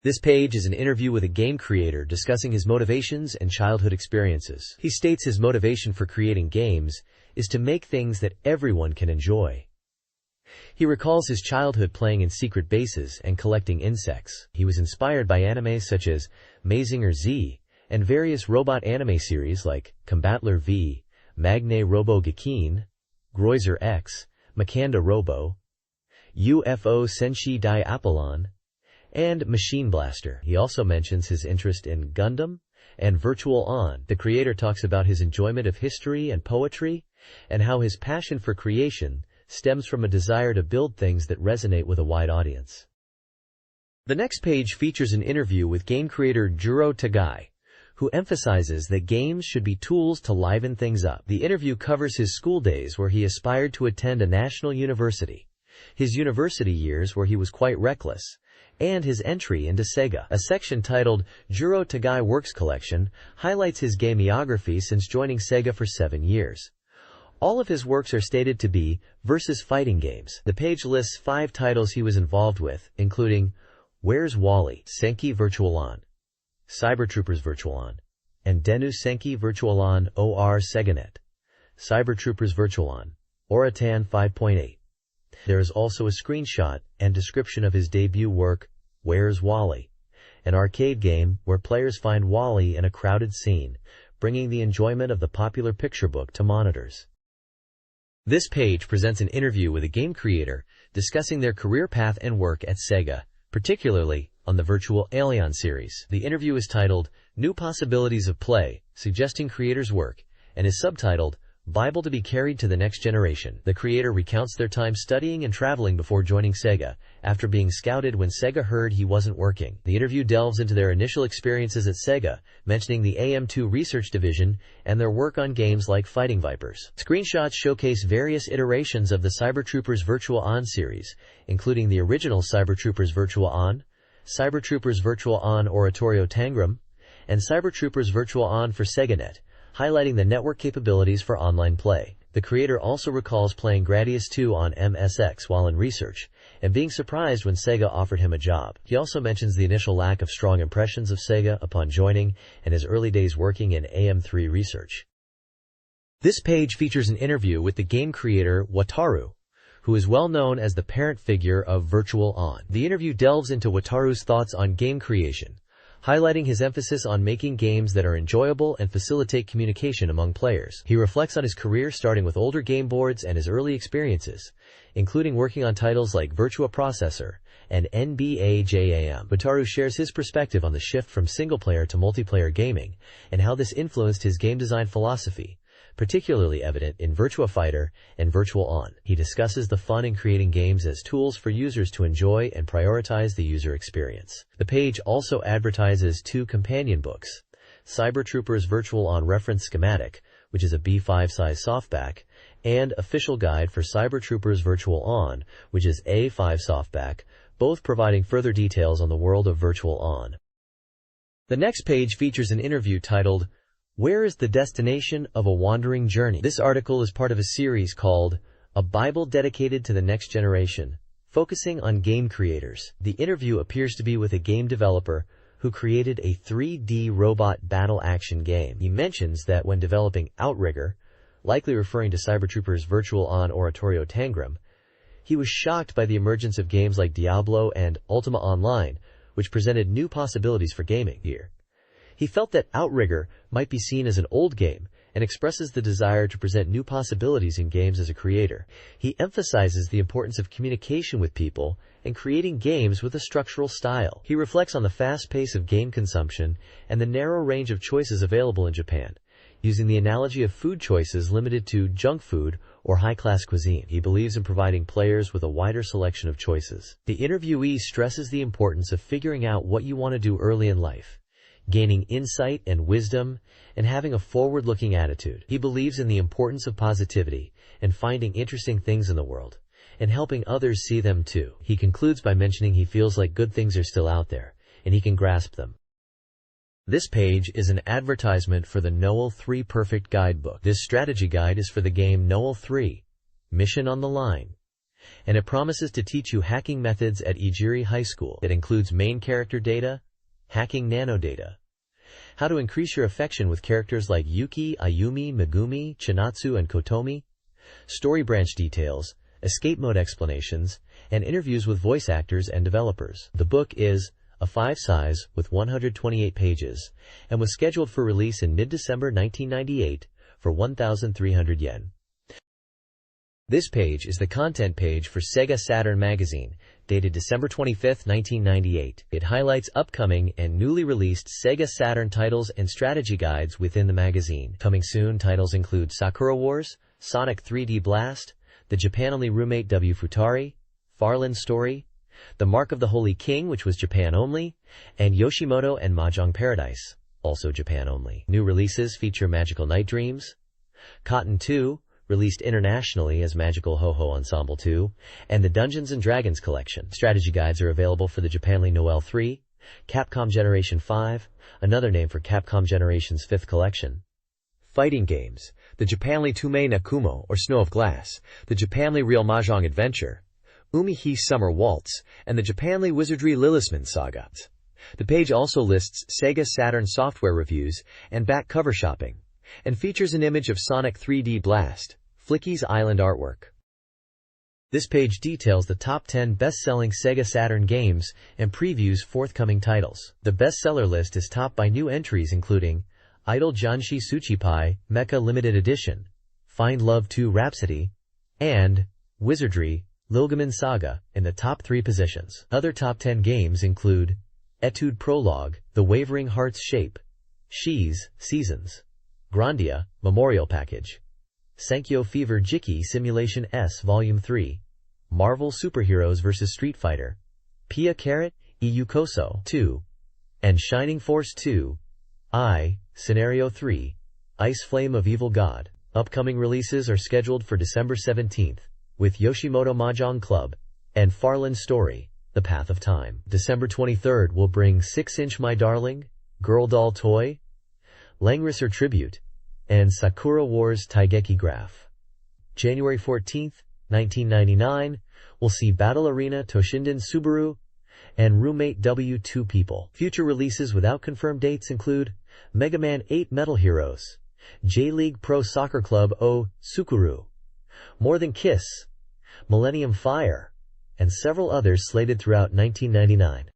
This page is an interview with a game creator discussing his motivations and childhood experiences. He states his motivation for creating games is to make things that everyone can enjoy. He recalls his childhood playing in secret bases and collecting insects. He was inspired by anime such as Mazinger Z and various robot anime series like Combattler V, Magne Robo Gakine, Groiser X, Makanda Robo, UFO Senshi Dai Apollon, and Machine Blaster. He also mentions his interest in Gundam and Virtual On. The creator talks about his enjoyment of history and poetry and how his passion for creation stems from a desire to build things that resonate with a wide audience. The next page features an interview with game creator Juro Tagai, who emphasizes that games should be tools to liven things up. The interview covers his school days where he aspired to attend a national university, his university years where he was quite reckless, and his entry into Sega. A section titled Juro Tagai Works Collection highlights his gameography since joining Sega for 7 years. All of his works are stated to be versus fighting games. The page lists 5 titles he was involved with, including Where's Wally, Senki Virtual On, Cybertroopers Virtual On, and Denu Senki Virtual On OR Seganet, Cybertroopers Virtual On, Oratan 5.8. There is also a screenshot and description of his debut work, Where's Wally, an arcade game where players find Wally in a crowded scene, bringing the enjoyment of the popular picture book to monitors. This page presents an interview with a game creator discussing their career path and work at Sega, particularly on the Virtual Alien series. The interview is titled New Possibilities of Play, Suggesting Creators' Work, and is subtitled Bible to be carried to the next generation. The creator recounts their time studying and traveling before joining Sega, after being scouted when Sega heard he wasn't working. The interview delves into their initial experiences at Sega, mentioning the AM2 research division and their work on games like Fighting Vipers. Screenshots showcase various iterations of the Cybertroopers Virtual On series, including the original Cybertroopers Virtual On, Cybertroopers Virtual On Oratorio Tangram, and Cybertroopers Virtual On for SegaNet, highlighting the network capabilities for online play. The creator also recalls playing Gradius 2 on MSX while in research, and being surprised when Sega offered him a job. He also mentions the initial lack of strong impressions of Sega upon joining, and his early days working in AM3 research. This page features an interview with the game creator Wataru, who is well known as the parent figure of Virtual On. The interview delves into Wataru's thoughts on game creation, highlighting his emphasis on making games that are enjoyable and facilitate communication among players. He reflects on his career starting with older game boards and his early experiences, including working on titles like Virtua Processor and NBA Jam. Wataru shares his perspective on the shift from single-player to multiplayer gaming and how this influenced his game design philosophy, particularly evident in Virtua Fighter and Virtual On. He discusses the fun in creating games as tools for users to enjoy and prioritize the user experience. The page also advertises 2 companion books, Cybertroopers Virtual On Reference Schematic, which is a B5 size softback, and Official Guide for Cybertroopers Virtual On, which is A5 softback, both providing further details on the world of Virtual On. The next page features an interview titled, "Where is the Destination of a Wandering Journey?" This article is part of a series called A Bible Dedicated to the Next Generation, focusing on game creators. The interview appears to be with a game developer who created a 3D robot battle action game. He mentions that when developing Outrigger, likely referring to Cybertroopers Virtual On Oratorio Tangram, he was shocked by the emergence of games like Diablo and Ultima Online, which presented new possibilities for gaming here. He felt that Outrigger might be seen as an old game and expresses the desire to present new possibilities in games as a creator. He emphasizes the importance of communication with people and creating games with a structural style. He reflects on the fast pace of game consumption and the narrow range of choices available in Japan, using the analogy of food choices limited to junk food or high-class cuisine. He believes in providing players with a wider selection of choices. The interviewee stresses the importance of figuring out what you want to do early in life, gaining insight and wisdom, and having a forward-looking attitude. He believes in the importance of positivity and finding interesting things in the world, and helping others see them too. He concludes by mentioning he feels like good things are still out there, and he can grasp them. This page is an advertisement for the Noel 3 Perfect Guidebook. This strategy guide is for the game Noel 3, Mission on the Line, and it promises to teach you hacking methods at Ijiri High School. It includes main character data, hacking nanodata, how to increase your affection with characters like Yuki, Ayumi, Megumi, Chinatsu, and Kotomi, story branch details, escape mode explanations, and interviews with voice actors and developers. The book is a 5 size with 128 pages and was scheduled for release in mid-December 1998 for 1,300 yen. This page is the content page for Sega Saturn magazine, dated December 25, 1998. It highlights upcoming and newly released Sega Saturn titles and strategy guides within the magazine. Coming soon titles include Sakura Wars, Sonic 3D Blast, the Japan-only Roommate W Futari, Farland Story, The Mark of the Holy King, which was Japan only, and Yoshimoto and Mahjong Paradise, also Japan only. New releases feature Magical Night Dreams, Cotton 2, released internationally as Magical Ho-Ho Ensemble 2, and the Dungeons & Dragons collection. Strategy guides are available for the Japanly Noel 3, Capcom Generation 5, another name for Capcom Generation's 5th collection. Fighting games, the Japanly Tumei Nakumo or Snow of Glass, the Japanly Real Mahjong Adventure, Umihi Summer Waltz, and the Japanly Wizardry Lilisman Saga. The page also lists Sega Saturn software reviews and back cover shopping, and features an image of Sonic 3D Blast, Flicky's Island artwork. This page details the top 10 best-selling Sega Saturn games and previews forthcoming titles. The bestseller list is topped by new entries including Idol Janshi Tsuchipai, Mecha Limited Edition, Find Love 2 Rhapsody, and Wizardry, Lilgamen Saga in the top 3 positions. Other top 10 games include Etude Prologue, The Wavering Heart's Shape, She's, Seasons, Grandia, Memorial Package, Senkyo Fever Jiki Simulation S Volume 3, Marvel Superheroes vs. Street Fighter, Pia Carrot, EU Koso 2, and Shining Force 2, Scenario 3, Ice Flame of Evil God. Upcoming releases are scheduled for December 17th, with Yoshimoto Mahjong Club and Farland Story, The Path of Time. December 23rd will bring 6-inch My Darling, Girl Doll Toy, Langrisser Tribute, and Sakura Wars Taigeki Graph. January 14th, 1999, will see Battle Arena Toshinden Subaru and Roommate W2 People. Future releases without confirmed dates include Mega Man 8 Metal Heroes, J-League Pro Soccer Club O Sukuru, More Than Kiss, Millennium Fire, and several others slated throughout 1999.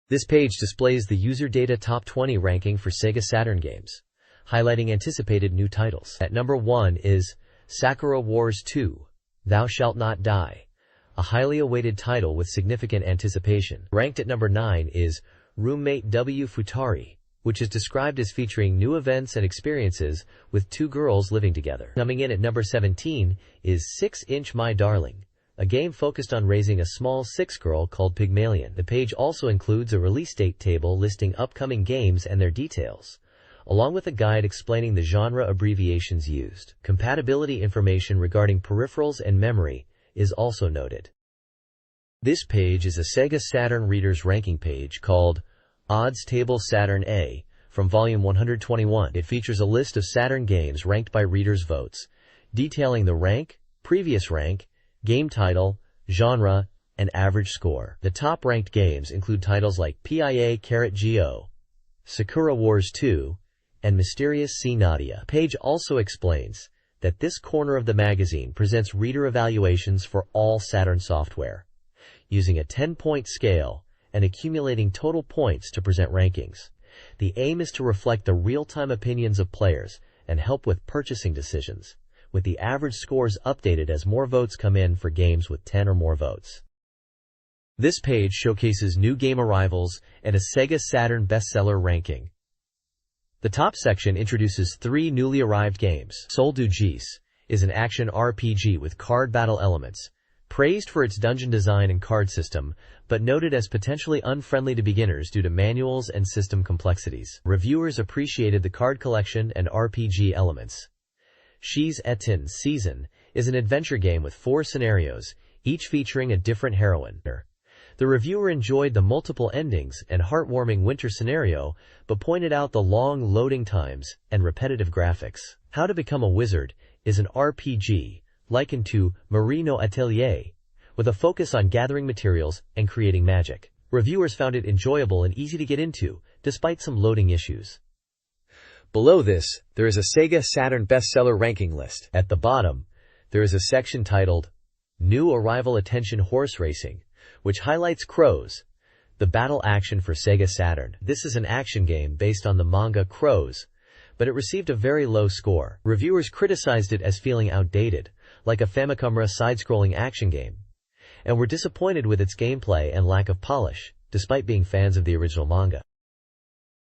This page displays the user data top 20 ranking for Sega Saturn games, highlighting anticipated new titles. At number 1 is Sakura Wars 2, Thou Shalt Not Die, a highly awaited title with significant anticipation. Ranked at number 9 is Roommate W Futari, which is described as featuring new events and experiences with 2 girls living together. Coming in at number 17 is 6-inch My Darling, a game focused on raising a small 6 girl called Pygmalion. The page also includes a release date table listing upcoming games and their details, along with a guide explaining the genre abbreviations used. Compatibility information regarding peripherals and memory is also noted. This page is a Sega Saturn Reader's Ranking page called Odds Table Saturn A from Volume 121. It features a list of Saturn games ranked by readers' votes, detailing the rank, previous rank, game title, genre, and average score. The top-ranked games include titles like PIA-Go, Sakura Wars 2, and Mysterious Sea Nadia. The page also explains that this corner of the magazine presents reader evaluations for all Saturn software, using a 10-point scale and accumulating total points to present rankings. The aim is to reflect the real-time opinions of players and help with purchasing decisions, with the average scores updated as more votes come in for games with 10 or more votes. This page showcases new game arrivals and a Sega Saturn bestseller ranking. The top section introduces 3 newly arrived games. Sol du Gis is an action RPG with card battle elements, praised for its dungeon design and card system, but noted as potentially unfriendly to beginners due to manuals and system complexities. Reviewers appreciated the card collection and RPG elements. Shi's Etin Season is an adventure game with 4 scenarios, each featuring a different heroine. The reviewer enjoyed the multiple endings and heartwarming winter scenario, but pointed out the long loading times and repetitive graphics. How to Become a Wizard is an RPG likened to Marie no Atelier, with a focus on gathering materials and creating magic. Reviewers found it enjoyable and easy to get into, despite some loading issues. Below this, there is a Sega Saturn bestseller ranking list. At the bottom, there is a section titled New Arrival Attention Horse Racing, which highlights Crows, the battle action for Sega Saturn. This is an action game based on the manga Crows, but it received a very low score. Reviewers criticized it as feeling outdated, like a Famicom-era side-scrolling action game, and were disappointed with its gameplay and lack of polish, despite being fans of the original manga.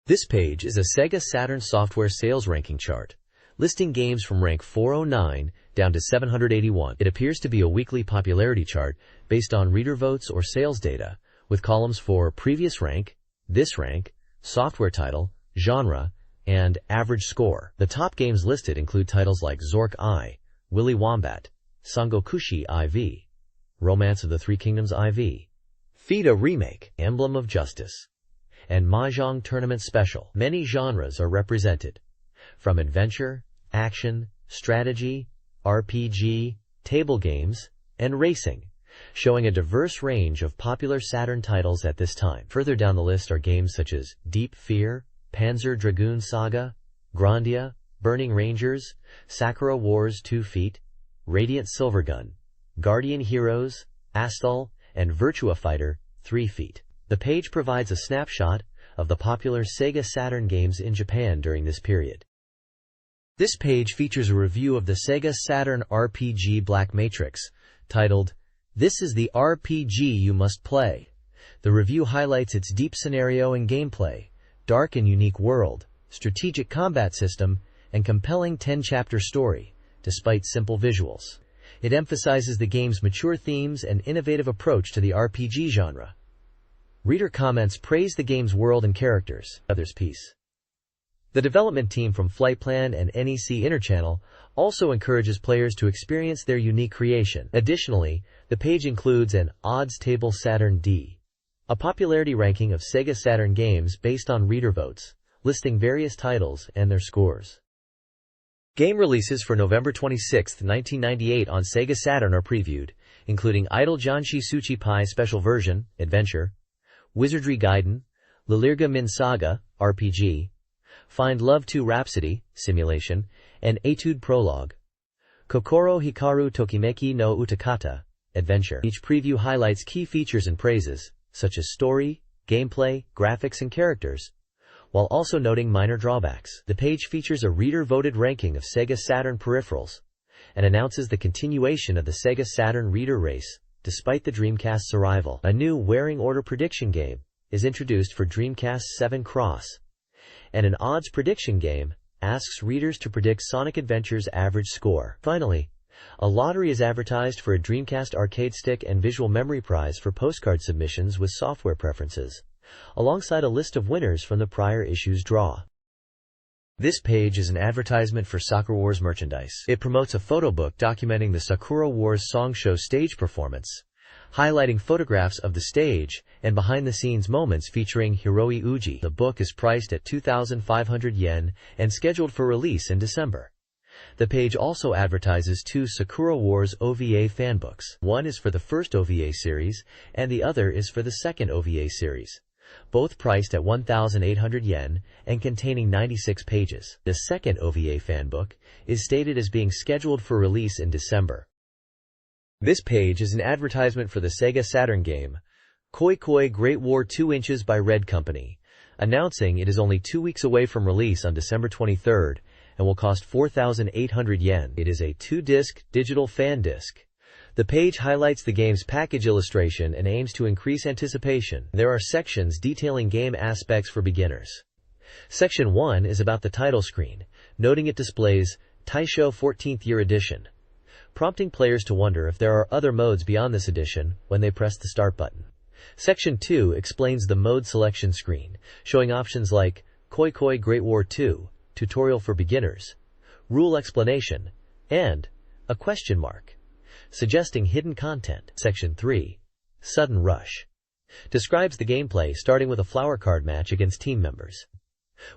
This page is a Sega Saturn software sales ranking chart, listing games from rank 409 down to 781. It appears to be a weekly popularity chart based on reader votes or sales data, with columns for previous rank, this rank, software title, genre, and average score. The top games listed include titles like Zork I, Willy Wombat, Sangokushi IV, Romance of the Three Kingdoms IV, FIDA Remake, Emblem of Justice, and Mahjong Tournament Special. Many genres are represented, from adventure, action, strategy, RPG, table games, and racing, showing a diverse range of popular Saturn titles at this time. Further down the list are games such as Deep Fear, Panzer Dragoon Saga, Grandia, Burning Rangers, Sakura Wars 2 Feet, Radiant Silvergun, Guardian Heroes, Astal, and Virtua Fighter 3 Feet. The page provides a snapshot of the popular Sega Saturn games in Japan during this period. This page features a review of the Sega Saturn RPG Black Matrix, titled, This is the RPG You Must Play. The review highlights its deep scenario and gameplay, dark and unique world, strategic combat system, and compelling 10-chapter story, despite simple visuals. It emphasizes the game's mature themes and innovative approach to the RPG genre. Reader comments praise the game's world and characters. Others piece. The development team from Flightplan and NEC Interchannel also encourages players to experience their unique creation. Additionally, the page includes an odds table Saturn D, a popularity ranking of Sega Saturn games based on reader votes, listing various titles and their scores. Game releases for November 26, 1998 on Sega Saturn are previewed, including Idol Janshi Suchi Pai Special Version, Adventure, Wizardry Gaiden, Lilirga Min Saga, RPG, Find Love 2 Rhapsody, Simulation, and Etude Prologue. Kokoro Hikaru Tokimeki no Utakata, Adventure. Each preview highlights key features and praises, such as story, gameplay, graphics, and characters, while also noting minor drawbacks. The page features a reader-voted ranking of Sega Saturn peripherals and announces the continuation of the Sega Saturn reader race, despite the Dreamcast's arrival. A new wearing order prediction game is introduced for Dreamcast 7 Cross, and an odds prediction game asks readers to predict Sonic Adventure's average score. Finally, a lottery is advertised for a Dreamcast arcade stick and visual memory prize for postcard submissions with software preferences, alongside a list of winners from the prior issue's draw. This page is an advertisement for Sakura Wars merchandise. It promotes a photo book documenting the Sakura Wars song show stage performance, highlighting photographs of the stage and behind-the-scenes moments featuring Hiroi Uji. The book is priced at 2,500 yen and scheduled for release in December. The page also advertises two Sakura Wars OVA fanbooks. One is for the first OVA series, and the other is for the second OVA series, both priced at 1,800 yen and containing 96 pages. The second OVA fanbook is stated as being scheduled for release in December. This page is an advertisement for the Sega Saturn game, Koi Koi Great War 2 Inches by Red Company, announcing it is only 2 weeks away from release on December 23rd and will cost 4,800 yen. It is a 2-disc digital fan disc. The page highlights the game's package illustration and aims to increase anticipation. There are sections detailing game aspects for beginners. Section 1 is about the title screen, noting it displays Taisho 14th Year Edition, prompting players to wonder if there are other modes beyond this edition when they press the Start button. Section 2 explains the mode selection screen, showing options like Koi Koi Great War 2, Tutorial for Beginners, Rule Explanation, and a question mark, suggesting hidden content. Section 3, Sudden Rush, describes the gameplay starting with a flower card match against team members.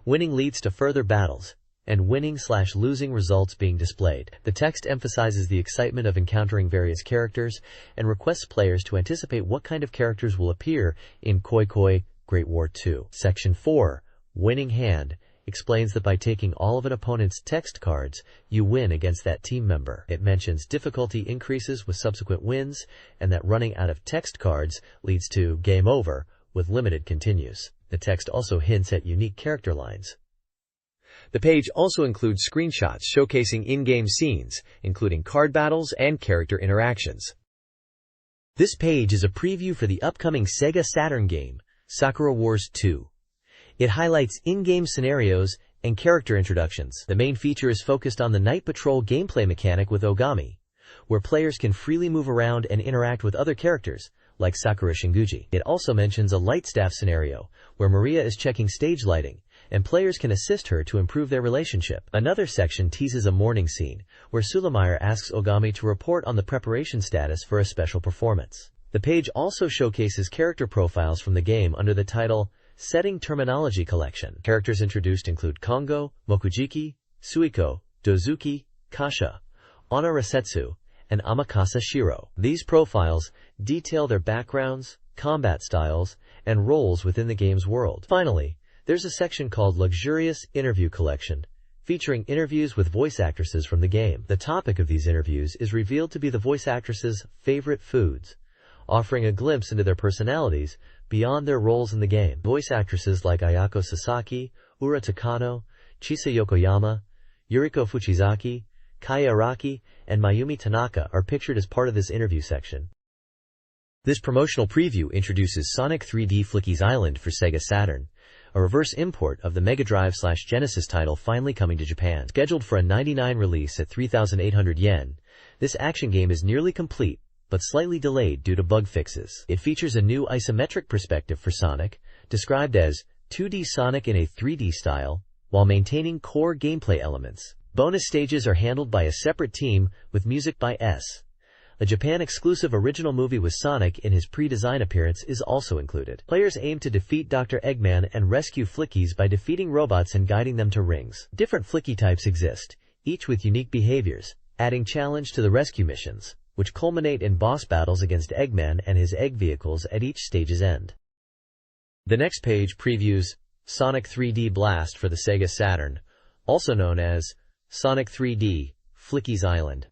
Winning leads to further battles, and winning/losing results being displayed. The text emphasizes the excitement of encountering various characters and requests players to anticipate what kind of characters will appear in Koi Koi Great War 2. Section 4, Winning Hand, explains that by taking all of an opponent's text cards, you win against that team member. It mentions difficulty increases with subsequent wins, and that running out of text cards leads to game over with limited continues. The text also hints at unique character lines. The page also includes screenshots showcasing in-game scenes, including card battles and character interactions. This page is a preview for the upcoming Sega Saturn game, Sakura Wars 2. It highlights in-game scenarios and character introductions. The main feature is focused on the Night Patrol gameplay mechanic with Ogami, where players can freely move around and interact with other characters, like Sakura Shinguji. It also mentions a light staff scenario, where Maria is checking stage lighting, and players can assist her to improve their relationship. Another section teases a morning scene, where Sulemeyer asks Ogami to report on the preparation status for a special performance. The page also showcases character profiles from the game under the title Setting Terminology Collection. Characters introduced include Kongo, Mokujiki, Suiko, Dozuki, Kasha, Ana Rasetsu, and Amakasa Shiro. These profiles detail their backgrounds, combat styles, and roles within the game's world. Finally, there's a section called Luxurious Interview Collection, featuring interviews with voice actresses from the game. The topic of these interviews is revealed to be the voice actresses' favorite foods, offering a glimpse into their personalities beyond their roles in the game. Voice actresses like Ayako Sasaki, Ura Takano, Chisa Yokoyama, Yuriko Fuchizaki, Kaya Araki, and Mayumi Tanaka are pictured as part of this interview section. This promotional preview introduces Sonic 3D Flicky's Island for Sega Saturn, a reverse import of the Mega Drive/Genesis title finally coming to Japan. Scheduled for a 99 release at 3,800 yen, this action game is nearly complete, but slightly delayed due to bug fixes. It features a new isometric perspective for Sonic, described as 2D Sonic in a 3D style, while maintaining core gameplay elements. Bonus stages are handled by a separate team, with music by S. A Japan-exclusive original movie with Sonic in his pre-design appearance is also included. Players aim to defeat Dr. Eggman and rescue Flickies by defeating robots and guiding them to rings. Different Flicky types exist, each with unique behaviors, adding challenge to the rescue missions, which culminate in boss battles against Eggman and his egg vehicles at each stage's end. The next page previews Sonic 3D Blast for the Sega Saturn, also known as Sonic 3D, Flicky's Island.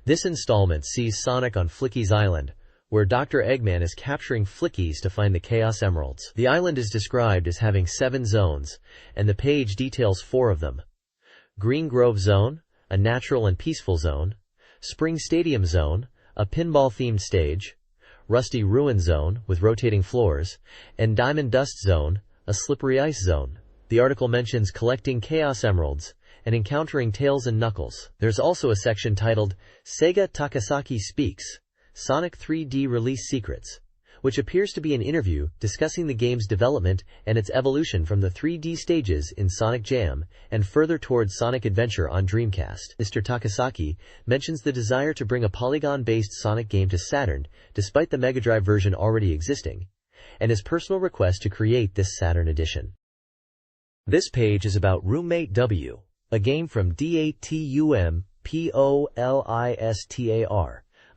This installment sees Sonic on Flicky's Island, where Dr. Eggman is capturing Flickies to find the Chaos Emeralds. The island is described as having 7 zones, and the page details 4 of them. Green Grove Zone, a natural and peaceful zone. Spring Stadium Zone, a pinball-themed stage. Rusty Ruin Zone, with rotating floors. And Diamond Dust Zone, a slippery ice zone. The article mentions collecting Chaos Emeralds and encountering Tails and Knuckles. There's also a section titled Sega Takasaki Speaks, Sonic 3D Release Secrets, which appears to be an interview discussing the game's development and its evolution from the 3D stages in Sonic Jam and further towards Sonic Adventure on Dreamcast. Mr. Takasaki mentions the desire to bring a polygon-based Sonic game to Saturn, despite the Mega Drive version already existing, and his personal request to create this Saturn edition. This page is about Roommate W, a game from DATUM POLISTAR,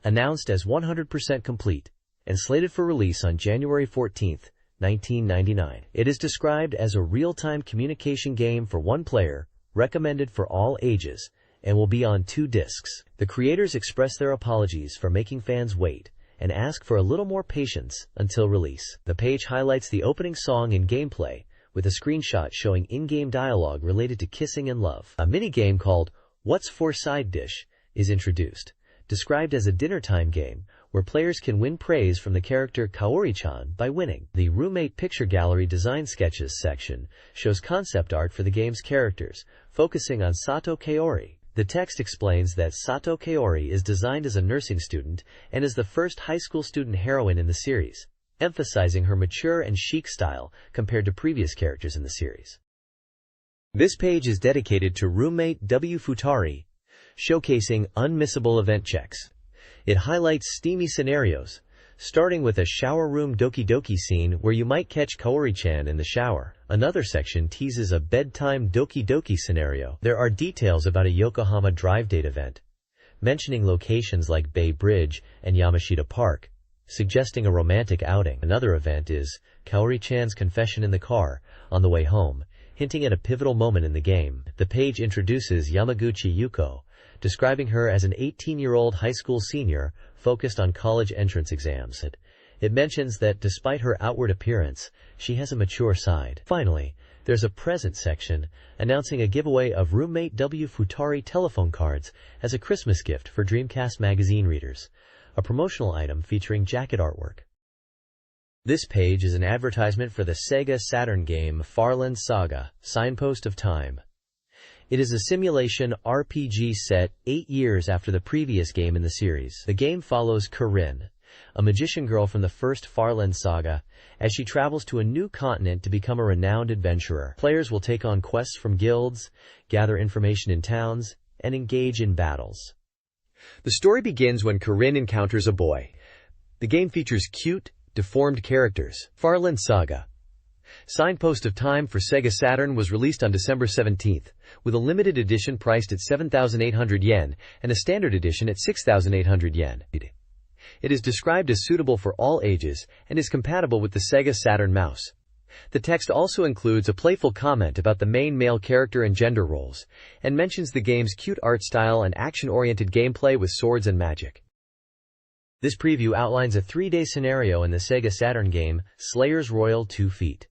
announced as 100% complete and slated for release on January 14, 1999. It is described as a real-time communication game for one player, recommended for all ages, and will be on 2 discs. The creators express their apologies for making fans wait and ask for a little more patience until release. The page highlights the opening song and gameplay, with a screenshot showing in-game dialogue related to kissing and love. A mini-game called What's for Side Dish is introduced, described as a dinner-time game where players can win praise from the character Kaori-chan by winning. The Roommate Picture Gallery Design Sketches section shows concept art for the game's characters, focusing on Sato Kaori. The text explains that Sato Kaori is designed as a nursing student and is the first high school student heroine in the series, emphasizing her mature and chic style compared to previous characters in the series. This page is dedicated to Roommate W Futari, showcasing unmissable event checks. It highlights steamy scenarios, starting with a shower room Doki Doki scene where you might catch Kaori-chan in the shower. Another section teases a bedtime Doki Doki scenario. There are details about a Yokohama Drive Date event, mentioning locations like Bay Bridge and Yamashita Park, suggesting a romantic outing. Another event is Kaori-chan's confession in the car on the way home, hinting at a pivotal moment in the game. The page introduces Yamaguchi Yuko, describing her as an 18-year-old high school senior focused on college entrance exams. It mentions that despite her outward appearance, she has a mature side. Finally, there's a present section announcing a giveaway of Roommate W Futari telephone cards as a Christmas gift for Dreamcast Magazine readers, a promotional item featuring jacket artwork. This page is an advertisement for the Sega Saturn game Farland Saga, Signpost of Time. It is a simulation RPG set 8 years after the previous game in the series. The game follows Corinne, a magician girl from the first Farland Saga, as she travels to a new continent to become a renowned adventurer. Players will take on quests from guilds, gather information in towns, and engage in battles. The story begins when Corinne encounters a boy. The game features cute, deformed characters. Farland Saga, Signpost of Time for Sega Saturn was released on December 17th, with a limited edition priced at 7,800 yen and a standard edition at 6,800 yen. It is described as suitable for all ages and is compatible with the Sega Saturn mouse. The text also includes a playful comment about the main male character and gender roles, and mentions the game's cute art style and action-oriented gameplay with swords and magic. This preview outlines a 3-day scenario in the Sega Saturn game Slayer's Royal 2 Feet.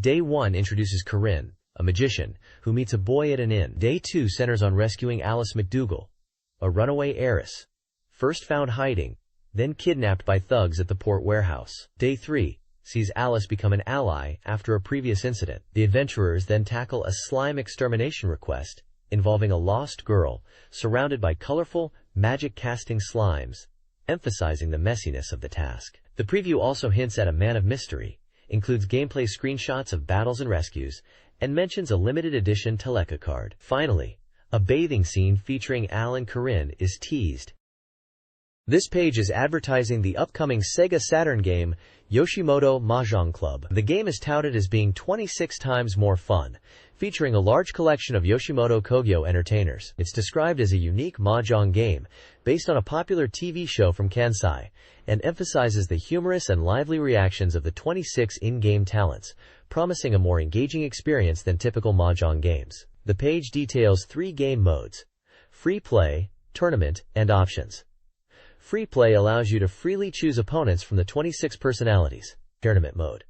Day 1 introduces Corinne, a magician, who meets a boy at an inn. Day 2 centers on rescuing Alice McDougal, a runaway heiress, first found hiding, then kidnapped by thugs at the port warehouse. Day 3 sees Alice become an ally after a previous incident. The adventurers then tackle a slime extermination request involving a lost girl surrounded by colorful, magic-casting slimes, emphasizing the messiness of the task. The preview also hints at a man of mystery, includes gameplay screenshots of battles and rescues, and mentions a limited edition Teleka card. Finally, a bathing scene featuring Al and Corinne is teased. This page is advertising the upcoming Sega Saturn game, Yoshimoto Mahjong Club. The game is touted as being 26 times more fun, featuring a large collection of Yoshimoto Kogyo entertainers. It's described as a unique mahjong game, based on a popular TV show from Kansai, and emphasizes the humorous and lively reactions of the 26 in-game talents, promising a more engaging experience than typical mahjong games. The page details 3 game modes: free play, tournament, and options. Free play allows you to freely choose opponents from the 26 personalities. Tournament mode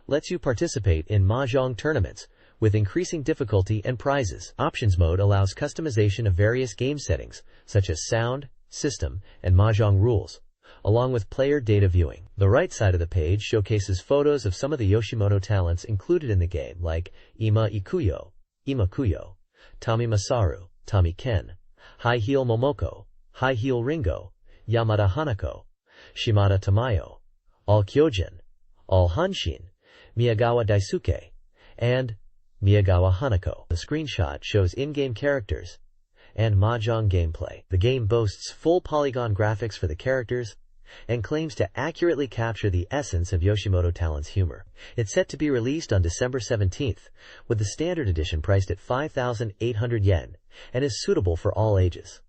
lets you participate in mahjong tournaments with increasing difficulty and prizes. Options mode allows customization of various game settings, such as sound, system, and mahjong rules, along with player data viewing. The right side of the page showcases photos of some of the Yoshimoto talents included in the game, like Ima Ikuyo, Ima Kuyo, Tommy Masaru, Tommy Ken, High Heel Momoko, High Heel Ringo, Yamada Hanako, Shimada Tamayo, All Kyojin, All Hanshin, Miyagawa Daisuke, and Miyagawa Hanako. The screenshot shows in-game characters and mahjong gameplay. The game boasts full polygon graphics for the characters and claims to accurately capture the essence of Yoshimoto talent's humor. It's set to be released on December 17th, with the standard edition priced at 5,800 yen, and is suitable for all ages.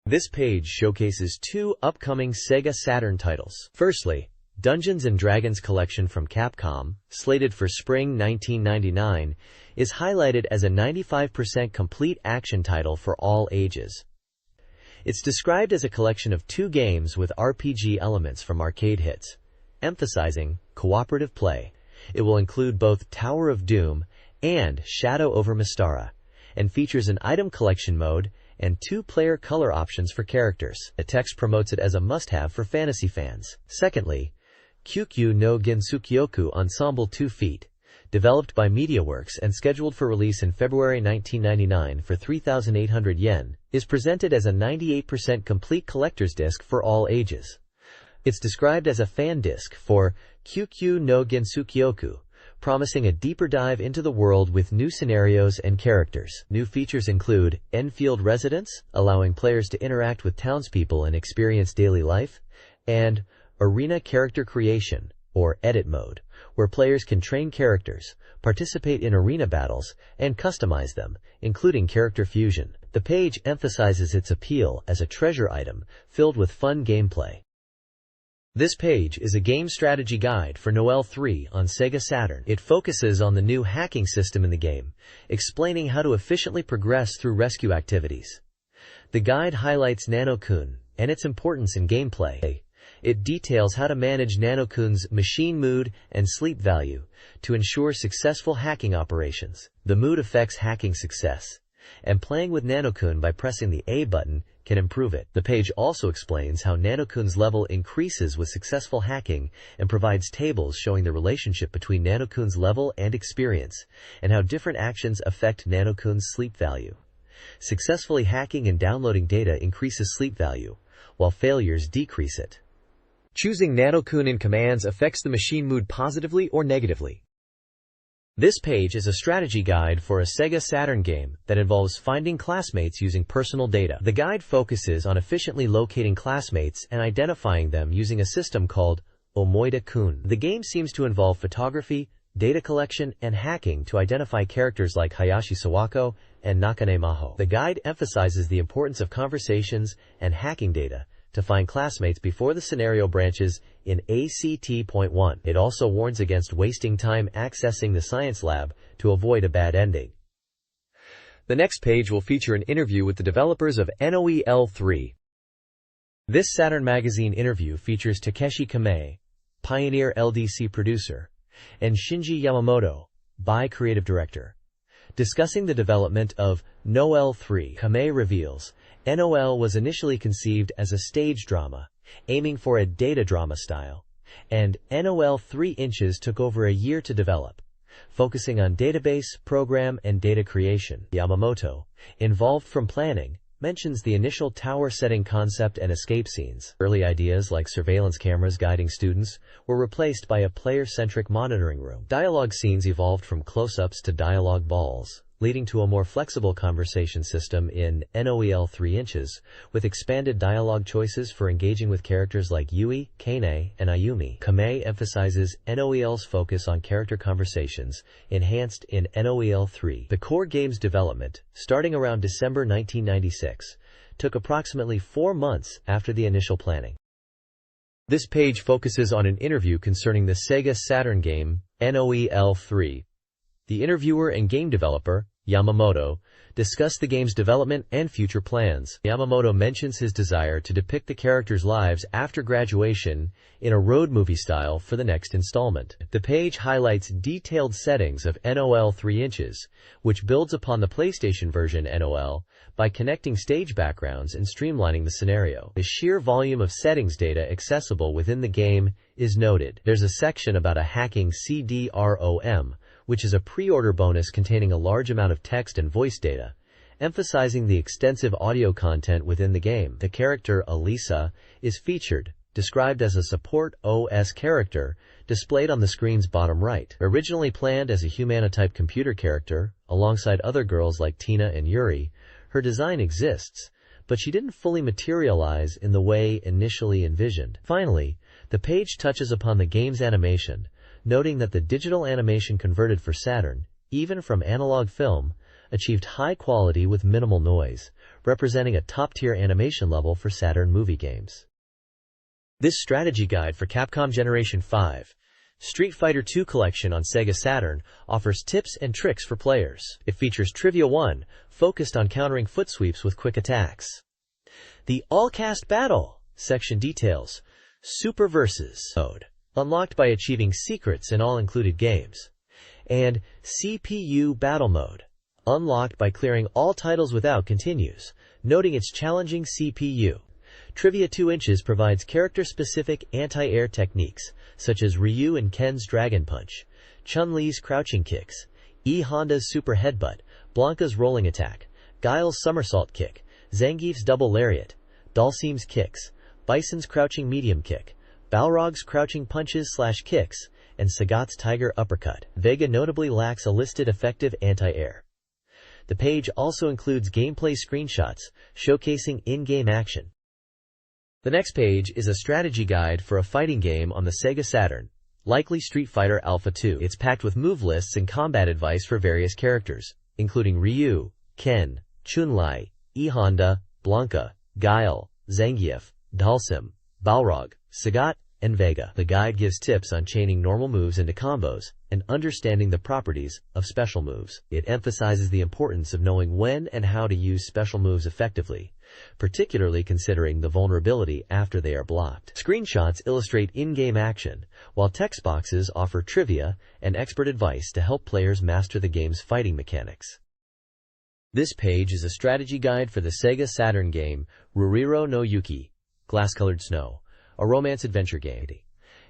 This page showcases 2 upcoming Sega Saturn titles. Firstly, Dungeons & Dragons Collection from Capcom, slated for spring 1999, is highlighted as a 95% complete action title for all ages. It's described as a collection of 2 games with RPG elements from arcade hits, emphasizing cooperative play. It will include both Tower of Doom and Shadow over Mystara, and features an item collection mode and 2-player color options for characters. The text promotes it as a must-have for fantasy fans. Secondly, Kyukyu no Gensukyoku Ensemble 2 Feet, developed by MediaWorks and scheduled for release in February 1999 for 3,800 yen, is presented as a 98% complete collector's disc for all ages. It's described as a fan disc for Kyukyu no Gensukyoku, promising a deeper dive into the world with new scenarios and characters. New features include Enfield Residence, allowing players to interact with townspeople and experience daily life, and Arena Character Creation, or Edit Mode, where players can train characters, participate in arena battles, and customize them, including character fusion. The page emphasizes its appeal as a treasure item filled with fun gameplay. This page is a game strategy guide for Noel 3 on Sega Saturn. It focuses on the new hacking system in the game, explaining how to efficiently progress through rescue activities. The guide highlights Nano-kun and its importance in gameplay. It details how to manage Nano-kun's machine mood and sleep value to ensure successful hacking operations. The mood affects hacking success, and playing with Nano-kun by pressing the A button can improve it. The page also explains how Nano-kun's level increases with successful hacking and provides tables showing the relationship between Nano-kun's level and experience, and how different actions affect Nano-kun's sleep value. Successfully hacking and downloading data increases sleep value, while failures decrease it. Choosing Nano-kun in commands affects the machine mood positively or negatively. This page is a strategy guide for a Sega Saturn game that involves finding classmates using personal data. The guide focuses on efficiently locating classmates and identifying them using a system called Omoida-kun. The game seems to involve photography, data collection, and hacking to identify characters like Hayashi Sawako and Nakane Maho. The guide emphasizes the importance of conversations and hacking data to find classmates before the scenario branches in ACT.1. It also warns against wasting time accessing the science lab to avoid a bad ending. The next page will feature an interview with the developers of NOEL 3. This Saturn Magazine interview features Takeshi Kamei, Pioneer LDC producer, and Shinji Yamamoto, BI creative director. Discussing the development of NOEL 3, Kamei reveals, NOEL was initially conceived as a stage drama, aiming for a data drama style, and NOL 3 inches took over a year to develop, focusing on database, program, and data creation. Yamamoto, involved from planning, mentions the initial tower setting concept and escape scenes. Early ideas like surveillance cameras guiding students were replaced by a player-centric monitoring room. Dialogue scenes evolved from close-ups to dialogue balls, leading to a more flexible conversation system in NOEL 3 inches, with expanded dialogue choices for engaging with characters like Yui, Kane, and Ayumi. Kamei emphasizes NOEL's focus on character conversations, enhanced in NOEL 3. The core game's development, starting around December 1996, took approximately 4 months after the initial planning. This page focuses on an interview concerning the Sega Saturn game, NOEL 3. The interviewer and game developer, Yamamoto, discussed the game's development and future plans. Yamamoto mentions his desire to depict the characters' lives after graduation in a road movie style for the next installment. The page highlights detailed settings of NOL 3 inches, which builds upon the PlayStation version NOL by connecting stage backgrounds and streamlining the scenario. The sheer volume of settings data accessible within the game is noted. There's a section about a hacking CD-ROM, which is a pre-order bonus containing a large amount of text and voice data, emphasizing the extensive audio content within the game. The character Elisa is featured, described as a support OS character, displayed on the screen's bottom right. Originally planned as a Humana-type computer character, alongside other girls like Tina and Yuri, her design exists, but she didn't fully materialize in the way initially envisioned. Finally, the page touches upon the game's animation, noting that the digital animation converted for Saturn, even from analog film, achieved high quality with minimal noise, representing a top-tier animation level for Saturn movie games. This strategy guide for Capcom Generation 5, Street Fighter II Collection on Sega Saturn offers tips and tricks for players. It features Trivia 1, focused on countering foot sweeps with quick attacks. The All-Cast Battle section details Super Versus mode, unlocked by achieving secrets in all included games, and CPU Battle Mode, unlocked by clearing all titles without continues, noting its challenging CPU. Trivia 2 inches provides character-specific anti-air techniques, such as Ryu and Ken's Dragon Punch, Chun-Li's crouching kicks, E-Honda's Super Headbutt, Blanca's rolling attack, Guile's somersault kick, Zangief's double lariat, Dhalsim's kicks, Bison's crouching medium kick, Balrog's crouching punches/kicks, and Sagat's tiger uppercut. Vega notably lacks a listed effective anti-air. The page also includes gameplay screenshots, showcasing in-game action. The next page is a strategy guide for a fighting game on the Sega Saturn, likely Street Fighter Alpha 2. It's packed with move lists and combat advice for various characters, including Ryu, Ken, Chun-Li, E-Honda, Blanca, Guile, Zangief, Dhalsim, Balrog, Sagat, and Vega. The guide gives tips on chaining normal moves into combos and understanding the properties of special moves. It emphasizes the importance of knowing when and how to use special moves effectively, particularly considering the vulnerability after they are blocked. Screenshots illustrate in-game action, while text boxes offer trivia and expert advice to help players master the game's fighting mechanics. This page is a strategy guide for the Sega Saturn game Ruriro no Yuki, Glass-Colored Snow, a romance-adventure game.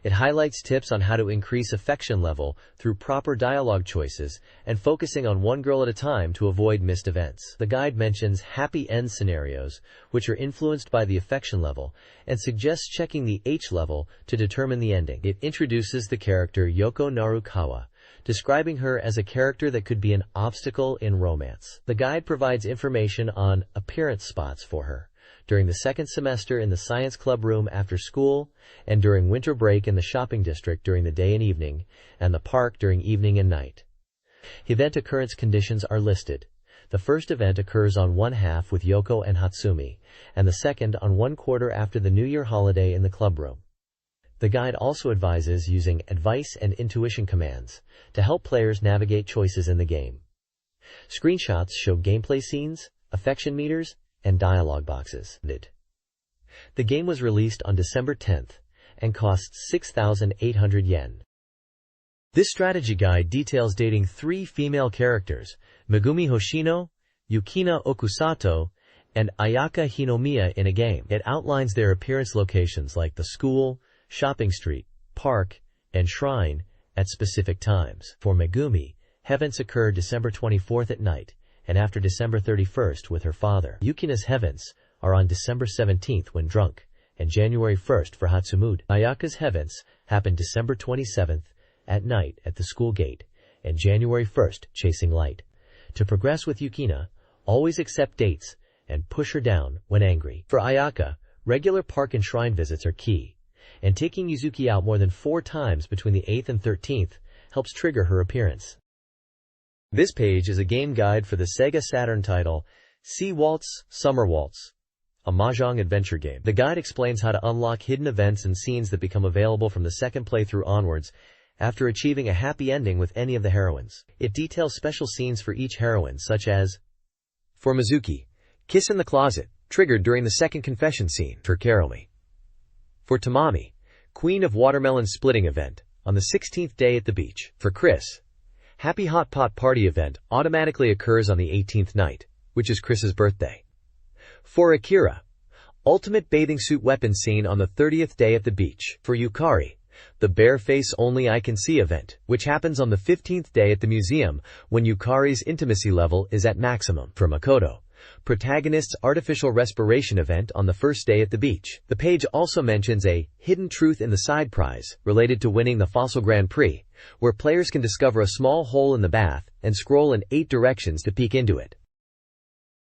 It highlights tips on how to increase affection level through proper dialogue choices and focusing on one girl at a time to avoid missed events. The guide mentions happy end scenarios, which are influenced by the affection level, and suggests checking the H level to determine the ending. It introduces the character Yoko Narukawa, describing her as a character that could be an obstacle in romance. The guide provides information on appearance spots for her during the second semester in the science club room after school, and during winter break in the shopping district during the day and evening, and the park during evening and night. Event occurrence conditions are listed. The first event occurs on 1/2 with Yoko and Hatsumi, and the second on 1/4 after the New Year holiday in the club room. The guide also advises using advice and intuition commands to help players navigate choices in the game. Screenshots show gameplay scenes, affection meters, and dialogue boxes. The game was released on December 10th and costs 6,800 yen. This strategy guide details dating 3 female characters, Megumi Hoshino, Yukina Okusato, and Ayaka Hinomiya in a game. It outlines their appearance locations like the school, shopping street, park, and shrine at specific times. For Megumi, events occur December 24th at night, and after December 31st with her father. Yukina's events are on December 17th when drunk, and January 1st for Hatsumud. Ayaka's events happen December 27th at night at the school gate, and January 1st chasing light. To progress with Yukina, always accept dates and push her down when angry. For Ayaka, regular park and shrine visits are key, and taking Yuzuki out more than 4 times between the 8th and 13th helps trigger her appearance. This page is a game guide for the Sega Saturn title Sea Waltz, Summer Waltz, a mahjong adventure game. The guide explains how to unlock hidden events and scenes that become available from the second playthrough onwards after achieving a happy ending with any of the heroines. It details special scenes for each heroine, such as for Mizuki, kiss in the closet, triggered during the second confession scene. For Karoli. For Tamami, Queen of Watermelon splitting event, on the 16th day at the beach. For Chris, Happy Hot Pot Party event automatically occurs on the 18th night, which is Chris's birthday. For Akira, ultimate bathing suit weapon scene on the 30th day at the beach. For Yukari, the bare face only I can see event, which happens on the 15th day at the museum when Yukari's intimacy level is at maximum. For Makoto, protagonist's artificial respiration event on the first day at the beach. The page also mentions a hidden truth in the side prize related to winning the Fossil Grand Prix, where players can discover a small hole in the bath and scroll in 8 directions to peek into it.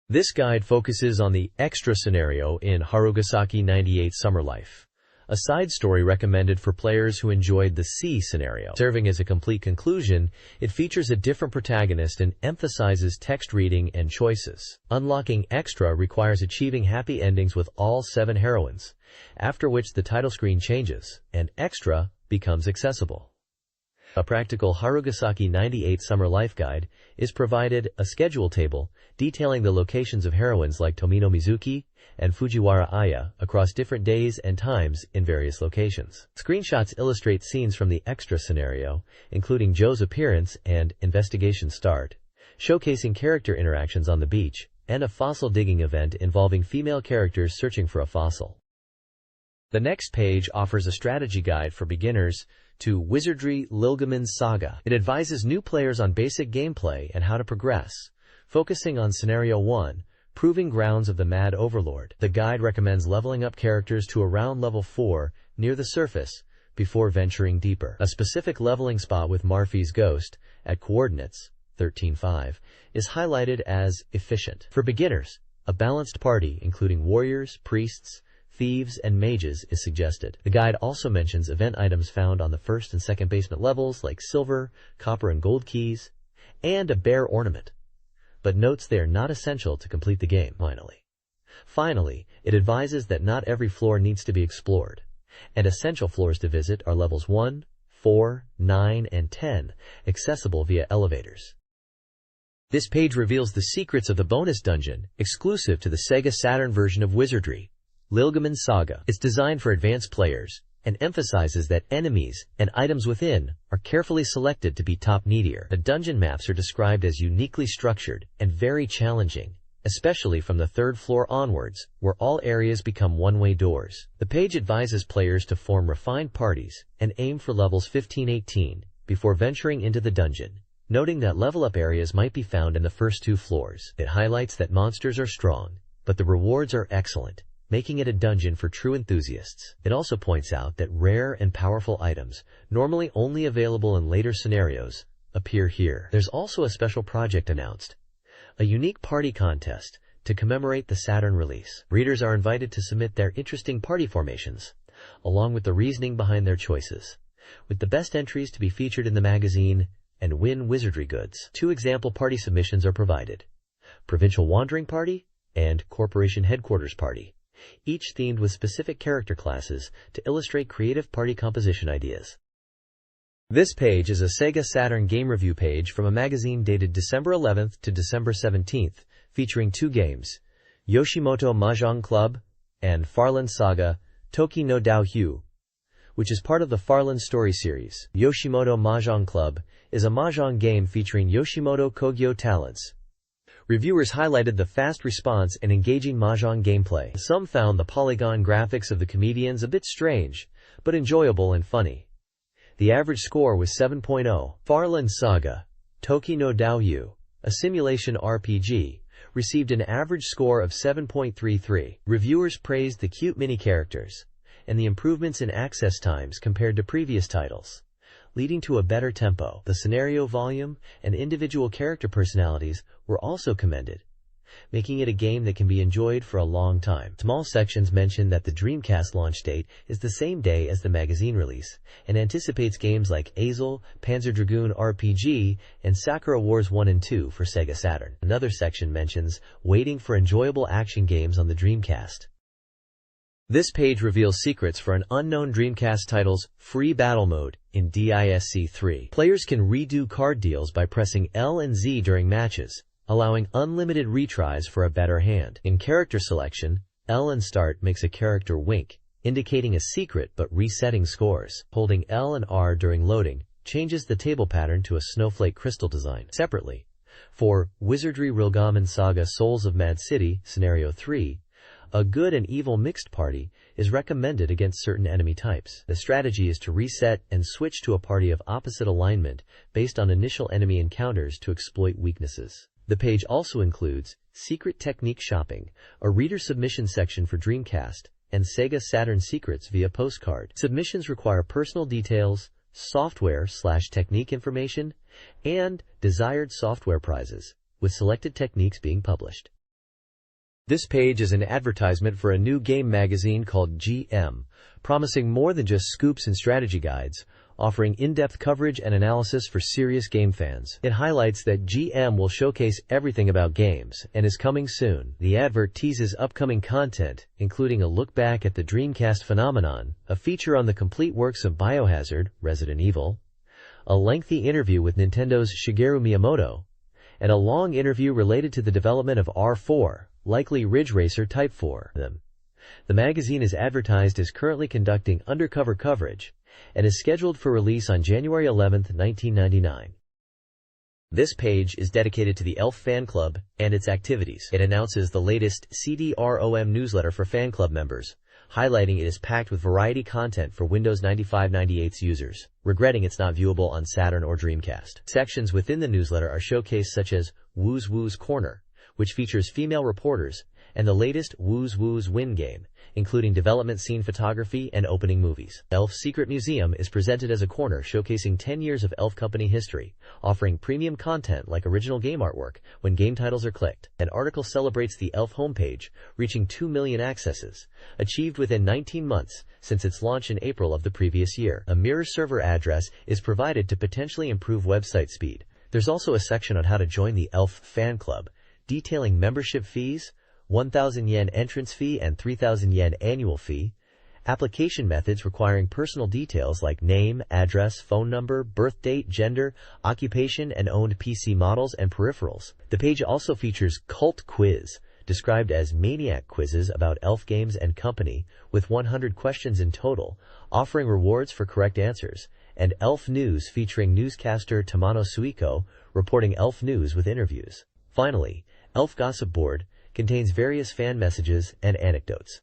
This guide focuses on the extra scenario in Harugasaki 98 Summer Life, a side story recommended for players who enjoyed the C scenario. Serving as a complete conclusion, it features a different protagonist and emphasizes text reading and choices. Unlocking Extra requires achieving happy endings with all 7 heroines, after which the title screen changes, and Extra becomes accessible. A practical Harugasaki 98 Summer Life Guide is provided, a schedule table detailing the locations of heroines like Tomino Mizuki and Fujiwara Aya across different days and times in various locations. Screenshots illustrate scenes from the extra scenario, including Joe's appearance and investigation start, showcasing character interactions on the beach, and a fossil digging event involving female characters searching for a fossil. The next page offers a strategy guide for beginners to Wizardry Lilgamin's Saga. It advises new players on basic gameplay and how to progress, focusing on Scenario 1, Proving Grounds of the Mad Overlord. The guide recommends leveling up characters to around level 4 near the surface before venturing deeper. A specific leveling spot with Marfi's Ghost at coordinates 13.5 is highlighted as efficient. For beginners, a balanced party including warriors, priests, thieves, and mages is suggested. The guide also mentions event items found on the first and second basement levels like silver, copper, and gold keys, and a bear ornament, but notes they are not essential to complete the game. Finally, it advises that not every floor needs to be explored, and essential floors to visit are levels 1, 4, 9, and 10, accessible via elevators. This page reveals the secrets of the bonus dungeon, exclusive to the Sega Saturn version of Wizardry Lilgamin's Saga. It's designed for advanced players and emphasizes that enemies and items within are carefully selected to be top needier. The dungeon maps are described as uniquely structured and very challenging, especially from the 3rd floor onwards, where all areas become one-way doors. The page advises players to form refined parties and aim for levels 15-18 before venturing into the dungeon, noting that level-up areas might be found in the first 2 floors. It highlights that monsters are strong, but the rewards are excellent, making it a dungeon for true enthusiasts. It also points out that rare and powerful items, normally only available in later scenarios, appear here. There's also a special project announced, a unique party contest to commemorate the Saturn release. Readers are invited to submit their interesting party formations, along with the reasoning behind their choices, with the best entries to be featured in the magazine and win wizardry goods. 2 example party submissions are provided: Provincial Wandering Party and Corporation Headquarters Party, each themed with specific character classes to illustrate creative party composition ideas. This page is a Sega Saturn game review page from a magazine dated December 11th to December 17th, featuring 2 games, Yoshimoto Mahjong Club and Farland Saga Toki no Dao Hyu, which is part of the Farland story series. Yoshimoto Mahjong Club is a mahjong game featuring Yoshimoto Kogyo talents. Reviewers highlighted the fast response and engaging mahjong gameplay. Some found the polygon graphics of the comedians a bit strange, but enjoyable and funny. The average score was 7.0. Farland Saga, Toki no Daoyu, a simulation RPG, received an average score of 7.33. Reviewers praised the cute mini-characters and the improvements in access times compared to previous titles, leading to a better tempo. The scenario volume and individual character personalities were also commended, making it a game that can be enjoyed for a long time. Small sections mention that the Dreamcast launch date is the same day as the magazine release, and anticipates games like Azel, Panzer Dragoon RPG, and Sakura Wars 1 and 2 for Sega Saturn. Another section mentions waiting for enjoyable action games on the Dreamcast. This page reveals secrets for an unknown Dreamcast title's free battle mode in DISC3. Players can redo card deals by pressing L and Z during matches, allowing unlimited retries for a better hand. In character selection, L and Start makes a character wink, indicating a secret but resetting scores. Holding L and R during loading changes the table pattern to a snowflake crystal design. Separately, for Wizardry Rilgamen Saga Souls of Mad City, Scenario 3, a good and evil mixed party is recommended against certain enemy types. The strategy is to reset and switch to a party of opposite alignment based on initial enemy encounters to exploit weaknesses. The page also includes Secret Technique Shopping, a reader submission section for Dreamcast, and Sega Saturn secrets via postcard. Submissions require personal details, software/technique information, and desired software prizes, with selected techniques being published. This page is an advertisement for a new game magazine called GM, promising more than just scoops and strategy guides, offering in-depth coverage and analysis for serious game fans. It highlights that GM will showcase everything about games and is coming soon. The advert teases upcoming content, including a look back at the Dreamcast phenomenon, a feature on the complete works of Biohazard, Resident Evil, a lengthy interview with Nintendo's Shigeru Miyamoto, and a long interview related to the development of R4, likely Ridge Racer Type 4. The magazine is advertised as currently conducting undercover coverage and is scheduled for release on January 11, 1999. This page is dedicated to the ELF fan club and its activities. It announces the latest CD-ROM newsletter for fan club members, highlighting it is packed with variety content for Windows 95/98's users, regretting it's not viewable on Saturn or Dreamcast. Sections within the newsletter are showcased such as Woo's Woo's Corner, which features female reporters, and the latest Woo's Woo's Win game, including development scene photography and opening movies. ELF's Secret Museum is presented as a corner showcasing 10 years of ELF company history, offering premium content like original game artwork when game titles are clicked. An article celebrates the ELF homepage, reaching 2 million accesses, achieved within 19 months since its launch in April of the previous year. A mirror server address is provided to potentially improve website speed. There's also a section on how to join the ELF fan club, detailing membership fees, 1,000 yen entrance fee and 3,000 yen annual fee, application methods requiring personal details like name, address, phone number, birth date, gender, occupation, and owned PC models and peripherals. The page also features Cult Quiz, described as maniac quizzes about ELF games and company, with 100 questions in total, offering rewards for correct answers, and ELF News featuring newscaster Tamano Suiko reporting ELF news with interviews. Finally, ELF Gossip Board contains various fan messages and anecdotes.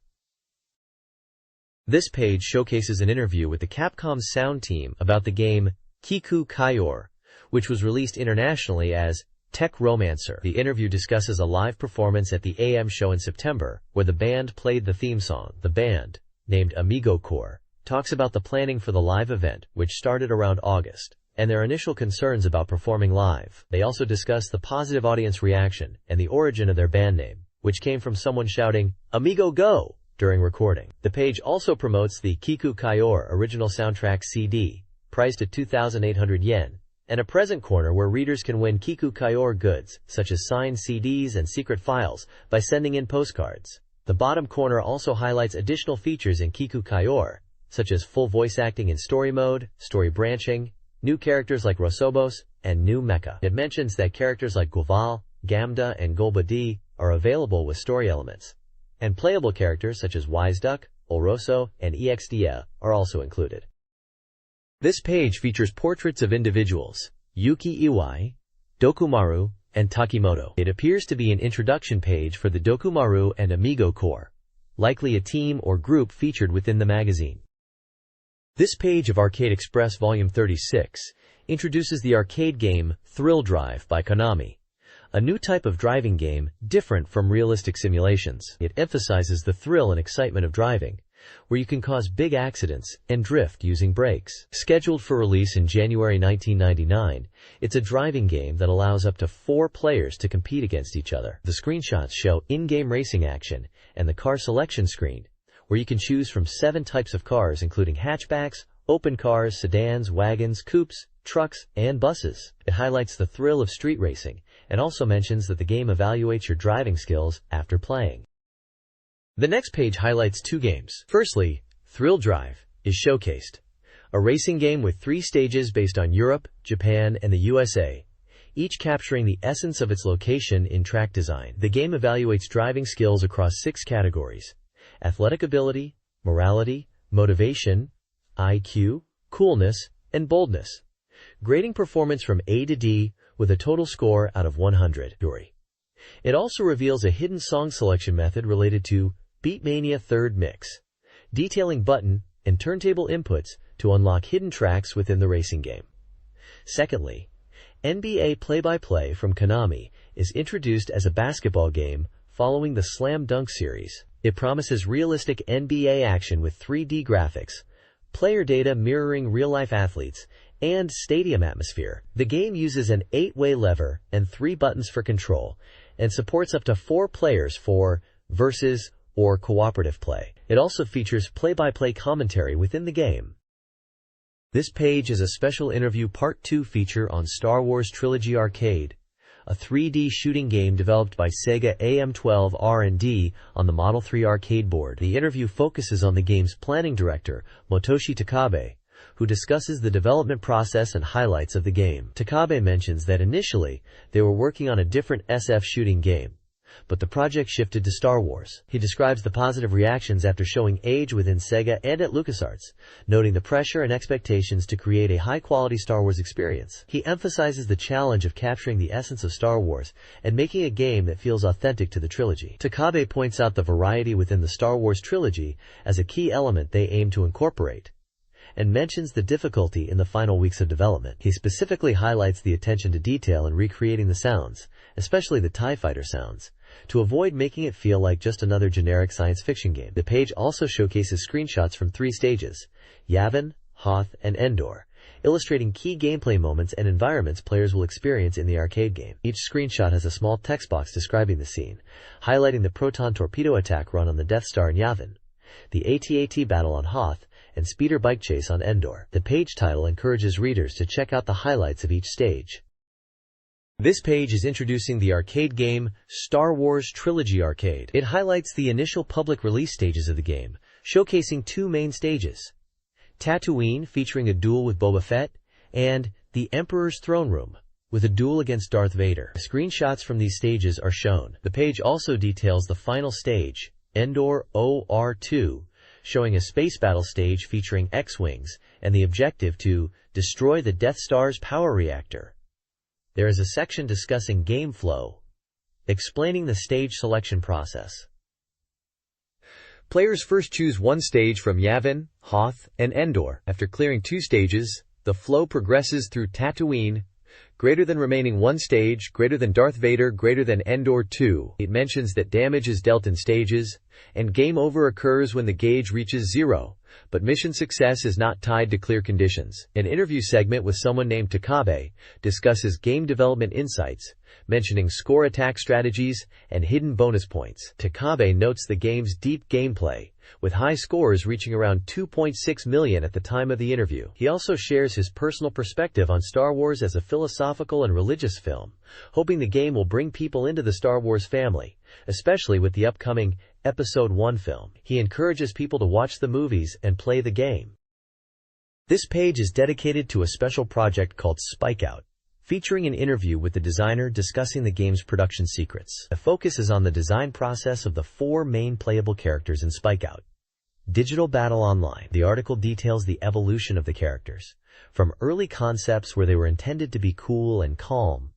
This page showcases an interview with the Capcom sound team about the game Kiku Kaior, which was released internationally as Tech Romancer. The interview discusses a live performance at the AM show in September, where the band played the theme song. The band, named Amigo Core, talks about the planning for the live event, which started around August, and their initial concerns about performing live. They also discuss the positive audience reaction and the origin of their band name, which came from someone shouting, "Amigo Go!" during recording. The page also promotes the Kiku Kaior original soundtrack CD, priced at 2,800 yen, and a present corner where readers can win Kiku Kaior goods, such as signed CDs and secret files, by sending in postcards. The bottom corner also highlights additional features in Kiku Kaior, such as full voice acting in story mode, story branching, new characters like Rosobos, and new mecha. It mentions that characters like Goval, Gamda, and Golba-D are available with story elements, and playable characters such as Wise Duck, Olroso, and EXDA are also included. This page features portraits of individuals, Yuki Iwai, Dokumaru, and Takimoto. It appears to be an introduction page for the Dokumaru and Amigo Core, likely a team or group featured within the magazine. This page of Arcade Express Volume 36 introduces the arcade game Thrill Drive by Konami, a new type of driving game different from realistic simulations. It emphasizes the thrill and excitement of driving, where you can cause big accidents and drift using brakes. Scheduled for release in January 1999, it's a driving game that allows up to 4 players to compete against each other. The screenshots show in-game racing action and the car selection screen, where you can choose from 7 types of cars including hatchbacks, open cars, sedans, wagons, coupes, trucks, and buses. It highlights the thrill of street racing and also mentions that the game evaluates your driving skills after playing. The next page highlights 2 games. Firstly, Thrill Drive is showcased, a racing game with 3 stages based on Europe, Japan, and the USA, each capturing the essence of its location in track design. The game evaluates driving skills across 6 categories: athletic ability, morality, motivation, IQ, coolness, and boldness, grading performance from A to D with a total score out of 100. It also reveals a hidden song selection method related to Beatmania Third Mix, detailing button and turntable inputs to unlock hidden tracks within the racing game. Secondly, NBA Play-by-Play from Konami is introduced as a basketball game following the Slam Dunk series. It promises realistic NBA action with 3D graphics, player data mirroring real-life athletes, and stadium atmosphere. The game uses an 8-way lever and 3 buttons for control, and supports up to 4 players for versus or cooperative play. It also features play-by-play commentary within the game. This page is a special interview Part 2 feature on Star Wars Trilogy Arcade, a 3D shooting game developed by Sega AM12 R&D on the Model 3 arcade board. The interview focuses on the game's planning director, Motoshi Takabe, who discusses the development process and highlights of the game. Takabe mentions that initially they were working on a different SF shooting game, but the project shifted to Star Wars. He describes the positive reactions after showing Age within Sega and at LucasArts, noting the pressure and expectations to create a high-quality Star Wars experience. He emphasizes the challenge of capturing the essence of Star Wars and making a game that feels authentic to the trilogy. Takabe points out the variety within the Star Wars trilogy as a key element they aim to incorporate, and mentions the difficulty in the final weeks of development. He specifically highlights the attention to detail in recreating the sounds, especially the TIE Fighter sounds, to avoid making it feel like just another generic science fiction game. The page also showcases screenshots from 3 stages: Yavin, Hoth, and Endor, illustrating key gameplay moments and environments players will experience in the arcade game. Each screenshot has a small text box describing the scene, highlighting the proton torpedo attack run on the Death Star in Yavin, the AT-AT battle on Hoth, and speeder bike chase on Endor. The page title encourages readers to check out the highlights of each stage. This page is introducing the arcade game Star Wars Trilogy Arcade. It highlights the initial public release stages of the game, showcasing 2 main stages: Tatooine, featuring a duel with Boba Fett, and the Emperor's Throne Room, with a duel against Darth Vader. Screenshots from these stages are shown. The page also details the final stage, Endor OR2, showing a space battle stage featuring X-Wings and the objective to destroy the Death Star's power reactor. There is a section discussing game flow, explaining the stage selection process. Players first choose one stage from Yavin, Hoth, and Endor. After clearing 2 stages, the flow progresses through Tatooine, greater than remaining 1 stage, greater than Darth Vader, greater than Endor 2. It mentions that damage is dealt in stages, and game over occurs when the gauge reaches 0, but mission success is not tied to clear conditions. An interview segment with someone named Takabe discusses game development insights, mentioning score attack strategies and hidden bonus points. Takabe notes the game's deep gameplay, with high scores reaching around 2.6 million at the time of the interview. He also shares his personal perspective on Star Wars as a philosophical and religious film, hoping the game will bring people into the Star Wars family, especially with the upcoming Episode 1 film. He encourages people to watch the movies and play the game. This page is dedicated to a special project called Spike Out, featuring an interview with the designer discussing the game's production secrets. The focus is on the design process of the 4 main playable characters in Spike Out. Digital Battle Online. The article details the evolution of the characters, from early concepts where they were intended to be cool and calm,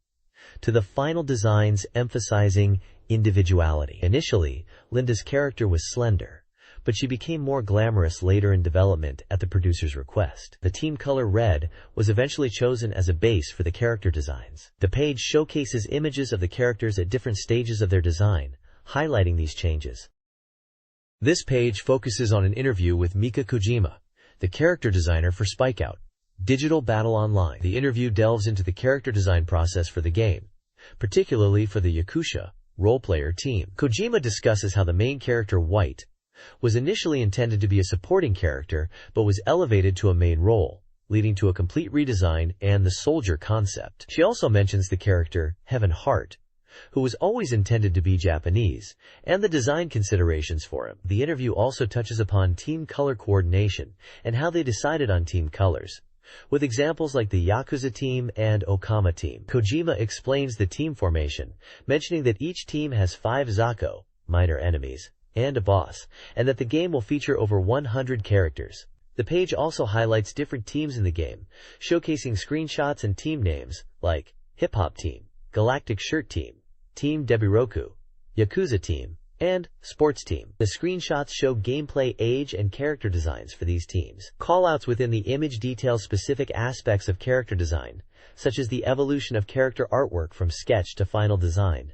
to the final designs emphasizing individuality. Initially, Linda's character was slender, but she became more glamorous later in development at the producer's request. The team color red was eventually chosen as a base for the character designs. The page showcases images of the characters at different stages of their design, highlighting these changes. This page focuses on an interview with Mika Kojima, the character designer for Spikeout Digital Battle Online. The interview delves into the character design process for the game, particularly for the Yakusha role-player team. Kojima discusses how the main character, White, was initially intended to be a supporting character but was elevated to a main role, leading to a complete redesign and the soldier concept. She also mentions the character, Heaven Heart, who was always intended to be Japanese, and the design considerations for him. The interview also touches upon team color coordination and how they decided on team colors, with examples like the Yakuza team and Okama team. Kojima explains the team formation, mentioning that each team has 5 Zako, minor enemies, and a boss, and that the game will feature over 100 characters. The page also highlights different teams in the game, showcasing screenshots and team names like Hip Hop Team, Galactic Shirt Team, Team Debiroku, Yakuza Team, and Sports Team. The screenshots show gameplay, age, and character designs for these teams. Callouts within the image detail specific aspects of character design, such as the evolution of character artwork from sketch to final design,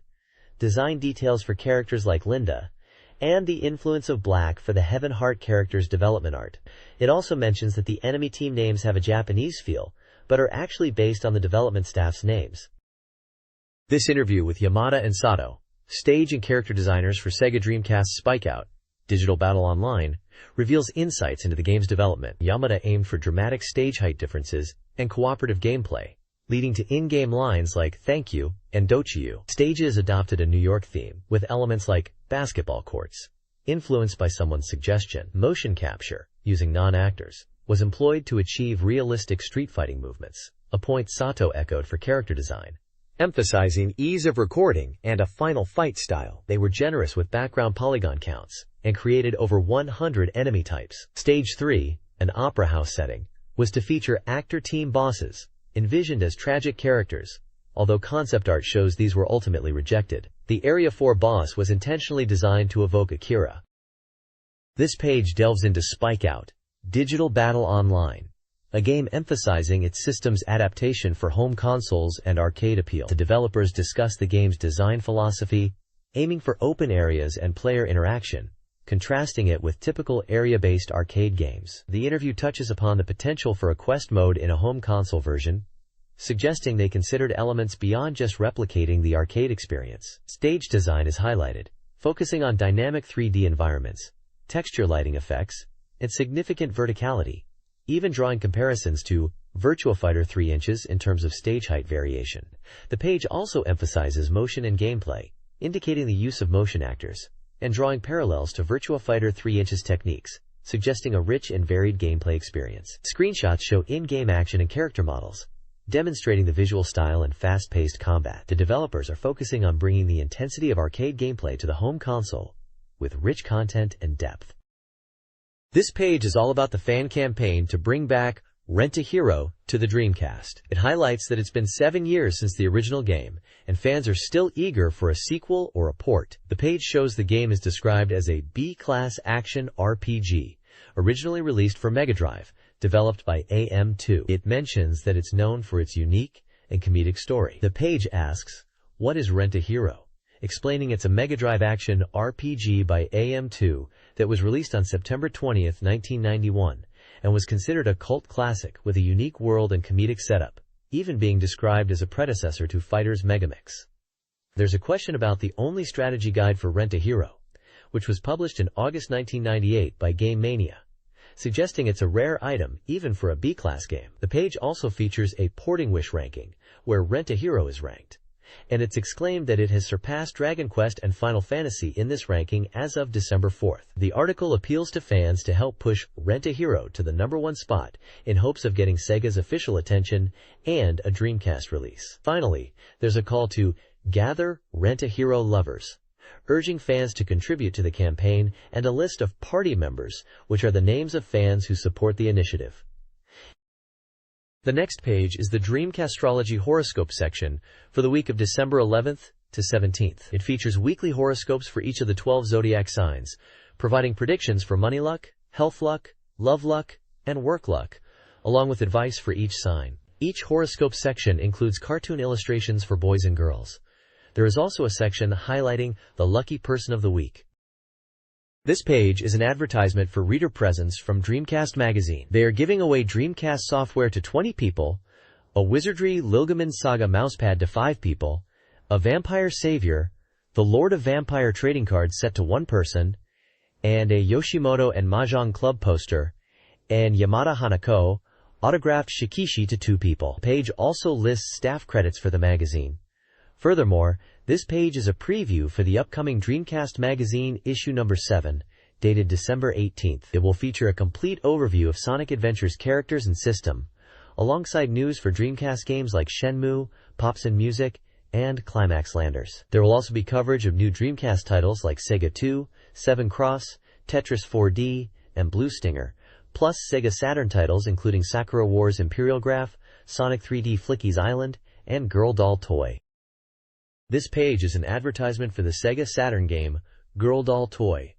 design details for characters like Linda, and the influence of black for the Heaven Heart character's development art. It also mentions that the enemy team names have a Japanese feel, but are actually based on the development staff's names. This interview with Yamada and Sato, stage and character designers for Sega Dreamcast Spikeout Digital Battle Online, reveals insights into the game's development. Yamada aimed for dramatic stage height differences and cooperative gameplay, leading to in-game lines like "Thank you" and "Dochiyu." Stages adopted a New York theme, with elements like basketball courts, influenced by someone's suggestion. Motion capture, using non-actors, was employed to achieve realistic street fighting movements, a point Sato echoed for character design, emphasizing ease of recording and a final fight style. They were generous with background polygon counts and created over 100 enemy types. Stage 3, an opera house setting, was to feature actor team bosses, envisioned as tragic characters, although concept art shows these were ultimately rejected. The Area 4 boss was intentionally designed to evoke Akira. This page delves into Spikeout Digital Battle Online, a game emphasizing its system's adaptation for home consoles and arcade appeal. The developers discuss the game's design philosophy, aiming for open areas and player interaction, contrasting it with typical area-based arcade games. The interview touches upon the potential for a quest mode in a home console version, suggesting they considered elements beyond just replicating the arcade experience. Stage design is highlighted, focusing on dynamic 3D environments, texture lighting effects, and significant verticality, even drawing comparisons to Virtua Fighter 3 inches in terms of stage height variation. The page also emphasizes motion and gameplay, indicating the use of motion actors, and drawing parallels to Virtua Fighter 3 inches techniques, suggesting a rich and varied gameplay experience. Screenshots show in-game action and character models, demonstrating the visual style and fast-paced combat. The developers are focusing on bringing the intensity of arcade gameplay to the home console, with rich content and depth. This page is all about the fan campaign to bring back Rent a Hero to the Dreamcast. It highlights that it's been 7 years since the original game, and fans are still eager for a sequel or a port. The page shows the game is described as a B-class action RPG, originally released for Mega Drive, developed by AM2. It mentions that it's known for its unique and comedic story. The page asks, what is Rent a Hero? Explaining it's a Mega Drive action RPG by AM2 that was released on September 20, 1991, and was considered a cult classic with a unique world and comedic setup, even being described as a predecessor to Fighter's Megamix. There's a question about the only strategy guide for Rent a Hero, which was published in August 1998 by Game Mania, suggesting it's a rare item even for a B-class game. The page also features a porting wish ranking, where Rent a Hero is ranked, and it's exclaimed that it has surpassed Dragon Quest and Final Fantasy in this ranking as of December 4th. The article appeals to fans to help push Rent a Hero to the #1 spot in hopes of getting Sega's official attention and a Dreamcast release. Finally, there's a call to gather Rent a Hero lovers, urging fans to contribute to the campaign, and a list of party members, which are the names of fans who support the initiative. The next page is the Dreamcastrology horoscope section for the week of December 11th to 17th. It features weekly horoscopes for each of the 12 zodiac signs, providing predictions for money luck, health luck, love luck, and work luck, along with advice for each sign. Each horoscope section includes cartoon illustrations for boys and girls. There is also a section highlighting the lucky person of the week. This page is an advertisement for reader presents from Dreamcast Magazine. They are giving away Dreamcast software to 20 people, a Wizardry Lilgamen Saga mousepad to 5 people, a Vampire Savior, the Lord of Vampire trading cards set to 1 person, and a Yoshimoto and Mahjong Club poster, and Yamada Hanako, autographed Shikishi to 2 people. The page also lists staff credits for the magazine. Furthermore, this page is a preview for the upcoming Dreamcast Magazine issue number 7, dated December 18th. It will feature a complete overview of Sonic Adventure's characters and system, alongside news for Dreamcast games like Shenmue, Pops and Music, and Climax Landers. There will also be coverage of new Dreamcast titles like Sega 2, 7 Cross, Tetris 4D, and Blue Stinger, plus Sega Saturn titles including Sakura Wars Imperial Graph, Sonic 3D Flicky's Island, and Girl Doll Toy. This page is an advertisement for the Sega Saturn game, Girl Doll Toy,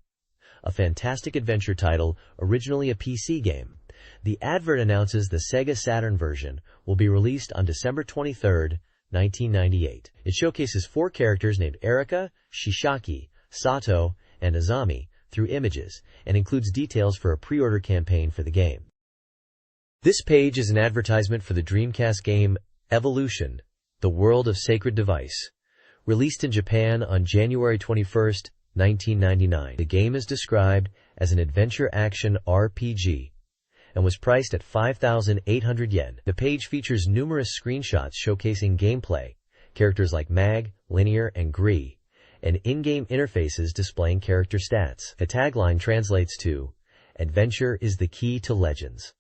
a fantastic adventure title, originally a PC game. The advert announces the Sega Saturn version will be released on December 23, 1998. It showcases 4 characters named Erika, Shishaki, Sato, and Azami through images, and includes details for a pre-order campaign for the game. This page is an advertisement for the Dreamcast game, Evolution, The World of Sacred Device. Released in Japan on January 21, 1999. The game is described as an adventure-action RPG and was priced at 5,800 yen. The page features numerous screenshots showcasing gameplay, characters like Mag, Linear, and Gree, and in-game interfaces displaying character stats. The tagline translates to, "Adventure is the key to legends."